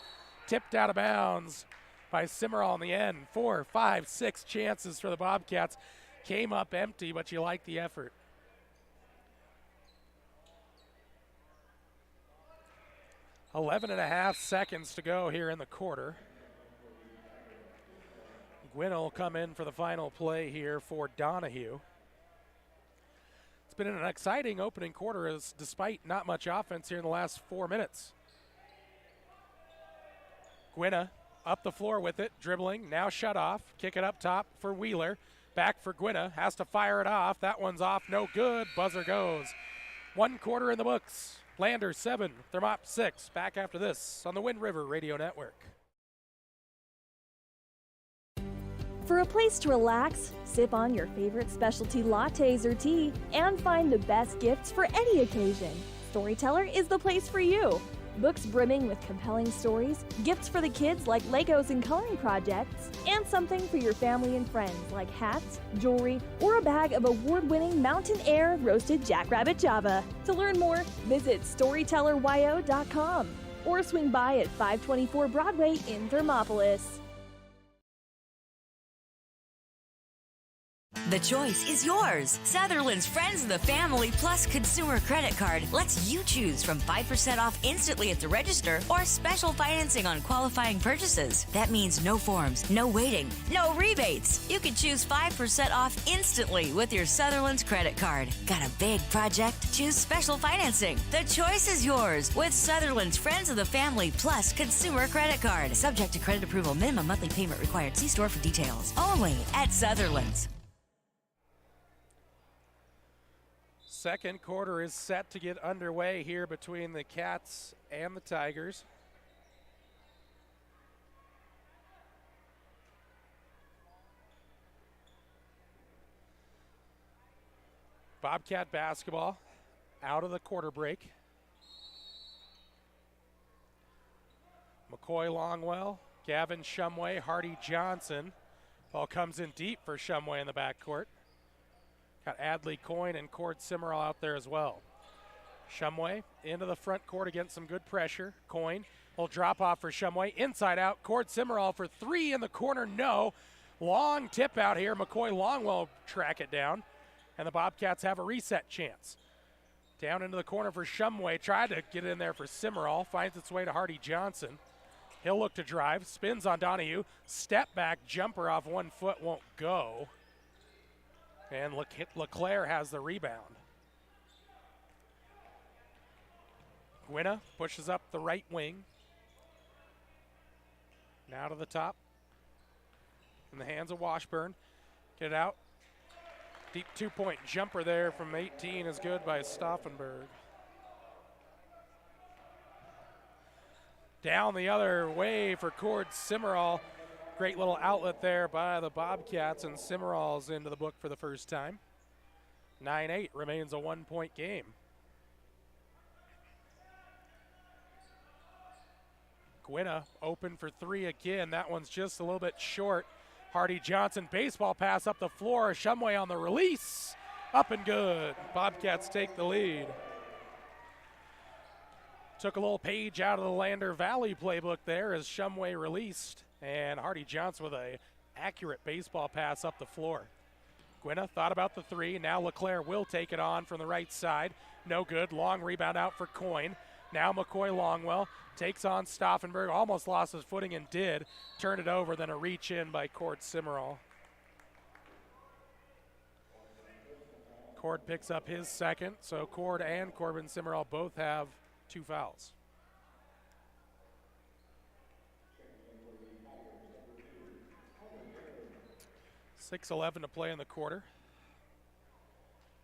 Speaker 1: Tipped out of bounds by Simmerall in the end. 4, 5, 6 chances for the Bobcats. Came up empty, but you like the effort. Eleven and a half seconds to go here in the quarter. Gwynn will come in for the final play here for Donahue. It's been an exciting opening quarter, as despite not much offense here in the last 4 minutes. Gwynna up the floor with it, dribbling, now shut off. Kick it up top for Wheeler. Back for Gwynna, has to fire it off. That one's off, no good. Buzzer goes. 1 quarter in the books. Lander 7, Thermop 6. Back after this on the Wind River Radio Network.
Speaker 6: For a place to relax, sip on your favorite specialty lattes or tea, and find the best gifts for any occasion, Storyteller is the place for you. Books brimming with compelling stories, gifts for the kids like Legos and coloring projects, and something for your family and friends like hats, jewelry, or a bag of award-winning Mountain Air roasted jackrabbit java. To learn more, visit StorytellerYO.com or swing by at 524 Broadway in Thermopolis.
Speaker 10: The choice is yours. Sutherland's Friends of the Family Plus Consumer Credit Card lets you choose from 5% off instantly at the register or special financing on qualifying purchases. That means no forms, no waiting, no rebates. You can choose 5% off instantly with your Sutherland's credit card. Got a big project? Choose special financing. The choice is yours with Sutherland's Friends of the Family Plus Consumer Credit Card. Subject to credit approval. Minimum monthly payment required. See store for details. Only at Sutherland's.
Speaker 1: Second quarter is set to get underway here between the Cats and the Tigers. Bobcat basketball out of the quarter break. McCoy Longwell, Gavin Shumway, Hardy Johnson. Ball comes in deep for Shumway in the backcourt. Got Adley Coyne and Cord Simmerall out there as well. Shumway into the front court against some good pressure. Coyne will drop off for Shumway. Inside out, Cord Simmerall for 3 in the corner, no. Long tip out here. McCoy Longwell track it down, and the Bobcats have a reset chance. Down into the corner for Shumway. Tried to get in there for Simmerall. Finds its way to Hardy Johnson. He'll look to drive. Spins on Donahue. Step back jumper off 1 foot, won't go. And LeClaire has the rebound. Gwynna pushes up the right wing. Now to the top. In the hands of Washburn. Get it out. Deep 2-point jumper there from 18 is good by Stauffenberg. Down the other way for Cord Simmerall. Great little outlet there by the Bobcats, and Simmerall's into the book for the first time. 9-8 remains a 1-point game. Gwynna open for 3 again. That one's just a little bit short. Hardy Johnson, baseball pass up the floor. Shumway on the release. Up and good. Bobcats take the lead. Took a little page out of the Lander Valley playbook there as Shumway released. And Hardy Johnson with a accurate baseball pass up the floor. Gwynna thought about the 3. Now LeClaire will take it on from the right side. No good. Long rebound out for Coyne. Now McCoy Longwell takes on Stauffenberg. Almost lost his footing and did. Turn it over, then a reach in by Cord Simmerall. Cord picks up his second, so Cord and Corbin Simmerall both have 2 fouls. 6:11 to play in the quarter.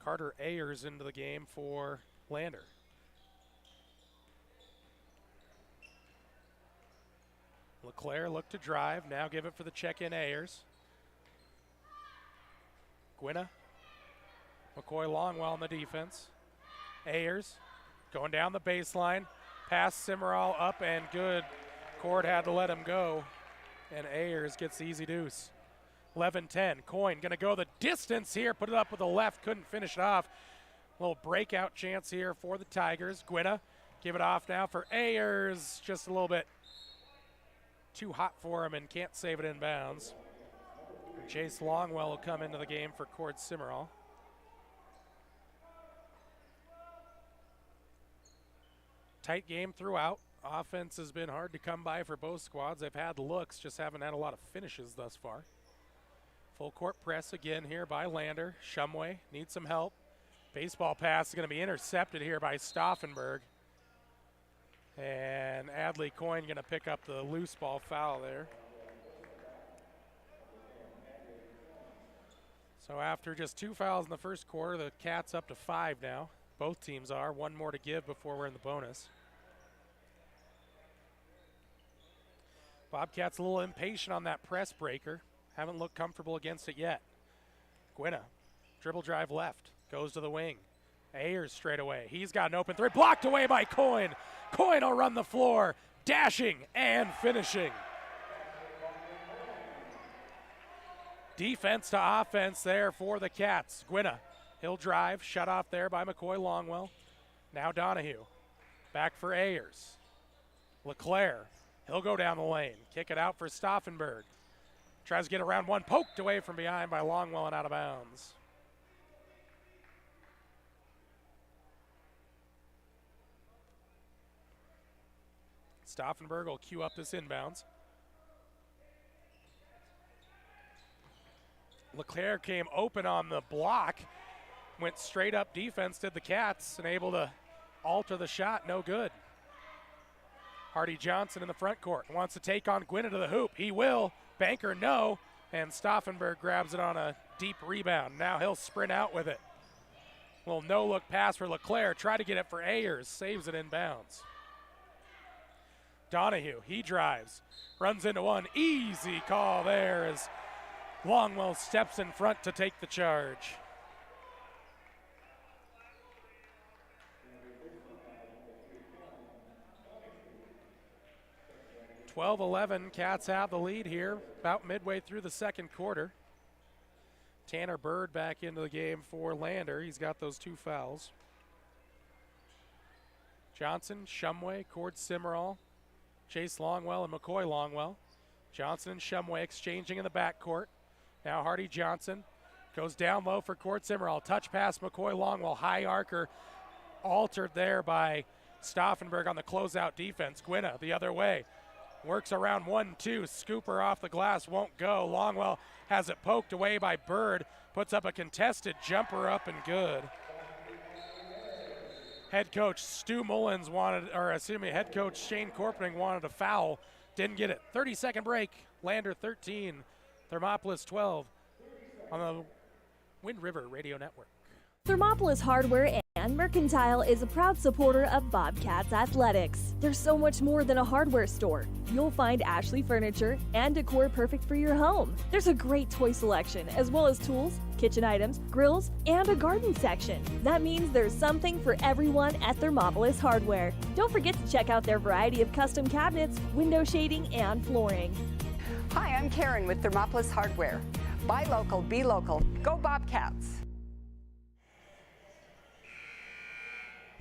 Speaker 1: Carter Ayers into the game for Lander. LeClaire looked to drive. Now give it for the check-in Ayers. Gwynna. McCoy Longwell on the defense. Ayers going down the baseline. Pass Simmerall up and good. Cord had to let him go. And Ayers gets the easy deuce. 11-10. Coyne going to go the distance here. Put it up with the left. Couldn't finish it off. Little breakout chance here for the Tigers. Gwynna give it off now for Ayers. Just a little bit too hot for him and can't save it in bounds. Chase Longwell will come into the game for Cord Simmerall. Tight game throughout. Offense has been hard to come by for both squads. They've had looks, just haven't had a lot of finishes thus far. Full court press again here by Lander. Shumway needs some help. Baseball pass is going to be intercepted here by Stauffenberg. And Adley Coyne going to pick up the loose ball foul there. So after just 2 fouls in the first quarter, the Cats up to 5 now. Both teams are. 1 more to give before we're in the bonus. Bobcats a little impatient on that press breaker. Haven't looked comfortable against it yet. Gwynna, dribble drive left, goes to the wing. Ayers straight away. He's got an open three, blocked away by Coyne. Coyne will run the floor, dashing and finishing. Defense to offense there for the Cats. Gwynna, he'll drive, shut off there by McCoy Longwell. Now Donahue, back for Ayers. LeClaire, he'll go down the lane, kick it out for Stauffenberg. Tries to get around one, poked away from behind by Longwell and out of bounds. Stauffenberg will cue up this inbounds. LeClaire came open on the block, went straight up defense, did the Cats, and able to alter the shot, no good. Hardy Johnson in the front court, wants to take on Gwynna to the hoop. He will, banker no, and Stauffenberg grabs it on a deep rebound. Now he'll sprint out with it. Little no-look pass for LeClaire, try to get it for Ayers, saves it in bounds. Donahue, he drives, runs into one, easy call there as Longwell steps in front to take the charge. (12-11), Cats have the lead here, about midway through the second quarter. Tanner Bird back into the game for Lander. He's got those 2 fouls. Johnson, Shumway, Cord Simmerall, Chase Longwell, and McCoy Longwell. Johnson and Shumway exchanging in the backcourt. Now Hardy Johnson goes down low for Cord Simmerall. Touch pass McCoy Longwell. High arcer altered there by Stauffenberg on the closeout defense. Gwynna the other way. Works around 1-2. Scooper off the glass won't go. Longwell has it poked away by Bird. Puts up a contested jumper up and good. Head coach Stu Mullins head coach Shane Corpening wanted a foul. Didn't get it. 30-second break. Lander 13, Thermopolis 12 on the Wind River Radio Network.
Speaker 6: Thermopolis Hardware and Mercantile is a proud supporter of Bobcats Athletics. There's so much more than a hardware store. You'll find Ashley furniture and decor perfect for your home. There's a great toy selection, as well as tools, kitchen items, grills, and a garden section. That means there's something for everyone at Thermopolis Hardware. Don't forget to check out their variety of custom cabinets, window shading, and flooring.
Speaker 11: Hi, I'm Karen with Thermopolis Hardware. Buy local, be local. Go Bobcats!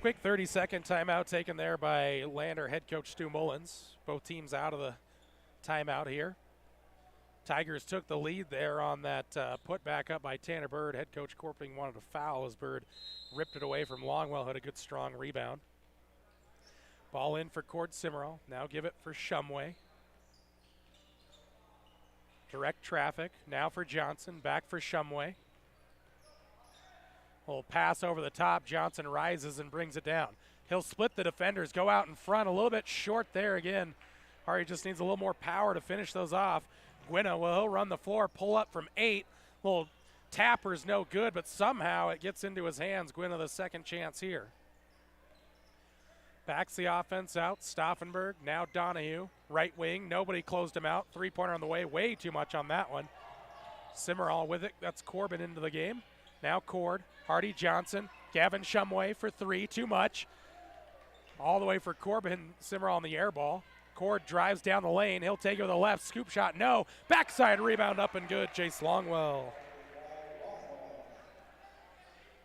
Speaker 1: Quick 30-second timeout taken there by Lander head coach Stu Mullins. Both teams out of the timeout here. Tigers took the lead there on that put back up by Tanner Bird. Head coach Corping wanted a foul as Bird ripped it away from Longwell, had a good strong rebound. Ball in for Cord Simmerall. Now give it for Shumway. Direct traffic. Now for Johnson. Back for Shumway. Little pass over the top. Johnson rises and brings it down. He'll split the defenders, go out in front. A little bit short there again. Ari just needs a little more power to finish those off. Gwynna will run the floor, pull up from 8. Little Tapper's no good, but somehow it gets into his hands. Gwynna the second chance here. Backs the offense out. Stauffenberg, now Donahue. Right wing, nobody closed him out. Three-pointer on the way, way too much on that one. Simmerall with it, that's Corbin into the game. Now Cord, Hardy Johnson, Gavin Shumway for three, too much. All the way for Corbin, Simmerall on the air ball. Cord drives down the lane, he'll take it with a left, scoop shot, no. Backside rebound up and good, Chase Longwell.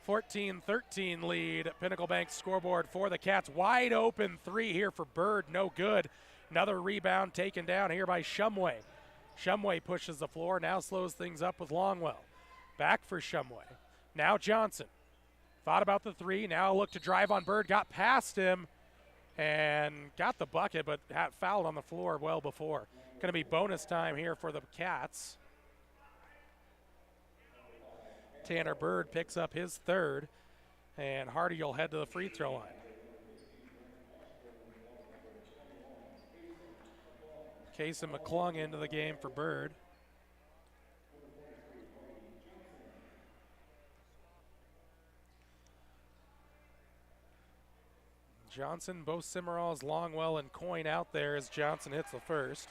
Speaker 1: 14-13 lead, Pinnacle Bank scoreboard for the Cats. Wide open three here for Bird, no good. Another rebound taken down here by Shumway. Shumway pushes the floor, now slows things up with Longwell. Back for Shumway. Now Johnson. Thought about the three, now look to drive on Bird, got past him and got the bucket, but had fouled on the floor well before. Going to be bonus time here for the Cats. Tanner Bird picks up his third, and Hardy will head to the free throw line. Case and McClung into the game for Bird. Johnson, both Simmeralls, Longwell, and Coyne out there as Johnson hits the first.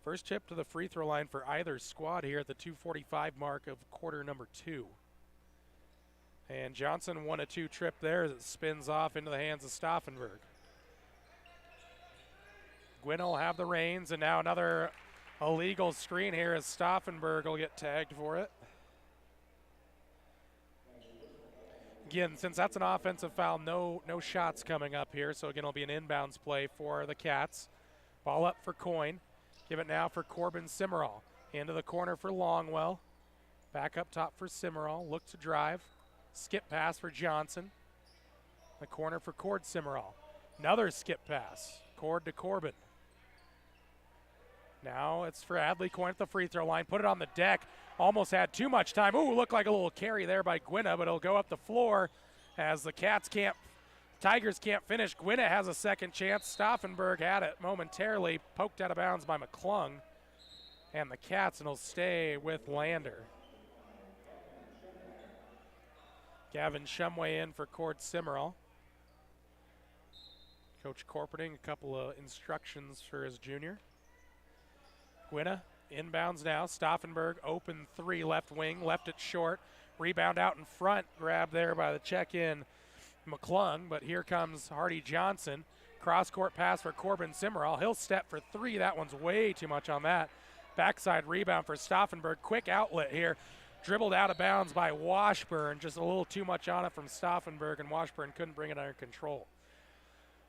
Speaker 1: First chip to the free throw line for either squad here at the 2:45 mark of quarter number 2. And Johnson won a 2 trip there as it spins off into the hands of Stauffenberg. Gwynn will have the reins, and now another illegal screen here as Stauffenberg will get tagged for it. Again, since that's an offensive foul, no shots coming up here, so again it'll be an inbounds play for the Cats. Ball up for Coyne. Give it now for Corbin Simmerall. Into the corner for Longwell. Back up top for Simmerall. Look to drive. Skip pass for Johnson. The corner for Cord Simmerall. Another skip pass. Cord to Corbin. Now it's for Adley Coyne at the free throw line. Put it on the deck. Almost had too much time. Ooh, looked like a little carry there by Gwynna, but it'll go up the floor as the Tigers can't finish. Gwynna has a second chance. Stauffenberg had it momentarily, poked out of bounds by McClung. And the Cats, and will stay with Lander. Gavin Shumway in for Cord Simmerall. Coach Corporating, a couple of instructions for his junior. Gwynna inbounds now. Stauffenberg, open three, left wing, left it short. Rebound out in front, grabbed there by the check-in McClung, but here comes Hardy Johnson. Cross-court pass for Corbin Simmerall. He'll step for three. That one's way too much on that. Backside rebound for Stauffenberg. Quick outlet here. Dribbled out of bounds by Washburn. Just a little too much on it from Stauffenberg, and Washburn couldn't bring it under control.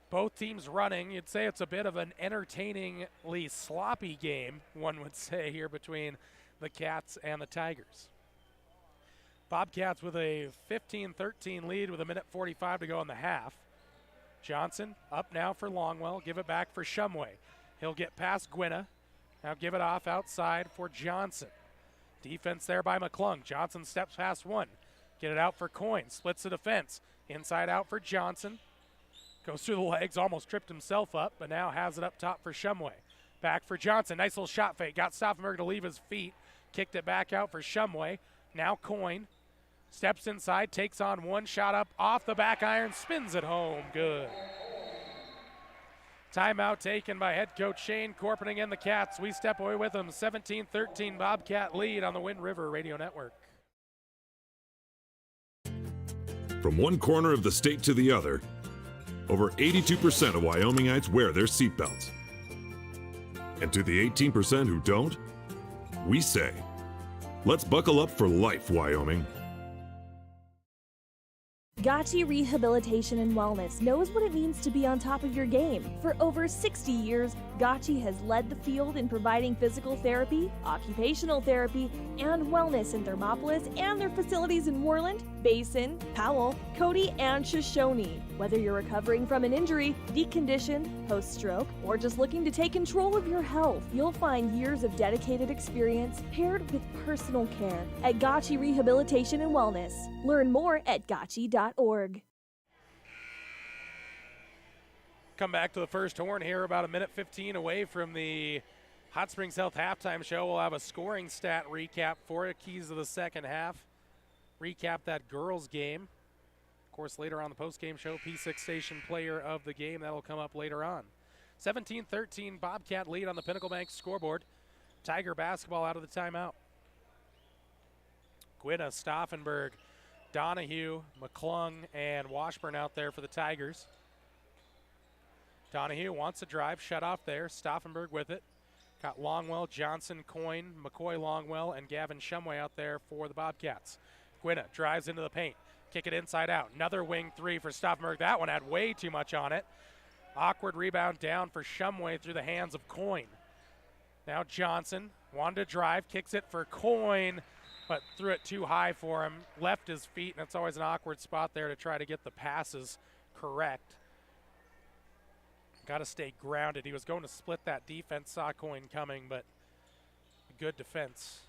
Speaker 1: Both teams running. You'd say it's a bit of an entertainingly sloppy game, one would say, here between the Cats and the Tigers. Bobcats with a 15-13 lead with 1:45 to go in the half. Johnson up now for Longwell. Give it back for Shumway. He'll get past Gwynna. Now give it off outside for Johnson. Defense there by McClung. Johnson steps past one. Get it out for Coyne. Splits the defense. Inside out for Johnson. Goes through the legs. Almost tripped himself up, but now has it up top for Shumway. Back for Johnson. Nice little shot fake. Got Stauffenberg to leave his feet. Kicked it back out for Shumway. Now Coyne. Steps inside, takes on one shot up off the back iron, spins it home. Good. Timeout taken by head coach Shane Corpening and the Cats. We step away with them. 17-13 Bobcat lead on the Wind River Radio Network.
Speaker 12: From one corner of the state to the other, over 82% of Wyomingites wear their seatbelts. And to the 18% who don't, we say, let's buckle up for life, Wyoming.
Speaker 6: Gotchi Rehabilitation and Wellness knows what it means to be on top of your game. For over 60 years, Gotchi has led the field in providing physical therapy, occupational therapy, and wellness in Thermopolis and their facilities in Worland, Basin, Powell, Cody, and Shoshone. Whether you're recovering from an injury, decondition, post-stroke, or just looking to take control of your health, you'll find years of dedicated experience paired with personal care at Gotchi Rehabilitation and Wellness. Learn more at gotchi.org.
Speaker 1: Come back to the first horn here, about a minute 15 away from the Hot Springs Health halftime show. We'll have a scoring stat recap for you, keys of the second half. Recap that girls game. Of course, later on the post-game show, P6 station player of the game. That'll come up later on. 17-13 Bobcat lead on the Pinnacle Bank scoreboard. Tiger basketball out of the timeout. Gwynna, Stauffenberg, Donahue, McClung, and Washburn out there for the Tigers. Donahue wants a drive, shut off there. Stauffenberg with it. Got Longwell, Johnson, Coyne, McCoy, Longwell, and Gavin Shumway out there for the Bobcats. Gwynna drives into the paint. Kick it inside out. Another wing three for Stauffenberg. That one had way too much on it. Awkward rebound down for Shumway through the hands of Coyne. Now Johnson wanted to drive, kicks it for Coyne, but threw it too high for him. Left his feet, and it's always an awkward spot there to try to get the passes correct. Got to stay grounded. He was going to split that defense, saw Coyne coming, but good defense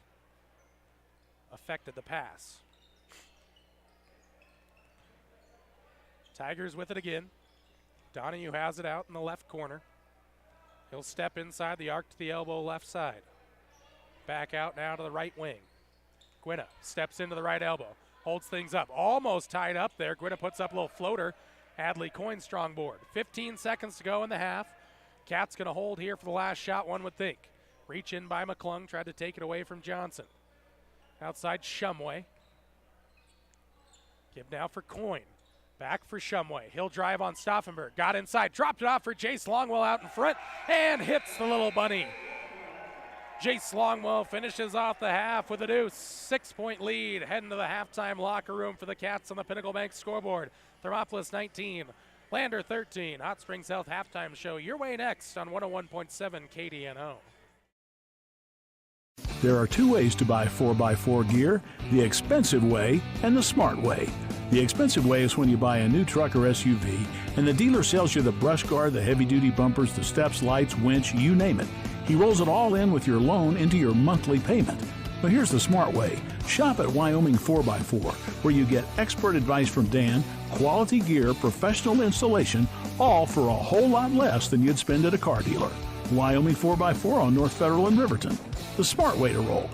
Speaker 1: affected the pass. Tigers with it again. Donahue has it out in the left corner. He'll step inside the arc to the elbow left side. Back out now to the right wing. Gwynna steps into the right elbow. Holds things up. Almost tied up there. Gwynna puts up a little floater. Hadley Coyne strong board. 15 seconds to go in the half. Cat's going to hold here for the last shot, one would think. Reach in by McClung. Tried to take it away from Johnson. Outside Shumway. Give now for Coyne. Back for Shumway. He'll drive on Stauffenberg. Got inside. Dropped it off for Jace Longwell out in front. And hits the little bunny. Jace Longwell finishes off the half with a deuce. 6-point lead. Heading to the halftime locker room for the Cats on the Pinnacle Bank scoreboard. Thermopolis 19. Lander 13. Hot Springs Health halftime show your way next on 101.7 KDNO.
Speaker 2: There are two ways to buy 4x4 gear, the expensive way and the smart way. The expensive way is when you buy a new truck or SUV and the dealer sells you the brush guard, the heavy-duty bumpers, the steps, lights, winch, you name it. He rolls it all in with your loan into your monthly payment. But here's the smart way. Shop at Wyoming 4x4, where you get expert advice from Dan, quality gear, professional installation, all for a whole lot less than you'd spend at a car dealer. Wyoming 4x4 on North Federal in Riverton. The smart way to roll.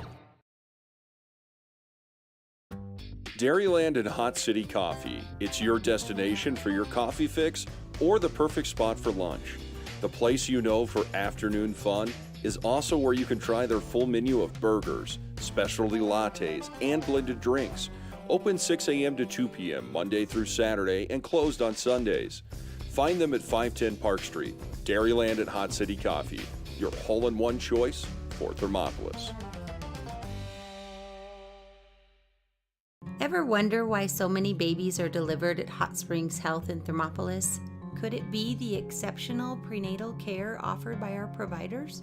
Speaker 3: Dairyland and Hot City Coffee. It's your destination for your coffee fix or the perfect spot for lunch. The place you know for afternoon fun is also where you can try their full menu of burgers, specialty lattes, and blended drinks. Open 6 a.m. to 2 p.m. Monday through Saturday and closed on Sundays. Find them at 510 Park Street. Dairyland and Hot City Coffee, your hole-in-one choice for Thermopolis.
Speaker 4: Ever wonder why so many babies are delivered at Hot Springs Health in Thermopolis? Could it be the exceptional prenatal care offered by our providers?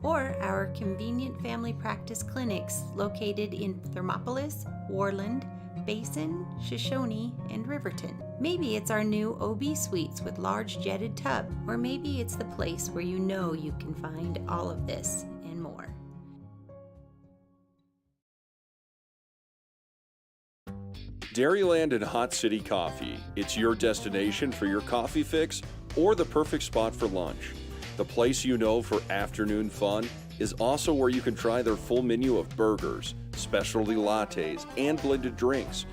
Speaker 4: Or our convenient family practice clinics located in Thermopolis, Worland, Basin, Shoshone, and Riverton? Maybe it's our new OB suites with large jetted tub, or maybe it's the place where you know you can find all of this and more.
Speaker 3: Dairyland and Hot City Coffee. It's your destination for your coffee fix or the perfect spot for lunch. The place you know for afternoon fun is also where you can try their full menu of burgers, specialty lattes, and blended drinks.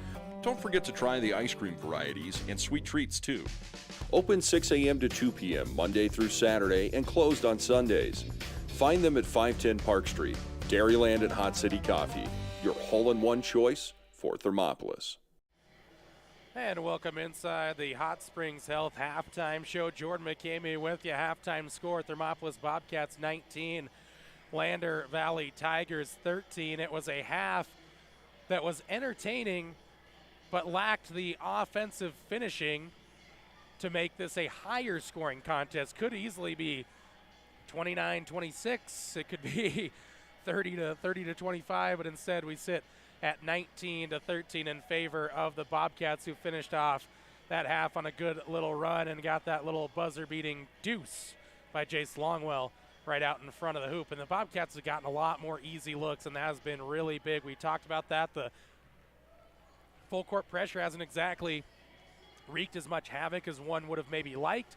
Speaker 13: Don't forget to try the ice cream varieties and sweet treats too.
Speaker 3: Open 6 a.m. to 2 p.m. Monday through Saturday and closed on Sundays. Find them at 510 Park Street. Dairyland and Hot City Coffee, your hole-in-one choice for Thermopolis.
Speaker 1: And welcome inside the Hot Springs Health halftime show. Jordan McCamey with you. Halftime score, Thermopolis Bobcats 19, Lander Valley Tigers 13. It was a half that was entertaining but lacked the offensive finishing to make this a higher scoring contest. Could easily be 29-26. It could be 30-25, but instead we sit at 19-13 in favor of the Bobcats, who finished off that half on a good little run and got that little buzzer-beating deuce by Jace Longwell right out in front of the hoop. And the Bobcats have gotten a lot more easy looks, and that has been really big. We talked about that. The full court pressure hasn't exactly wreaked as much havoc as one would have maybe liked,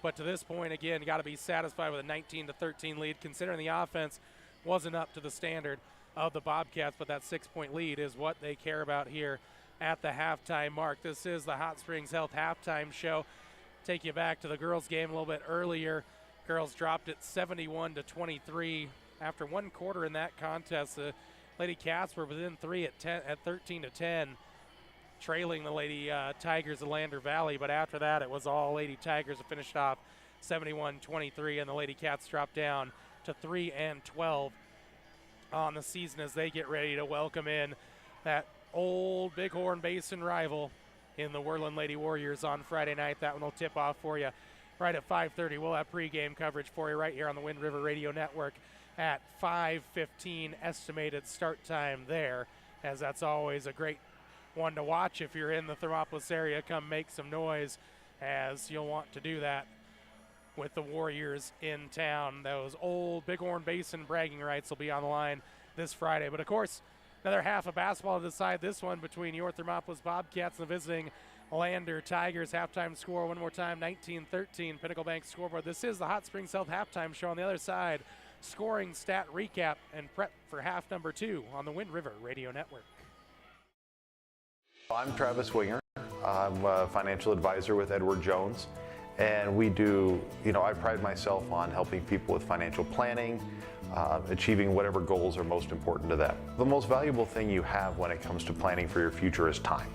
Speaker 1: But to this point, again, got to be satisfied with a 19-13 lead, considering the offense wasn't up to the standard of the Bobcats, but that 6-point lead is what they care about here at the halftime mark. This is the Hot Springs Health halftime show. Take you back to the girls' game a little bit earlier. Girls dropped it 71-23 after one quarter in that contest. The Lady Cats were within 3 at 13-10, trailing the Lady Tigers of Lander Valley. But after that, it was all Lady Tigers that finished off 71-23, and the Lady Cats dropped down to 3-12 on the season as they get ready to welcome in that old Bighorn Basin rival in the Worland Lady Warriors on Friday night. That one will tip off for you right at 5:30. We'll have pregame coverage for you right here on the Wind River Radio Network at 5:15 estimated start time there, as that's always a great one to watch. If you're in the Thermopolis area, come make some noise, as you'll want to do that with the Warriors in town. Those old Bighorn Basin bragging rights will be on the line this Friday. But of course, another half of basketball to decide this one between your Thermopolis Bobcats and the visiting Lander Tigers. Halftime score one more time, 19-13 Pinnacle Bank scoreboard. This is the Hot Springs Health halftime show. On the other side, scoring stat recap and prep for half number 2 on the Wind River Radio Network.
Speaker 5: I'm Travis Winger. I'm a financial advisor with Edward Jones. And we do, I pride myself on helping people with financial planning, achieving whatever goals are most important to them. The most valuable thing you have when it comes to planning for your future is time.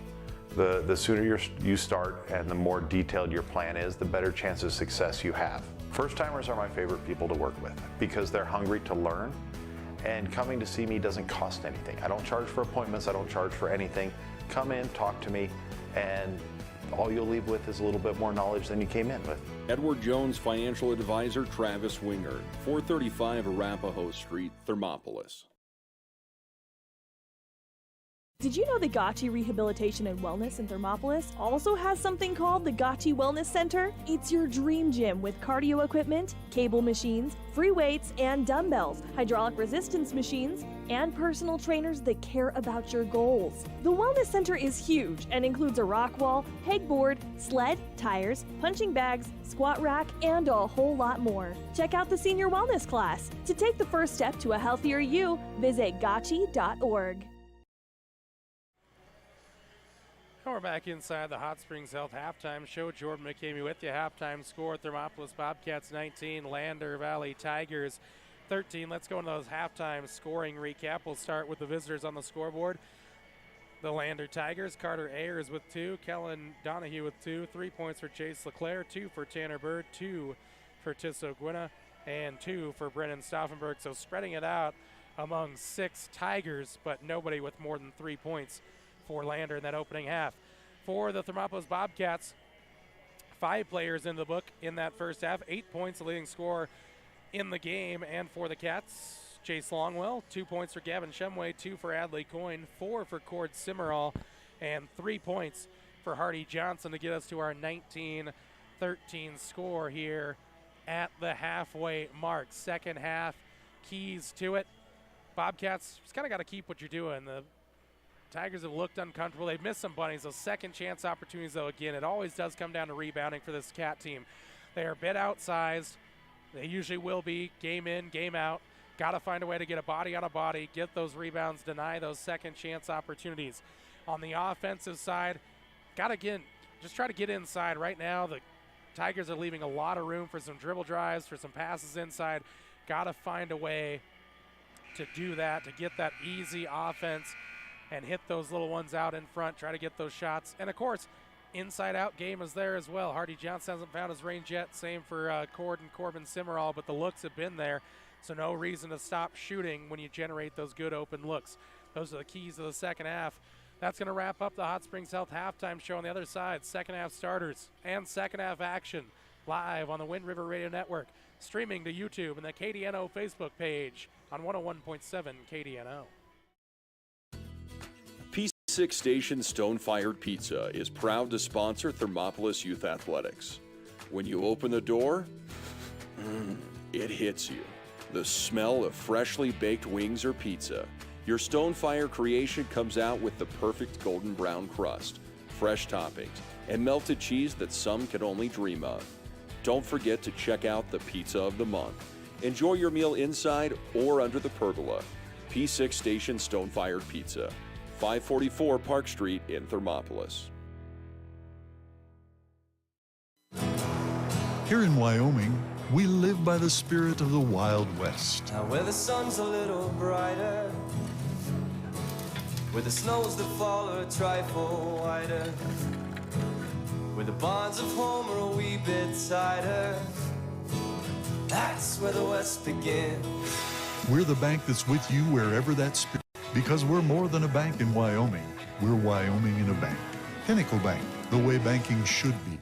Speaker 5: The sooner you start and the more detailed your plan is, the better chance of success you have. First-timers are my favorite people to work with because they're hungry to learn, and coming to see me doesn't cost anything. I don't charge for appointments, I don't charge for anything. Come in, talk to me, and all you'll leave with is a little bit more knowledge than you came in with.
Speaker 3: Edward Jones Financial Advisor Travis Winger, 435 Arapahoe Street, Thermopolis.
Speaker 6: Did you know the Gotchi Rehabilitation and Wellness in Thermopolis also has something called the Gotchi Wellness Center? It's your dream gym with cardio equipment, cable machines, free weights and dumbbells, hydraulic resistance machines, and personal trainers that care about your goals. The Wellness Center is huge and includes a rock wall, pegboard, sled, tires, punching bags, squat rack, and a whole lot more. Check out the Senior Wellness class. To take the first step to a healthier you, visit gotchi.org.
Speaker 1: We're back inside the Hot Springs Health halftime show. Jordan McCamey with you. Halftime score, Thermopolis Bobcats 19, Lander Valley Tigers 13. Let's go into those halftime scoring recap. We'll start with the visitors on the scoreboard. The Lander Tigers, Carter Ayers with 2, Kellen Donahue with 2, 3 points for Chase LeClaire, 2 for Tanner Bird, 2 for Tisso Gwynna, and 2 for Brennan Stauffenberg. So spreading it out among 6 Tigers, but nobody with more than 3 points for Lander in that opening half. For the Thermopolis Bobcats, 5 players in the book in that first half, 8 points, the leading scorer in the game. And for the Cats, Chase Longwell, 2 points for Gavin Shumway, 2 for Adley Coyne, 4 for Cord Simmerall, and 3 points for Hardy Johnson to get us to our 19-13 score here at the halfway mark. Second half, keys to it. Bobcats just kind of got to keep what you're doing. The Tigers have looked uncomfortable. They've missed some bunnies. Those second chance opportunities, though, again, it always does come down to rebounding for this Cat team. They are a bit outsized. They usually will be game in, game out. Got to find a way to get a body on a body, get those rebounds, deny those second chance opportunities. On the offensive side, got to, again, just try to get inside. Right now, the Tigers are leaving a lot of room for some dribble drives, for some passes inside. Got to find a way to do that, to get that easy offense and hit those little ones out in front, try to get those shots. And, of course, inside-out game is there as well. Hardy Johnson hasn't found his range yet. Same for Cord and Corbin Simmerall, but the looks have been there, so no reason to stop shooting when you generate those good open looks. Those are the keys of the second half. That's going to wrap up the Hot Springs Health halftime show. On the other side, second half starters and second half action live on the Wind River Radio Network, streaming to YouTube and the KDNO Facebook page on 101.7 KDNO.
Speaker 3: P6 Station Stone-Fired Pizza is proud to sponsor Thermopolis Youth Athletics. When you open the door, it hits you. The smell of freshly baked wings or pizza. Your Stone-Fire creation comes out with the perfect golden brown crust, fresh toppings, and melted cheese that some can only dream of. Don't forget to check out the Pizza of the Month. Enjoy your meal inside or under the pergola. P6 Station Stone-Fired Pizza, 544 Park Street in Thermopolis.
Speaker 7: Here in Wyoming, we live by the spirit of the Wild West.
Speaker 8: Now where the sun's a little brighter, where the snows that fall are a trifle whiter, where the bonds of home are a wee bit tighter, that's where the West begins.
Speaker 7: We're the bank that's with you wherever that spirit, because we're more than a bank in Wyoming. We're Wyoming in a bank. Pinnacle Bank, the way banking should be.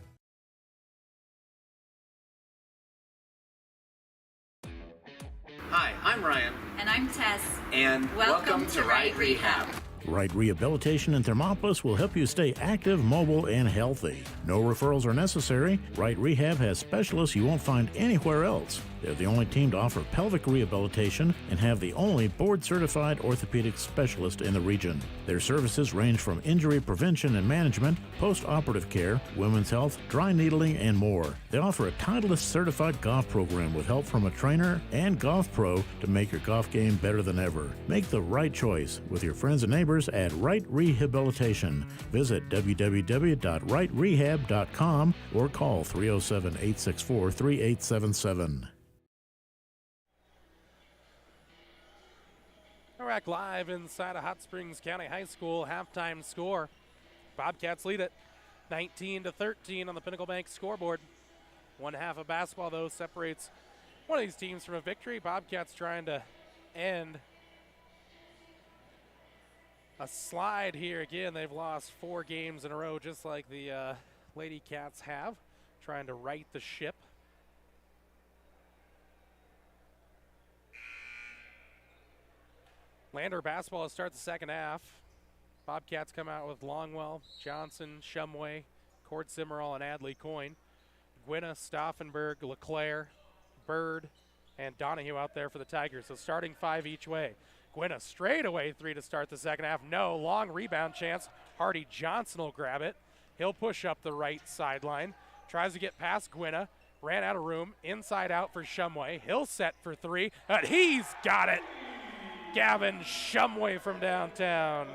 Speaker 9: Hi, I'm Ryan.
Speaker 10: And I'm Tess.
Speaker 9: And welcome to Right Rehab.
Speaker 2: Right Rehabilitation in Thermopolis will help you stay active, mobile, and healthy. No referrals are necessary. Right Rehab has specialists you won't find anywhere else. They're the only team to offer pelvic rehabilitation and have the only board-certified orthopedic specialist in the region. Their services range from injury prevention and management, post-operative care, women's health, dry needling, and more. They offer a Titleist certified golf program with help from a trainer and golf pro to make your golf game better than ever. Make the right choice with your friends and neighbors at Right Rehabilitation. Visit www.rightrehab.com or call 307-864-3877.
Speaker 1: We're back live inside of Hot Springs County High School. Halftime score. Bobcats lead it 19-13 on the Pinnacle Bank scoreboard. One half of basketball, though, separates one of these teams from a victory. Bobcats trying to end a slide here. Again, they've lost 4 games in a row, just like the Lady Cats have, trying to right the ship. Lander basketball to start the second half. Bobcats come out with Longwell, Johnson, Shumway, Cord Simmerall, and Adley Coyne. Gwynna, Stauffenberg, LeClaire, Bird, and Donahue out there for the Tigers. So starting 5 each way. Gwynna straightaway 3 to start the second half. No, long rebound chance. Hardy Johnson will grab it. He'll push up the right sideline. Tries to get past Gwynna. Ran out of room. Inside out for Shumway. He'll set for 3, and he's got it. Gavin Shumway from downtown.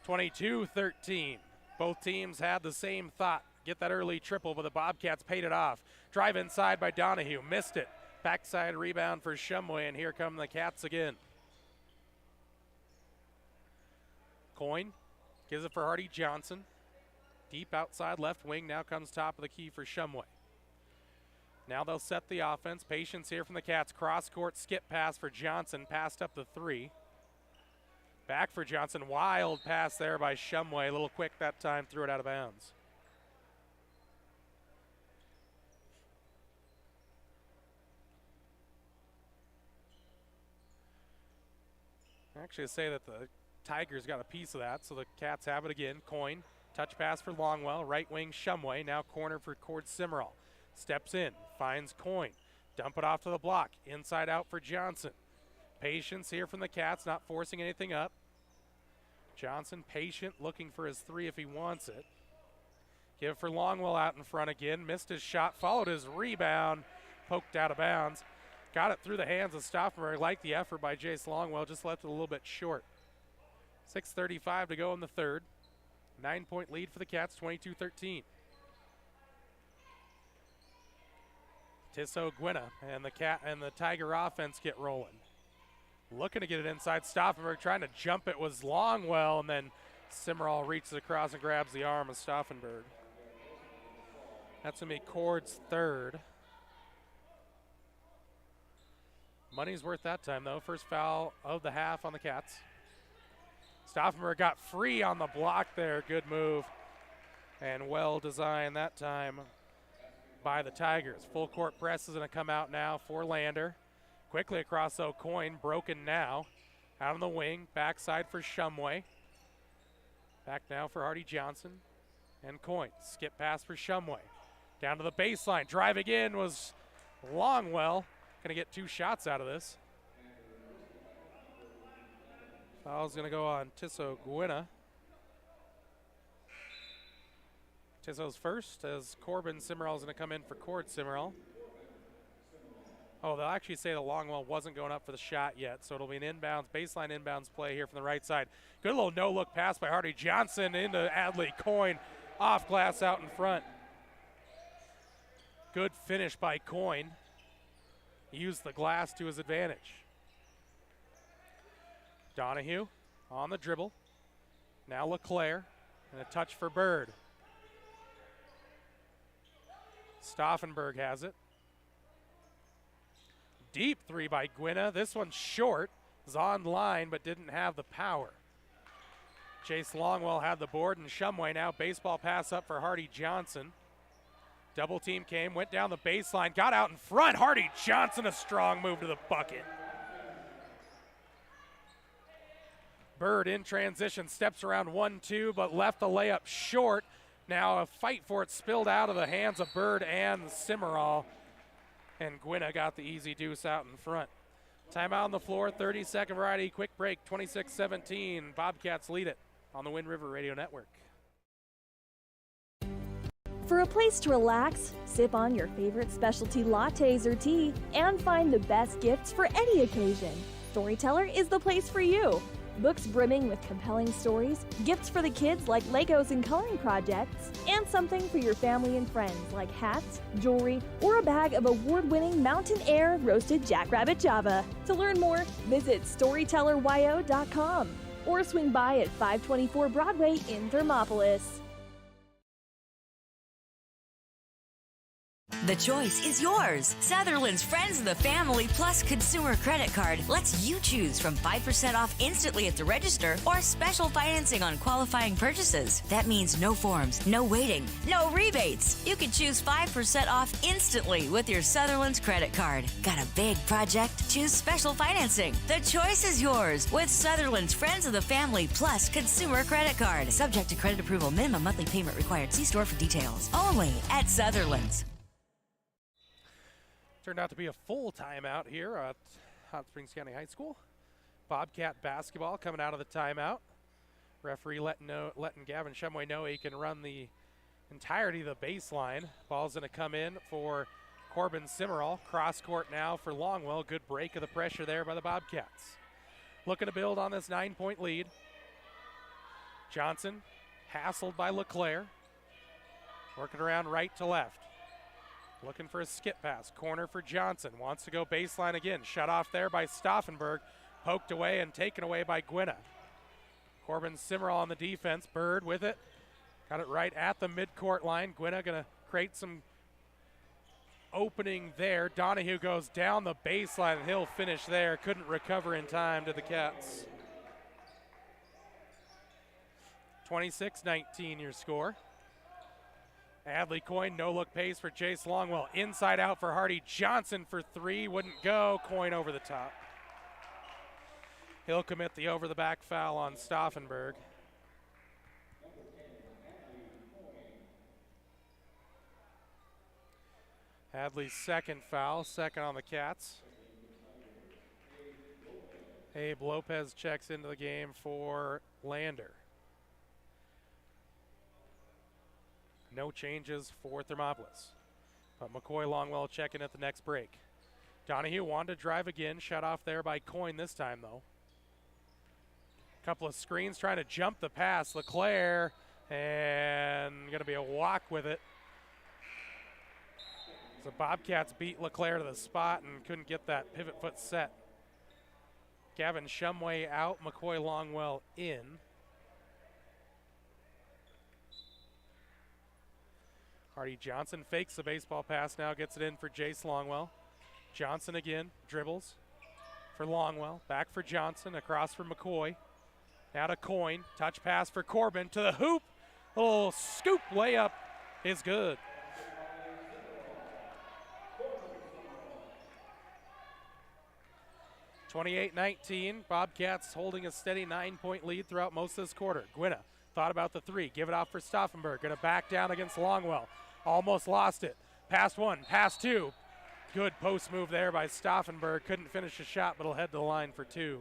Speaker 1: 22-13. Both teams had the same thought. Get that early triple, but the Bobcats paid it off. Drive inside by Donahue. Missed it. Backside rebound for Shumway, and here come the Cats again. Coyne gives it for Hardy Johnson. Deep outside left wing. Now comes top of the key for Shumway. Now they'll set the offense. Patience here from the Cats. Cross-court skip pass for Johnson. Passed up the 3. Back for Johnson. Wild pass there by Shumway. A little quick that time. Threw it out of bounds. Actually, say that the Tigers got a piece of that, so the Cats have it again. Coyne. Touch pass for Longwell. Right wing Shumway. Now corner for Cord Simmerall. Steps in, finds Coyne. Dump it off to the block. Inside out for Johnson. Patience here from the Cats, not forcing anything up. Johnson patient, looking for his 3 if he wants it. Give it for Longwell out in front again. Missed his shot, followed his rebound. Poked out of bounds. Got it through the hands of Stauffenberg. Liked the effort by Jace Longwell, just left it a little bit short. 6:35 to go in the third. 9-point lead for the Cats, 22-13. Tisso Gwynna and the Tiger offense get rolling. Looking to get it inside. Stauffenberg trying to jump it was Longwell, and then Simmerall reaches across and grabs the arm of Stauffenberg. That's going to be Cord's 3rd. Money's worth that time, though. First foul of the half on the Cats. Stauffenberg got free on the block there. Good move. And well designed that time by the Tigers. Full court press is going to come out now for Lander. Quickly across Coyne, broken now. Out on the wing, backside for Shumway. Back now for Hardy Johnson and Coyne. Skip pass for Shumway. Down to the baseline, driving in was Longwell. Going to get 2 shots out of this. Foul's going to go on Tisso Gwynna. Tizzo's first as Corbin Simmerall's going to come in for Cord Simmerall. Oh, they'll actually say the Longwell wasn't going up for the shot yet, so it'll be an inbounds, baseline inbounds play here from the right side. Good little no-look pass by Hardy Johnson into Adley Coyne, off glass out in front. Good finish by Coyne. He used the glass to his advantage. Donahue on the dribble. Now LeClaire, and a touch for Bird. Stauffenberg has it. Deep three by Gwynna. This one's short. Was on line, but didn't have the power. Chase Longwell had the board, and Shumway now baseball pass up for Hardy Johnson. Double team came, went down the baseline, got out in front. Hardy Johnson, a strong move to the bucket. Bird in transition, steps around 1-2, but left the layup short. Now a fight for it spilled out of the hands of Bird and Simmerall, and Gwynna got the easy deuce out in front. Timeout on the floor, 30-second variety, quick break, 26-17. Bobcats lead it on the Wind River Radio Network.
Speaker 6: For a place to relax, sip on your favorite specialty lattes or tea, and find the best gifts for any occasion, Storyteller is the place for you. Books brimming with compelling stories, gifts for the kids like Legos and coloring projects, and something for your family and friends like hats, jewelry, or a bag of award-winning Mountain Air roasted Jackrabbit Java. To learn more, visit StorytellerYO.com or swing by at 524 Broadway in Thermopolis.
Speaker 10: The choice is yours. Sutherland's Friends of the Family Plus Consumer Credit Card lets you choose from 5% off instantly at the register or special financing on qualifying purchases. That means no forms, no waiting, no rebates. You can choose 5% off instantly with your Sutherland's credit card. Got a big project? Choose special financing. The choice is yours with Sutherland's Friends of the Family Plus Consumer Credit Card. Subject to credit approval. Minimum monthly payment required. See store for details. Only at Sutherland's.
Speaker 1: Turned out to be a full timeout here at Hot Springs County High School. Bobcat basketball coming out of the timeout. Referee letting Gavin Shumway know he can run the entirety of the baseline. Ball's going to come in for Corbin Simmerall. Cross court now for Longwell. Good break of the pressure there by the Bobcats. Looking to build on this 9-point lead. Johnson hassled by LeClaire. Working around right to left. Looking for a skip pass. Corner for Johnson. Wants to go baseline again. Shut off there by Stauffenberg. Poked away and taken away by Gwynna. Corbin Simmerall on the defense. Bird with it. Got it right at the midcourt line. Gwynna going to create some opening there. Donahue goes down the baseline and he'll finish there. Couldn't recover in time to the Cats. 26-19 your score. Adley Coyne, no-look pace for Chase Longwell. Inside out for Hardy Johnson for three. Wouldn't go. Coyne over the top. He'll commit the over-the-back foul on Stauffenberg. Adley's second foul, second on the Cats. Abe Lopez checks into the game for Lander. No changes for Thermopolis. But McCoy Longwell checking at the next break. Donahue wanted to drive again. Shut off there by Coyne this time, though. Couple of screens trying to jump the pass. LeClaire, and going to be a walk with it. So Bobcats beat LeClaire to the spot and couldn't get that pivot foot set. Gavin Shumway out, McCoy Longwell in. Hardy Johnson fakes the baseball pass now, gets it in for Jace Longwell. Johnson again, dribbles for Longwell. Back for Johnson, across for McCoy. Now to Coyne, touch pass for Corbin to the hoop. Little scoop layup is good. (28-19), Bobcats holding a steady 9-point lead throughout most of this quarter. Gwynna thought about the three, give it off for Stauffenberg. Gonna back down against Longwell. Almost lost it. Pass one, pass two. Good post move there by Stauffenberg. Couldn't finish the shot, but he'll head to the line for two.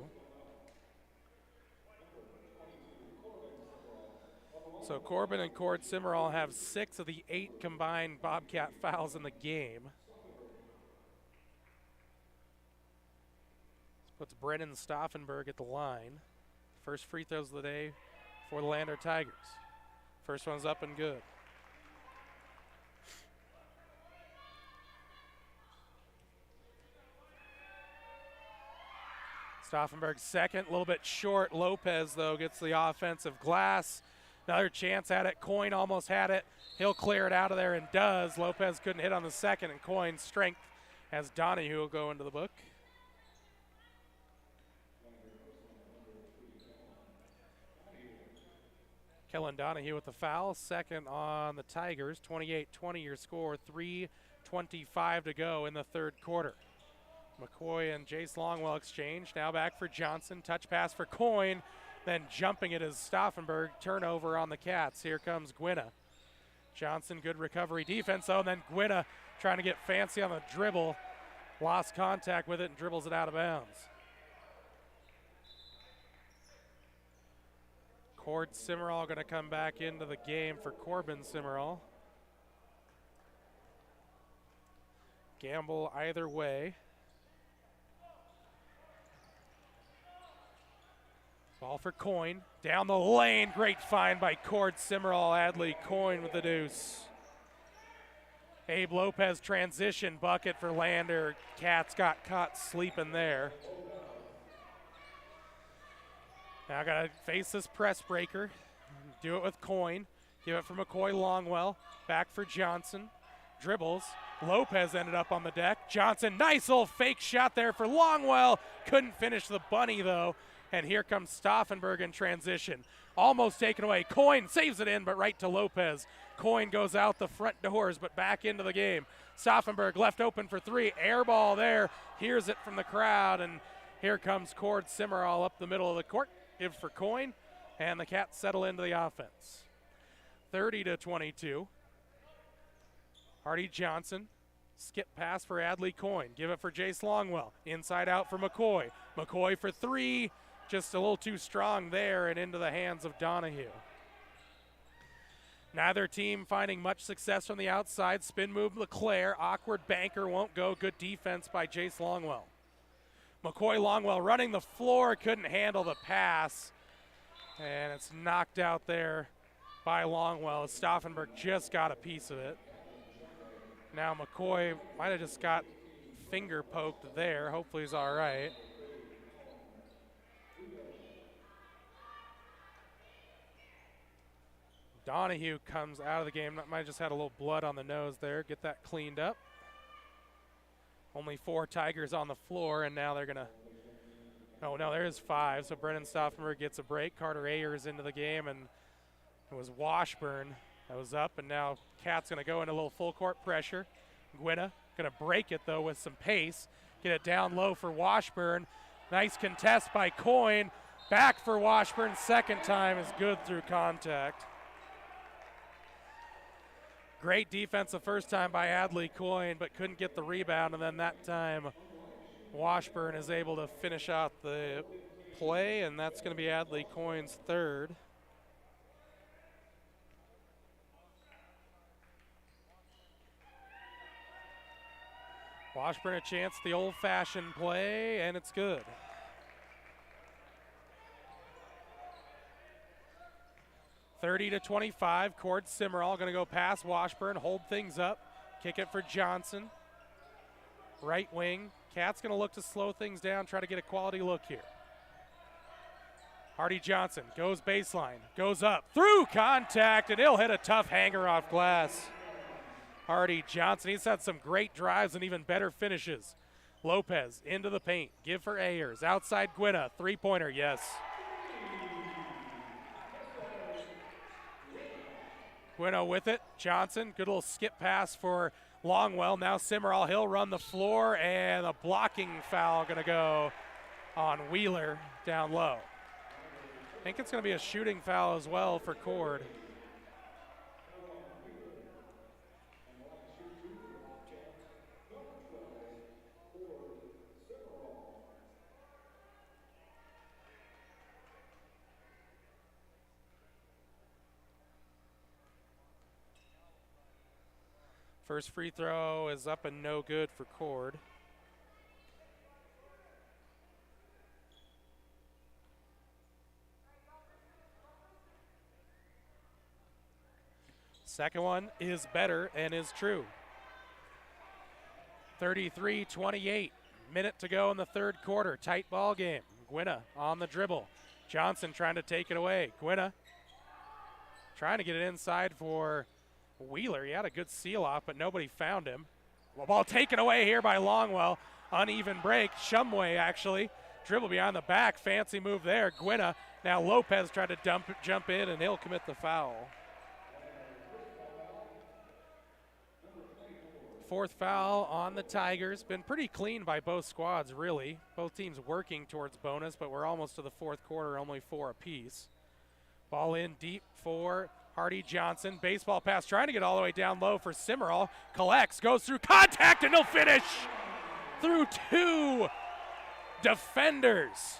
Speaker 1: So Corbin and Cord Simmerall have 6 of the 8 combined Bobcat fouls in the game. This puts Brennan Stauffenberg at the line. First free throws of the day for the Lander Tigers. First one's up and good. Stauffenberg second, a little bit short. Lopez, though, gets the offensive glass. Another chance at it. Coyne almost had it. He'll clear it out of there and does. Lopez couldn't hit on the second, and Coyne's strength as Donahue will go into the book. Kellen Donahue with the foul. Second on the Tigers. 28-20 your score. 3:25 to go in the third quarter. McCoy and Jace Longwell exchange. Now back for Johnson. Touch pass for Coyne. Then jumping it is Stauffenberg. Turnover on the Cats. Here comes Gwynna. Johnson, good recovery defense, though. And then Gwynna trying to get fancy on the dribble. Lost contact with it and dribbles it out of bounds. Cord Simmerall going to come back into the game for Corbin Simmerall. Gamble either way. Ball for Coyne. Down the lane. Great find by Cord Simmerall. Adley Coyne with the deuce. Abe Lopez transition bucket for Lander. Cats got caught sleeping there. Now got to face this press breaker. Do it with Coyne. Give it for McCoy Longwell. Back for Johnson. Dribbles. Lopez ended up on the deck. Johnson, nice little fake shot there for Longwell. Couldn't finish the bunny, though. And here comes Stauffenberg in transition. Almost taken away. Coyne saves it in, but right to Lopez. Coyne goes out the front doors, but back into the game. Stauffenberg left open for 3. Air ball there. Hears it from the crowd, and here comes Cord Simmerall up the middle of the court. Give for Coyne, and the Cats settle into the offense. 30-22. Hardy Johnson. Skip pass for Adley Coyne. Give it for Jace Longwell. Inside out for McCoy. McCoy for 3. Just a little too strong there and into the hands of Donahue. Neither team finding much success from the outside. Spin move LeClaire. Awkward banker won't go. Good defense by Jace Longwell. McCoy Longwell running the floor. Couldn't handle the pass. And it's knocked out there by Longwell. Stauffenberg just got a piece of it. Now McCoy might have just got finger poked there. Hopefully he's all right. Donahue comes out of the game. Might have just had a little blood on the nose there. Get that cleaned up. Only 4 Tigers on the floor, and now they're going to – oh, no, there is 5. So Brennan Stauffenberg gets a break. Carter Ayers into the game, and it was Washburn that was up, and now Cat's going to go into a little full court pressure. Gwynna going to break it, though, with some pace. Get it down low for Washburn. Nice contest by Coyne. Back for Washburn. Second time is good through contact. Great defense the first time by Adley Coyne, but couldn't get the rebound, and then that time Washburn is able to finish out the play, and that's going to be Adley Coyne's third. Washburn a chance, the old-fashioned play, and it's good. (30-25). Cord Simmerall going to go past Washburn, hold things up, kick it for Johnson. Right wing. Cat's going to look to slow things down, try to get a quality look here. Hardy Johnson goes baseline, goes up, through contact, and he'll hit a tough hanger off glass. Hardy Johnson, he's had some great drives and even better finishes. Lopez into the paint, give for Ayers. Outside Gwynna, three-pointer, yes. Gwynna with it. Johnson, good little skip pass for Longwell. Now Simmerall, he'll run the floor, and a blocking foul going to go on Wheeler down low. I think it's going to be a shooting foul as well for Cord. First free throw is up and no good for Cord. Second one is better and is true. 33-28. Minute to go in the third quarter. Tight ball game. Gwynna on the dribble. Johnson trying to take it away. Gwynna trying to get it inside for Wheeler. He had a good seal off, but nobody found him. Well, ball taken away here by Longwell. Uneven break. Shumway actually. Dribble behind the back. Fancy move there. Gwynna. Now Lopez tried to jump in, and he'll commit the foul. Fourth foul on the Tigers. Been pretty clean by both squads, really. Both teams working towards bonus, but we're almost to the fourth quarter, only 4 apiece. Ball in deep for Hardy Johnson. Baseball pass trying to get all the way down low for Simmerall. Collects, goes through contact, and he'll finish through 2 defenders.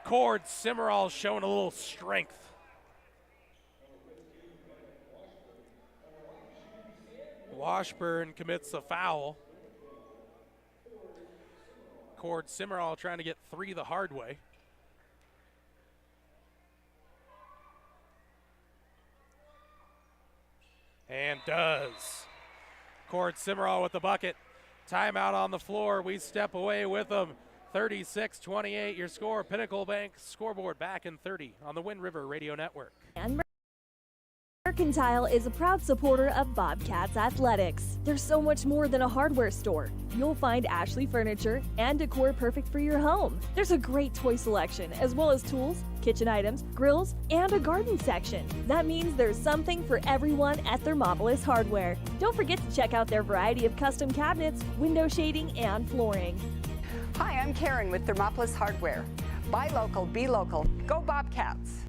Speaker 1: Cord Simmerall showing a little strength. Washburn commits a foul. Cord Simmerall trying to get 3 the hard way. And does. Cord Simmerall with the bucket. Timeout on the floor. We step away with them. 36-28 your score. Pinnacle Bank scoreboard back in 30 on the Wind River Radio Network.
Speaker 6: And Mercantile is a proud supporter of Bobcats Athletics. There's so much more than a hardware store. You'll find Ashley furniture and decor perfect for your home. There's a great toy selection, as well as tools, kitchen items, grills, and a garden section. That means there's something for everyone at Thermopolis Hardware. Don't forget to check out their variety of custom cabinets, window shading, and flooring.
Speaker 11: Hi, I'm Karen with Thermopolis Hardware. Buy local, be local. Go Bobcats!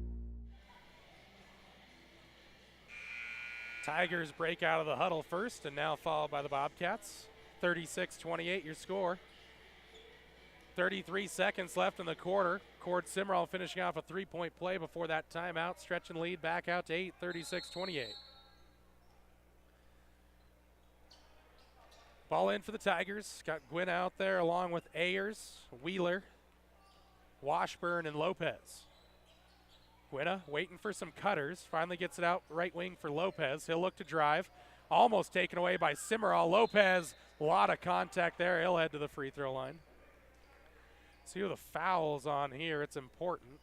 Speaker 1: Tigers break out of the huddle first and now followed by the Bobcats. 36-28 your score. 33 seconds left in the quarter. Cord Simmerall finishing off a 3-point play before that timeout. Stretching lead back out to 8, 36-28. Ball in for the Tigers. Got Gwynn out there along with Ayers, Wheeler, Washburn, and Lopez. Gwynna waiting for some cutters. Finally gets it out right wing for Lopez. He'll look to drive. Almost taken away by Simmerall. Lopez, a lot of contact there. He'll head to the free throw line. See who the foul's on here. It's important.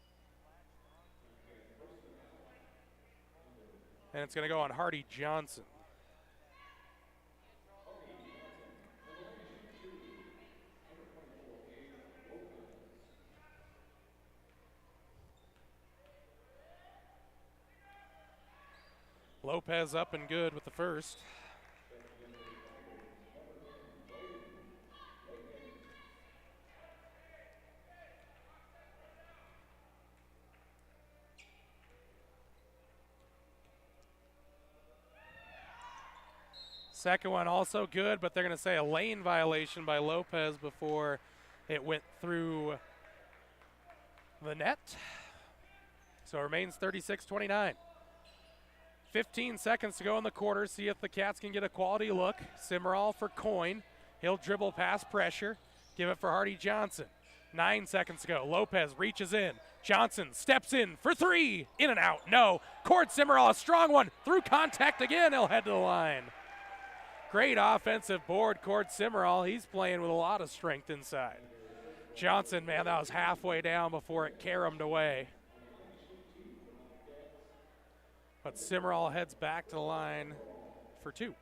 Speaker 1: And it's going to go on Hardy Johnson. Lopez up and good with the first. Second one also good, but they're going to say a lane violation by Lopez before it went through the net. So it remains 36-29. 15 seconds to go in the quarter. See if the Cats can get a quality look. Simmerall for Coyne. He'll dribble past pressure. Give it for Hardy Johnson. 9 seconds to go. Lopez reaches in. Johnson steps in for 3. In and out. No. Cord Simmerall, a strong one. Through contact again. He'll head to the line. Great offensive board, Cord Simmerall. He's playing with a lot of strength inside. Johnson, man, that was halfway down before it caromed away. But Simmerall heads back to the line for 2.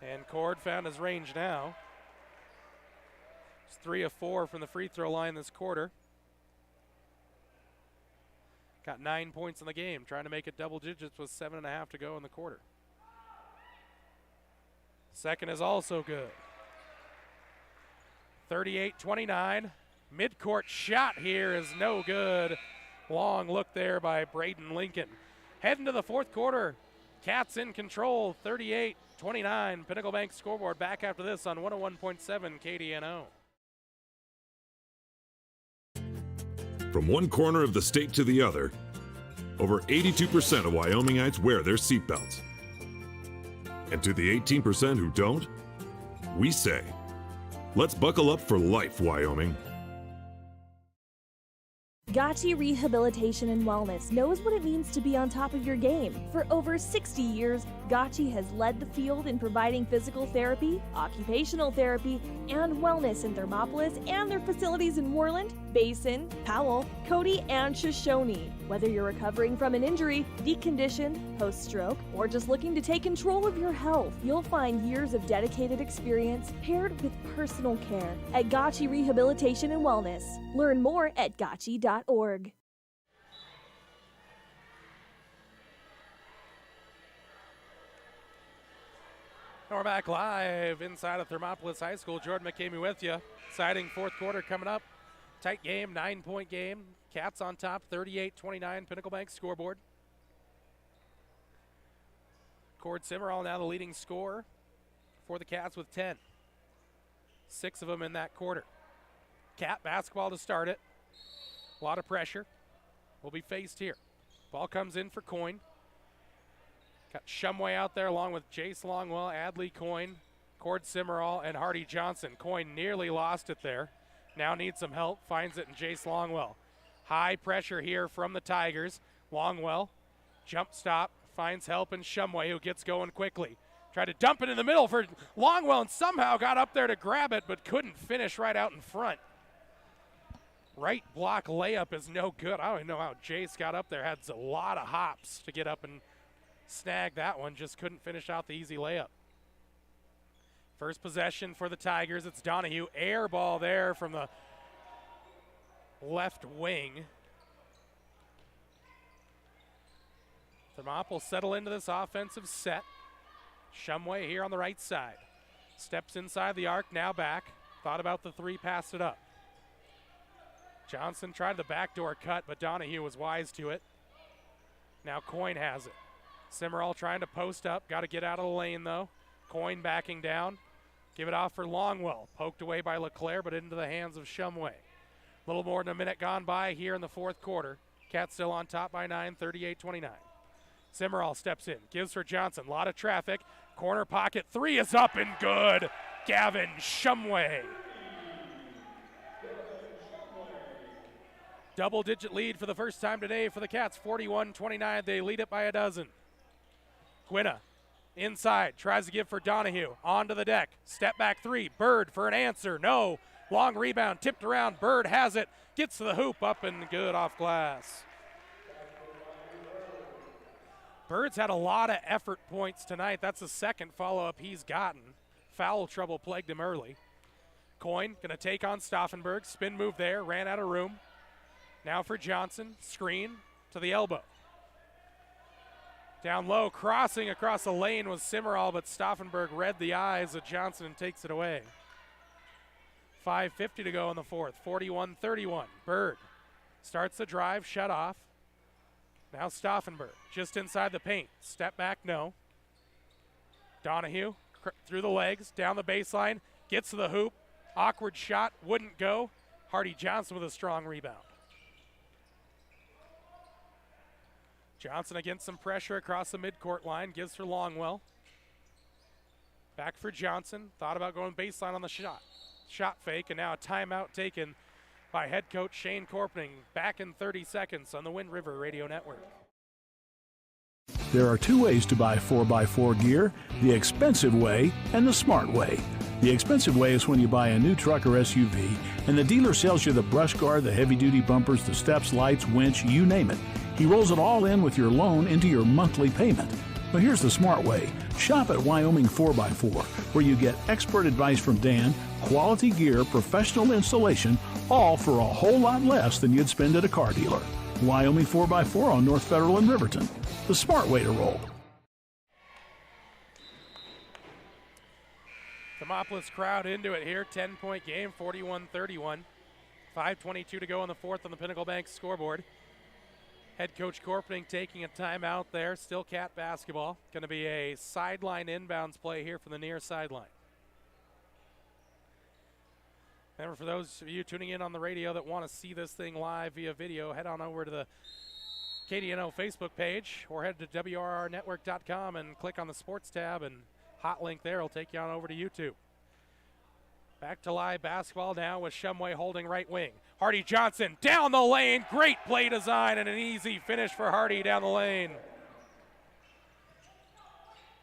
Speaker 1: And Cord found his range now. It's 3 of 4 from the free throw line this quarter. Got 9 points in the game, trying to make it double digits with 7.5 to go in the quarter. Second is also good. 38-29. Midcourt shot here is no good. Long look there by Braden Lincoln. Heading to the fourth quarter. Cats in control, 38-29. Pinnacle Bank scoreboard back after this on 101.7 KDNO.
Speaker 12: From one corner of the state to the other, Over 82% of Wyomingites wear their seatbelts. And to the 18% who don't, we say, let's buckle up for life, Wyoming.
Speaker 6: Gotchi Rehabilitation and Wellness knows what it means to be on top of your game. For over 60 years, Gotchi has led the field in providing physical therapy, occupational therapy, and wellness in Thermopolis and their facilities in Worland, Basin, Powell, Cody, and Shoshone. Whether you're recovering from an injury, deconditioned, post-stroke, or just looking to take control of your health, you'll find years of dedicated experience paired with personal care at Gotchi Rehabilitation and Wellness. Learn more at gotchi.org.
Speaker 1: We're back live inside of Thermopolis High School. Jordan McCamey with you. Exciting fourth quarter coming up. Tight game, 9-point game. Cats on top, 38-29, Pinnacle Bank scoreboard. Cord Simmerall now the leading scorer for the Cats with 10. 6 of them in that quarter. Cat basketball to start it. A lot of pressure will be faced here. Ball comes in for Coyne. Got Shumway out there along with Jace Longwell, Adley Coyne, Cord Simmerall, and Hardy Johnson. Coyne nearly lost it there. Now needs some help, finds it in Jace Longwell. High pressure here from the Tigers. Longwell, jump stop, finds help in Shumway, who gets going quickly. Tried to dump it in the middle for Longwell and somehow got up there to grab it, but couldn't finish right out in front. Right block layup is no good. I don't even know how Jace got up there. Had a lot of hops to get up and snag that one. Just couldn't finish out the easy layup. First possession for the Tigers. It's Donahue. Air ball there from the left wing. Thermopylae settle into this offensive set. Shumway here on the right side. Steps inside the arc, now back. Thought about the three, passed it up. Johnson tried the backdoor cut, but Donahue was wise to it. Now Coyne has it. Simmerall trying to post up. Got to get out of the lane, though. Coyne backing down. Give it off for Longwell. Poked away by LeClaire, but into the hands of Shumway. A little more than a minute gone by here in the fourth quarter. Cats still on top by 9, 38-29. Simmerall steps in. Gives for Johnson. A lot of traffic. Corner pocket. Three is up and good. Gavin Shumway. Double-digit lead for the first time today for the Cats. 41-29. They lead it by a dozen. Gwynna inside, tries to give for Donahue, onto the deck, step back three, Bird for an answer, no, long rebound, tipped around, Bird has it, gets to the hoop, up and good off glass. Bird's had a lot of effort points tonight. That's the second follow-up he's gotten. Foul trouble plagued him early. Coyne gonna take on Stauffenberg, spin move there, ran out of room. Now for Johnson, screen to the elbow. Down low, crossing across the lane was Simmerall, but Stauffenberg read the eyes of Johnson and takes it away. 5:50 to go in the fourth, 41-31. Bird starts the drive, shut off. Now Stauffenberg, just inside the paint. Step back, no. Donahue through the legs, down the baseline, gets to the hoop. Awkward shot, wouldn't go. Hardy Johnson with a strong rebound. Johnson against some pressure across the midcourt line, gives for Longwell. Back for Johnson, thought about going baseline on the shot. Shot fake, and now a timeout taken by head coach Shane Corpening. Back in 30 seconds on the Wind River Radio Network.
Speaker 2: There are two ways to buy 4x4 gear, the expensive way and the smart way. The expensive way is when you buy a new truck or SUV and the dealer sells you the brush guard, the heavy-duty bumpers, the steps, lights, winch, you name it. He rolls it all in with your loan into your monthly payment. But here's the smart way. Shop at Wyoming 4x4, where you get expert advice from Dan, quality gear, professional installation, all for a whole lot less than you'd spend at a car dealer. Wyoming 4x4 on North Federal in Riverton. The smart way to roll.
Speaker 1: Thermopolis crowd into it here. 10-point game, 41-31. 5:22 to go in the fourth on the Pinnacle Bank scoreboard. Head coach Corpening taking a timeout there. Still Cat basketball. Going to be a sideline inbounds play here from the near sideline. Remember, for those of you tuning in on the radio that want to see this thing live via video, head on over to the KDNO Facebook page, or head to WRRnetwork.com and click on the sports tab, and hot link there will take you on over to YouTube. Back to live basketball now with Shumway holding right wing. Hardy Johnson down the lane. Great play design and an easy finish for Hardy down the lane.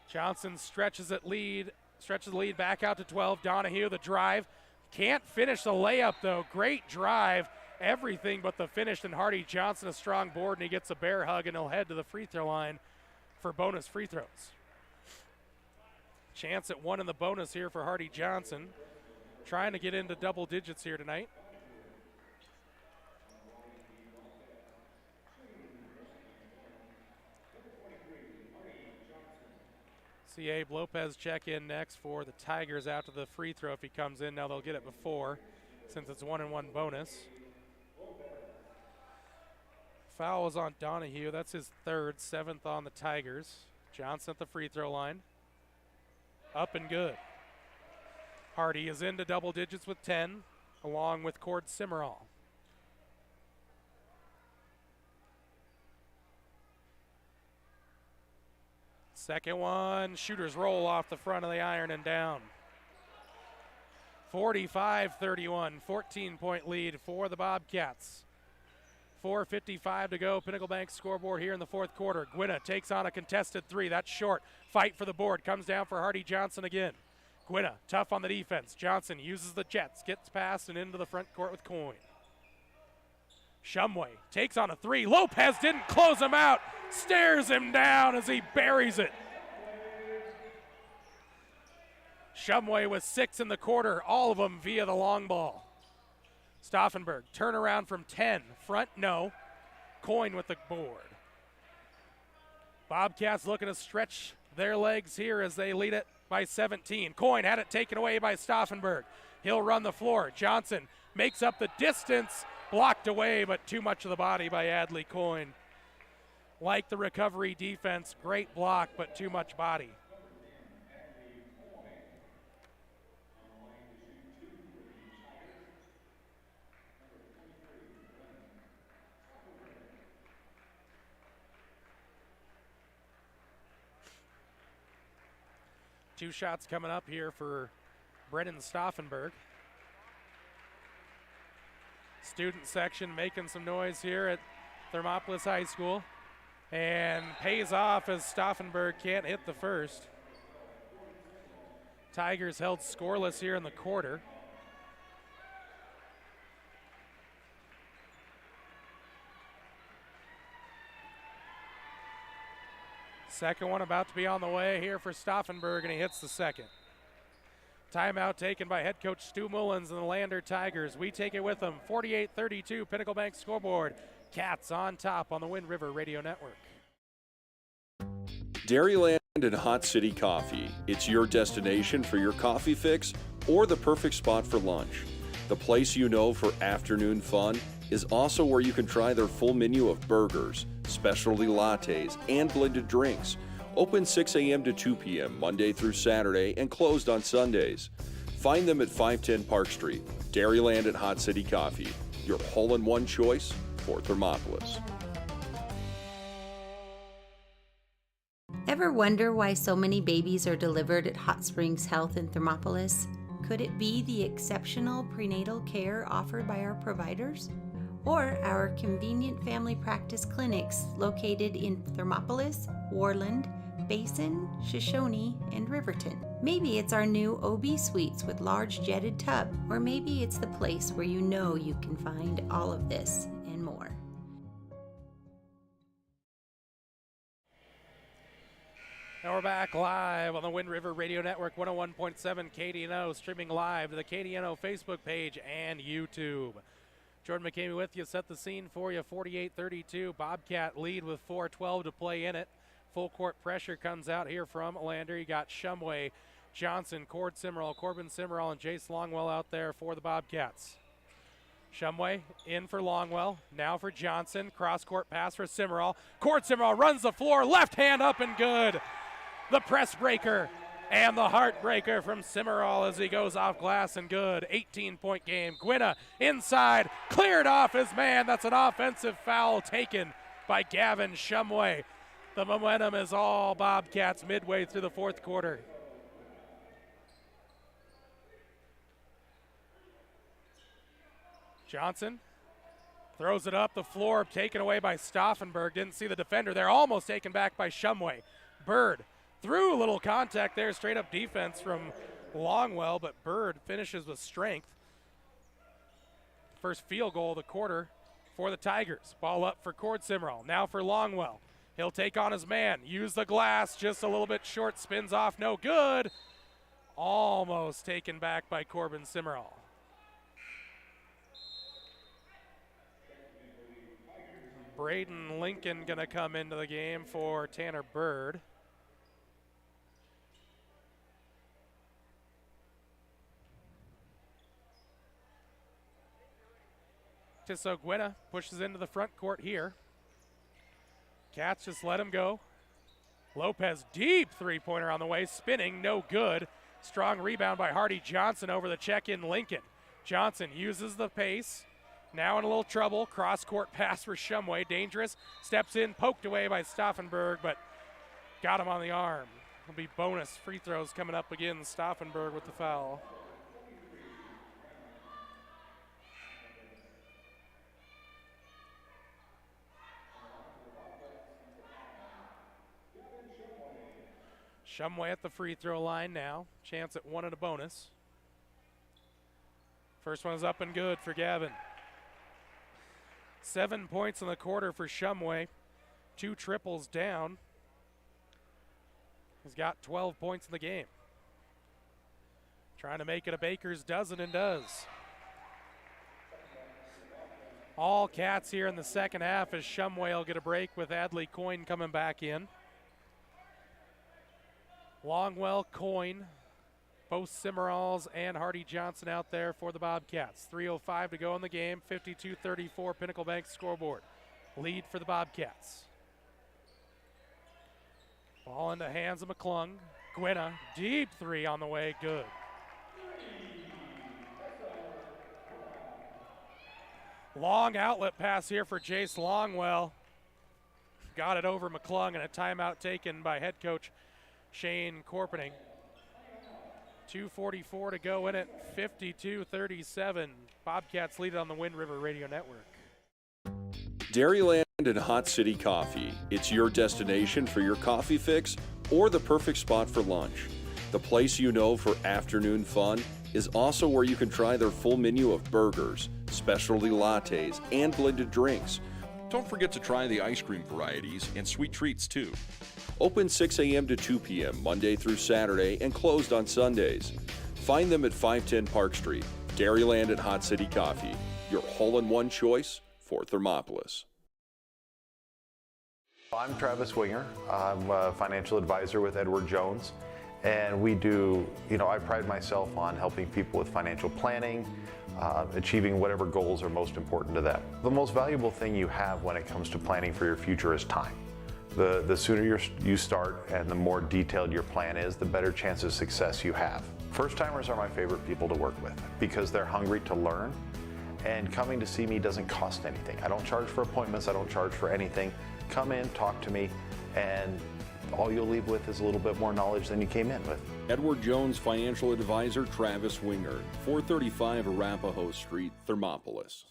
Speaker 1: Johnson stretches the lead back out to 12. Donahue, the drive. Can't finish the layup, though. Great drive. Everything but the finish. And Hardy Johnson, a strong board, and he gets a bear hug, and he'll head to the free throw line for bonus free throws. Chance at one in the bonus here for Hardy Johnson. Trying to get into double digits here tonight. See Abe Lopez check in next for the Tigers after the free throw if he comes in. Now they'll get it before, since it's 1-and-1 bonus. Foul was on Donahue. That's his third, 7th on the Tigers. Johnson at the free throw line. Up and good. Hardy is into double digits with 10, along with Cord Simmerall. Second one, shooters roll off the front of the iron and down. 45-31, 14-point lead for the Bobcats. 4:55 to go, Pinnacle Bank scoreboard here in the fourth quarter. Gwinna takes on a contested three, that's short. Fight for the board, comes down for Hardy Johnson again. Gwinna, tough on the defense. Johnson uses the jets, gets past and into the front court with Coyne. Shumway takes on a three. Lopez didn't close him out. Stares him down as he buries it. Shumway with 6 in the quarter, all of them via the long ball. Stauffenberg, turnaround from 10. Front, no. Coyne with the board. Bobcats looking to stretch their legs here as they lead it by 17. Coyne had it taken away by Stauffenberg. He'll run the floor. Johnson makes up the distance. Blocked away, but too much of the body by Adley Coyne. Like the recovery defense, great block, but too much body. Two shots coming up here for Brennan Stauffenberg. Student section making some noise here at Thermopolis High School, and pays off as Stauffenberg can't hit the first. Tigers held scoreless here in the quarter. Second one about to be on the way here for Stauffenberg, and he hits the second. Timeout taken by head coach Stu Mullins and the Lander Tigers. We take it with them. 48-32, Pinnacle Bank scoreboard. Cats on top on the Wind River Radio Network.
Speaker 3: Dairyland and Hot City Coffee. It's your destination for your coffee fix or the perfect spot for lunch. The place you know for afternoon fun is also where you can try their full menu of burgers, specialty lattes, and blended drinks. Open 6 a.m. to 2 p.m. Monday through Saturday and closed on Sundays. Find them at 510 Park Street. Dairyland and Hot City Coffee, your hole-in-one choice for Thermopolis.
Speaker 4: Ever wonder why so many babies are delivered at Hot Springs Health in Thermopolis? Could it be the exceptional prenatal care offered by our providers? Or our convenient family practice clinics located in Thermopolis, Worland, Basin, Shoshone, and Riverton. Maybe it's our new OB suites with large jetted tub, or maybe it's the place where you know you can find all of this and more.
Speaker 1: Now we're back live on the Wind River Radio Network, 101.7 KDNO, streaming live to the KDNO Facebook page and YouTube. Jordan McCamey with you, set the scene for you, 48-32. Bobcat lead with 4:12 to play in it. Full court pressure comes out here from Lander. You got Shumway, Johnson, Corbin Simmerall, and Jace Longwell out there for the Bobcats. Shumway in for Longwell, now for Johnson. Cross-court pass for Simmerall. Simmerall runs the floor, left hand up and good. The press breaker and the heartbreaker from Simmerall as he goes off glass and good. 18-point game. Gwinna inside, cleared off his man. That's an offensive foul taken by Gavin Shumway. The momentum is all Bobcats midway through the fourth quarter. Johnson throws it up the floor, taken away by Stauffenberg. Didn't see the defender there, almost taken back by Shumway. Bird threw a little contact there, straight up defense from Longwell, but Bird finishes with strength. First field goal of the quarter for the Tigers. Ball up for Cord Simmerall, now for Longwell. He'll take on his man, use the glass, just a little bit short, spins off, no good. Almost taken back by Corbin Simmerall. Braden Lincoln gonna come into the game for Tanner Bird. Tisoguena pushes into the front court here. Cats just let him go. Lopez, deep three-pointer on the way, spinning, no good. Strong rebound by Hardy Johnson over the check-in Lincoln. Johnson uses the pace. Now in a little trouble, cross-court pass for Shumway, dangerous, steps in, poked away by Stauffenberg, but got him on the arm. It'll be bonus free throws coming up again, Stauffenberg with the foul. Shumway at the free throw line now, chance at one and a bonus. First one is up and good for Gavin. 7 points in the quarter for Shumway. 2 triples down. He's got 12 points in the game. Trying to make it a Baker's dozen and does. All Cats here in the second half as Shumway will get a break with Adley Coyne coming back in. Longwell, Coyne, both Simmeralls and Hardy Johnson out there for the Bobcats. 3:05 to go in the game, 52-34 Pinnacle Bank scoreboard. Lead for the Bobcats. Ball into hands of McClung. Gwena, deep three on the way, good. Long outlet pass here for Jace Longwell. Got it over McClung and a timeout taken by head coach Shane Corpening. 2:44 to go in it, 52-37. Bobcats lead it on the Wind River Radio Network.
Speaker 3: Dairyland and Hot City Coffee. It's your destination for your coffee fix or the perfect spot for lunch. The place you know for afternoon fun is also where you can try their full menu of burgers, specialty lattes, and blended drinks.
Speaker 13: Don't forget to try the ice cream varieties and sweet treats too.
Speaker 3: Open 6 a.m. to 2 p.m. Monday through Saturday and closed on Sundays. Find them at 510 Park Street. Dairyland and Hot City Coffee, your hole-in-one choice for Thermopolis.
Speaker 5: I'm Travis Winger. I'm a financial advisor with Edward Jones. And we do, I pride myself on helping people with financial planning, achieving whatever goals are most important to them. The most valuable thing you have when it comes to planning for your future is time. The sooner you start and the more detailed your plan is, the better chance of success you have. First-timers are my favorite people to work with because they're hungry to learn, and coming to see me doesn't cost anything. I don't charge for appointments, I don't charge for anything. Come in, talk to me, and all you'll leave with is a little bit more knowledge than you came in with.
Speaker 3: Edward Jones financial advisor Travis Winger, 435 Arapahoe Street, Thermopolis.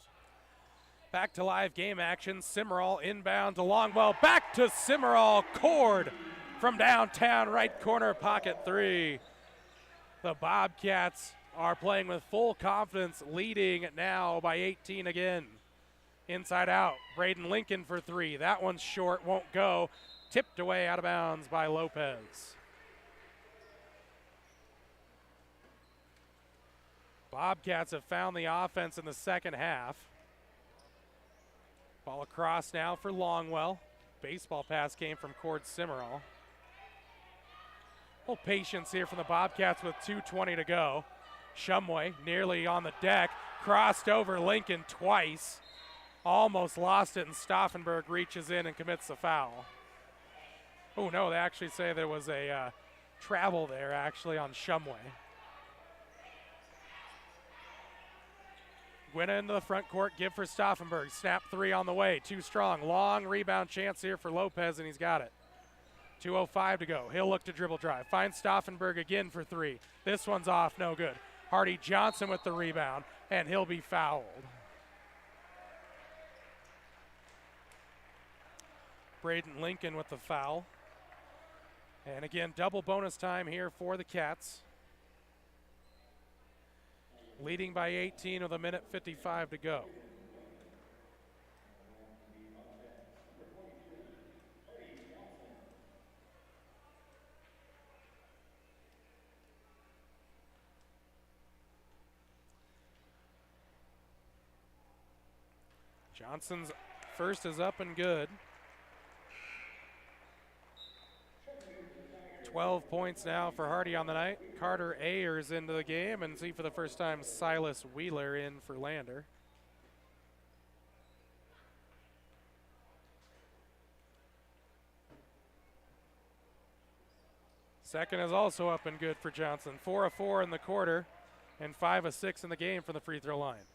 Speaker 1: Back to live game action. Simmerall inbound to Longwell. Back to Simmerall. Cord from downtown right corner, pocket three. The Bobcats are playing with full confidence, leading now by 18 again. Inside out. Braden Lincoln for three. That one's short, won't go. Tipped away out of bounds by Lopez. Bobcats have found the offense in the second half. Ball across now for Longwell. Baseball pass came from Cord Simmerall. A little patience here from the Bobcats with 2:20 to go. Shumway nearly on the deck. Crossed over Lincoln twice. Almost lost it, and Stauffenberg reaches in and commits the foul. Oh, no, they actually say there was a travel there, actually, on Shumway. Guina into the front court, give for Stauffenberg. Snap three on the way, too strong. Long rebound chance here for Lopez, and he's got it. 2:05 to go. He'll look to dribble drive. Finds Stauffenberg again for three. This one's off, no good. Hardy Johnson with the rebound, and he'll be fouled. Braden Lincoln with the foul. And again, double bonus time here for the Cats. Leading by 18 with 1:55 to go. Johnson's first is up and good. 12 points now for Hardy on the night. Carter Ayers into the game, and see for the first time Silas Wheeler in for Lander. Second is also up and good for Johnson. 4 of 4 in the quarter and 5 of 6 in the game from the free throw line.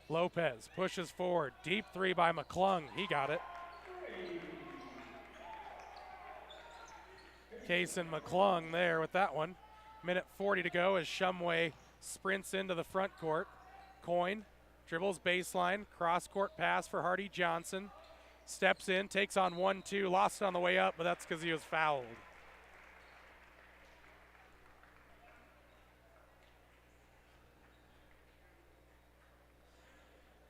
Speaker 1: Lopez pushes forward. Deep three by McClung. He got it. Case and McClung there with that one. 1:40 to go as Shumway sprints into the front court. Coyne dribbles baseline. Cross court pass for Hardy Johnson. Steps in, takes on 1-2. Lost it on the way up, but that's because he was fouled.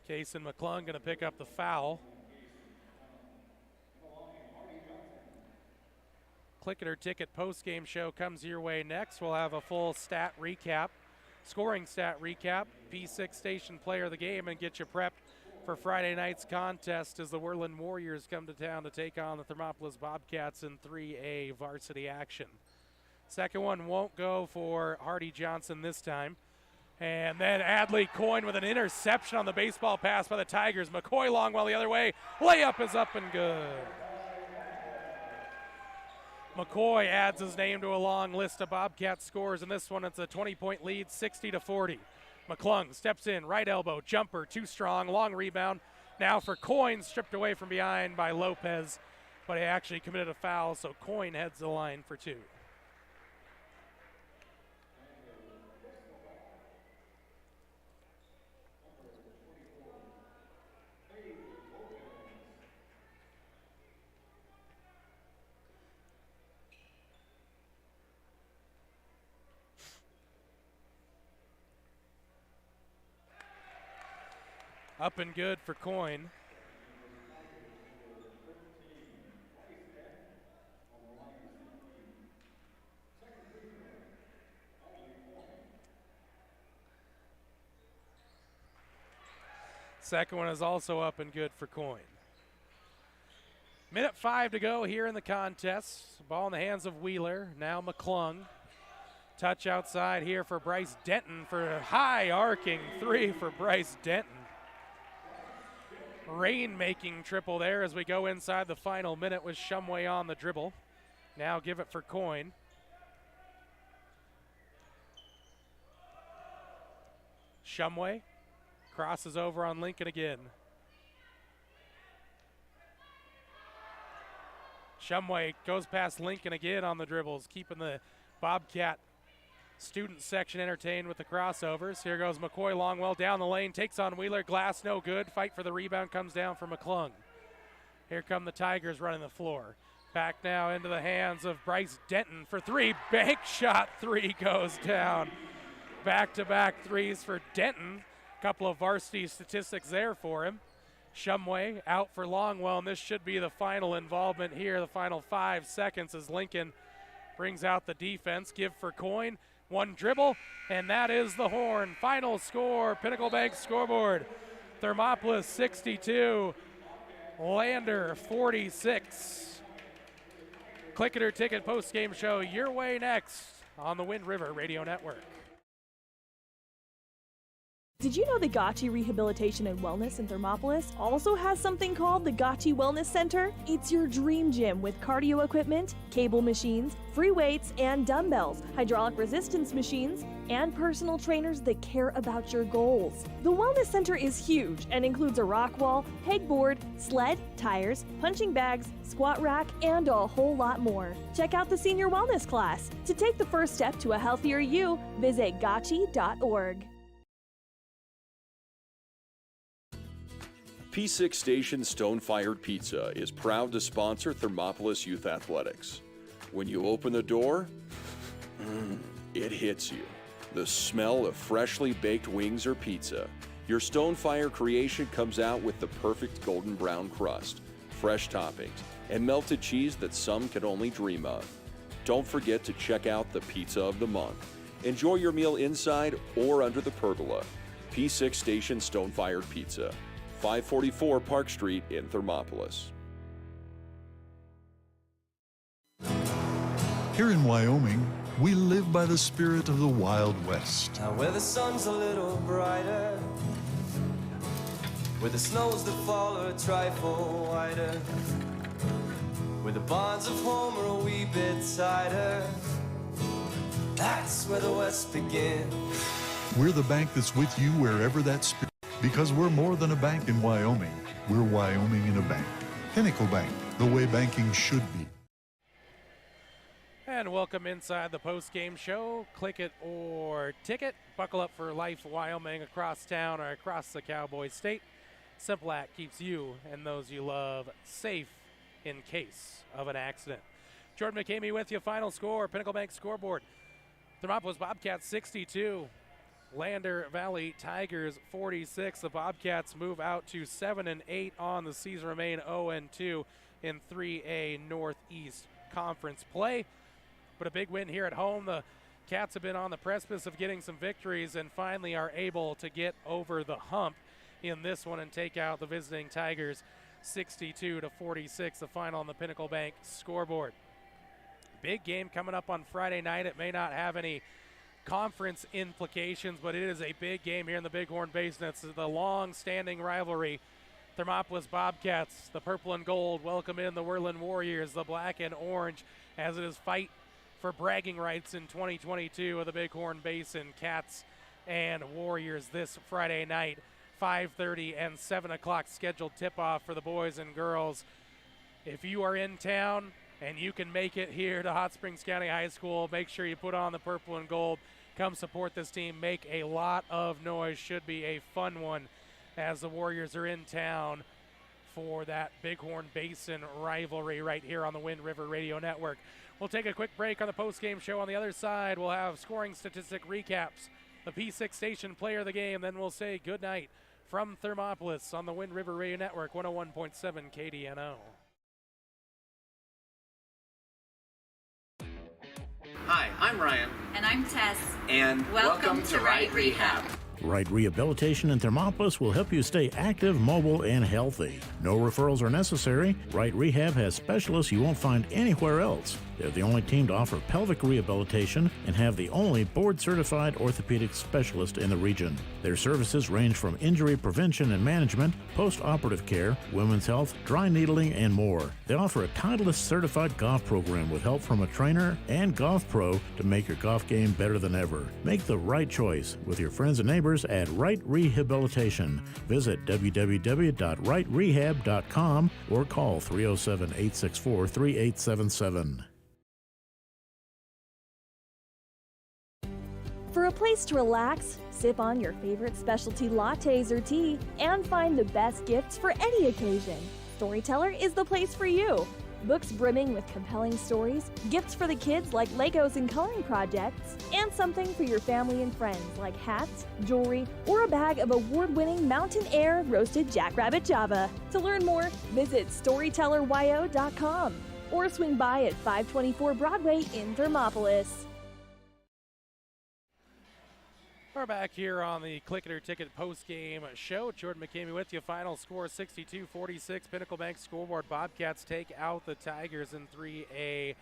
Speaker 1: Case and McClung going to pick up the foul. Click It or Ticket post-game show comes your way next. We'll have a full stat recap, scoring stat recap, P6 station player of the game, and get you prepped for Friday night's contest as the Whirlin Warriors come to town to take on the Thermopolis Bobcats in 3A varsity action. Second one won't go for Hardy Johnson this time. And then Adley Coyne with an interception on the baseball pass by the Tigers. McCoy Longwell the other way. Layup is up and good. McCoy adds his name to a long list of Bobcat scores. In this one, it's a 20-point lead, 60-40. McClung steps in, right elbow, jumper, too strong, long rebound. Now for Coyne, stripped away from behind by Lopez, but he actually committed a foul, so Coyne heads the line for two. Up and good for Coyne. Second one is also up and good for Coyne. 1:05 to go here in the contest. Ball in the hands of Wheeler. Now McClung. Touch outside here for Bryce Denton for a high arcing three for Bryce Denton. Rain-making triple there as we go inside the final minute with Shumway on the dribble. Now give it for Coyne. Shumway crosses over on Lincoln again. Shumway goes past Lincoln again on the dribbles, keeping the Bobcat student section entertained with the crossovers. Here goes McCoy Longwell down the lane, takes on Wheeler, glass no good. Fight for the rebound comes down for McClung. Here come the Tigers running the floor. Back now into the hands of Bryce Denton for three. Bank shot three goes down. Back-to-back threes for Denton. Couple of varsity statistics there for him. Shumway out for Longwell, and this should be the final involvement here, the final 5 seconds as Lincoln brings out the defense. Give for Coyne. One dribble, and that is the horn. Final score, Pinnacle Bank scoreboard. Thermopolis 62, Lander 46. Click It or Ticket post-game show your way next on the Wind River Radio Network.
Speaker 6: Did you know the Gotchi Rehabilitation and Wellness in Thermopolis also has something called the Gotchi Wellness Center? It's your dream gym with cardio equipment, cable machines, free weights and dumbbells, hydraulic resistance machines, and personal trainers that care about your goals. The Wellness Center is huge and includes a rock wall, pegboard, sled, tires, punching bags, squat rack, and a whole lot more. Check out the Senior Wellness class. To take the first step to a healthier you, visit gotchi.org.
Speaker 3: P6 Station Stone-Fired Pizza is proud to sponsor Thermopolis Youth Athletics. When you open the door, it hits you. The smell of freshly baked wings or pizza. Your Stone-Fire creation comes out with the perfect golden brown crust, fresh toppings, and melted cheese that some can only dream of. Don't forget to check out the Pizza of the Month. Enjoy your meal inside or under the pergola. P6 Station Stone-Fired Pizza. 544 Park Street in Thermopolis.
Speaker 7: Here in Wyoming, we live by the spirit of the Wild West.
Speaker 8: Now where the sun's a little brighter, where the snows that fall are a trifle whiter, where the bonds of home are a wee bit tighter, that's where the West begins.
Speaker 7: We're the bank that's with you wherever that spirit. Because we're more than a bank in Wyoming. We're Wyoming in a bank. Pinnacle Bank, the way banking should be.
Speaker 1: And welcome inside the post-game show. Click it or ticket. Buckle up for Life Wyoming across town or across the Cowboy State. Simple Act keeps you and those you love safe in case of an accident. Jordan McCamey with you. Final score, Pinnacle Bank scoreboard. Thermopolis Bobcats 62. Lander Valley Tigers 46. The Bobcats move out to 7-8 on the season, remain 0-2 in 3A Northeast Conference play. But a big win here at home. The Cats have been on the precipice of getting some victories and finally are able to get over the hump in this one and take out the visiting Tigers 62-46, the final on the Pinnacle Bank scoreboard. Big game coming up on Friday night. It may not have any conference implications, but it is a big game here in the Bighorn Basin. It's the long-standing rivalry. Thermopolis Bobcats, the purple and gold, welcome in the Whirlin Warriors, the black and orange, as it is fight for bragging rights in 2022 of the Bighorn Basin. Cats and Warriors this Friday night, 5:30 and 7 o'clock scheduled tip-off for the boys and girls. If you are in town and you can make it here to Hot Springs County High School, make sure you put on the purple and gold. Come support this team. Make a lot of noise. Should be a fun one as the Warriors are in town for that Bighorn Basin rivalry right here on the Wind River Radio Network. We'll take a quick break on the post-game show. On the other side, we'll have scoring statistic recaps, the P6 Station player of the game. Then we'll say goodnight from Thermopolis on the Wind River Radio Network, 101.7 KDNO.
Speaker 9: Hi, I'm Ryan.
Speaker 14: And I'm Tess.
Speaker 9: And welcome to Right Rehab.
Speaker 2: Right Rehabilitation in Thermopolis will help you stay active, mobile, and healthy. No referrals are necessary. Right Rehab has specialists you won't find anywhere else. They're the only team to offer pelvic rehabilitation and have the only board-certified orthopedic specialist in the region. Their services range from injury prevention and management, post-operative care, women's health, dry needling, and more. They offer a Titleist-certified golf program with help from a trainer and golf pro to make your golf game better than ever. Make the right choice with your friends and neighbors at Right Rehabilitation. Visit www.rightrehab.com or call 307-864-3877.
Speaker 6: For a place to relax, sip on your favorite specialty lattes or tea, and find the best gifts for any occasion, Storyteller is the place for you. Books brimming with compelling stories, gifts for the kids like Legos and coloring projects, and something for your family and friends like hats, jewelry, or a bag of award-winning Mountain Air roasted jackrabbit Java. To learn more, visit StorytellerYO.com or swing by at 524 Broadway in Thermopolis.
Speaker 1: We're back here on the Click It or Ticket post-game show. Jordan McCamey with you. Final score 62-46. Pinnacle Bank scoreboard. Bobcats take out the Tigers in 3A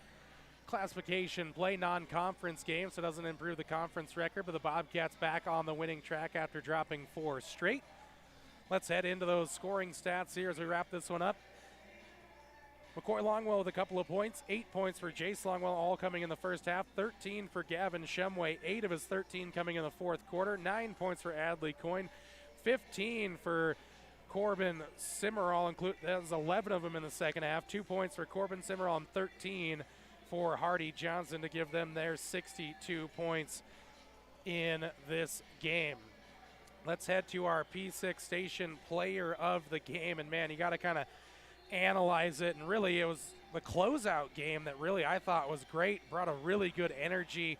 Speaker 1: classification play non-conference game, so it doesn't improve the conference record, but the Bobcats back on the winning track after dropping 4 straight. Let's head into those scoring stats here as we wrap this one up. McCoy Longwell with a couple of points, 8 points for Jace Longwell, all coming in the first half, 13 for Gavin Shumway, 8 of his 13 coming in the fourth quarter, 9 points for Adley Coyne, 15 for Corbin Simmerall, that was 11 of them in the second half, 2 points for Corbin Simmerall and 13 for Hardy Johnson to give them their 62 points in this game. Let's head to our P6 station player of the game, and man, you got to kind of analyze it, and really it was the closeout game that really I thought was great, brought a really good energy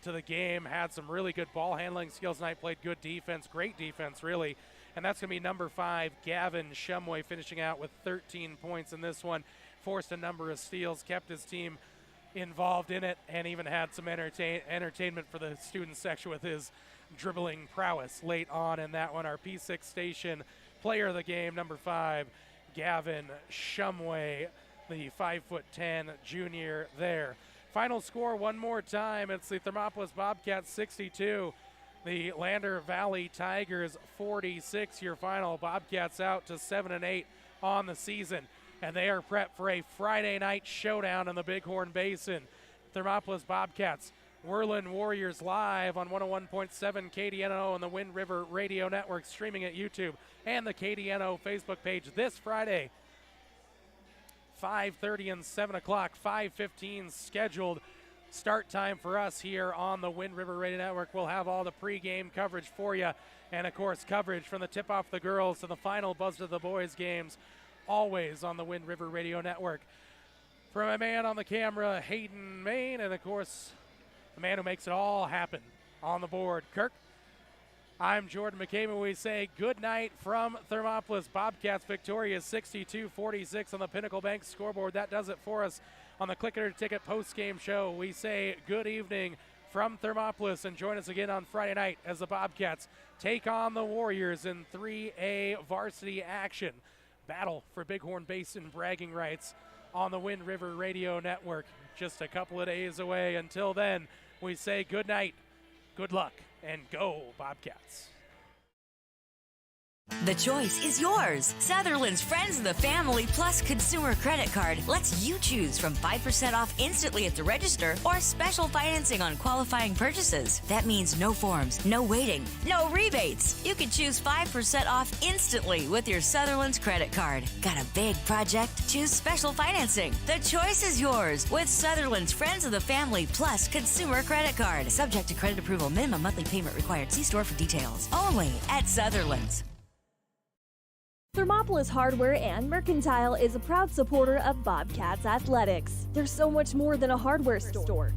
Speaker 1: to the game, had some really good ball handling skills tonight, played good defense, great defense really, and that's going to be number 5, Gavin Shumway, finishing out with 13 points in this one, forced a number of steals, kept his team involved in it, and even had some entertainment for the student section with his dribbling prowess late on in that one. Our P6 station player of the game, number 5, Gavin Shumway, the 5'10" junior there. Final score one more time. It's the Thermopolis Bobcats 62, the Lander Valley Tigers 46. Your final. Bobcats out to 7-8 on the season, and they are prepped for a Friday night showdown in the Bighorn Basin. Thermopolis Bobcats, Whirlin Warriors live on 101.7 KDNO and the Wind River Radio Network, streaming at YouTube and the KDNO Facebook page this Friday, 5:30 and 7 o'clock, 5:15 scheduled start time for us here on the Wind River Radio Network. We'll have all the pregame coverage for you, and of course coverage from the tip-off the girls to the final buzz of the boys games, always on the Wind River Radio Network. For my man on the camera, Hayden Main, and of course the man who makes it all happen on the board, Kirk, I'm Jordan McCabe. We say good night from Thermopolis. Bobcats victorious 62-46 on the Pinnacle Bank scoreboard. That does it for us on the Click It or Ticket post-game show. We say good evening from Thermopolis, and join us again on Friday night as the Bobcats take on the Warriors in 3A varsity action. Battle for Bighorn Basin bragging rights on the Wind River Radio Network. Just a couple of days away. Until then, we say good night, good luck, and go Bobcats.
Speaker 10: The choice is yours. Sutherland's Friends of the Family Plus Consumer Credit Card lets you choose from 5% off instantly at the register or special financing on qualifying purchases. That means no forms, no waiting, no rebates. You can choose 5% off instantly with your Sutherland's credit card. Got a big project? Choose special financing. The choice is yours with Sutherland's Friends of the Family Plus Consumer Credit Card. Subject to credit approval. Minimum monthly payment required. See store for details. Only at Sutherland's.
Speaker 6: Thermopolis Hardware and Mercantile is a proud supporter of Bobcats Athletics. They're so much more than a hardware store.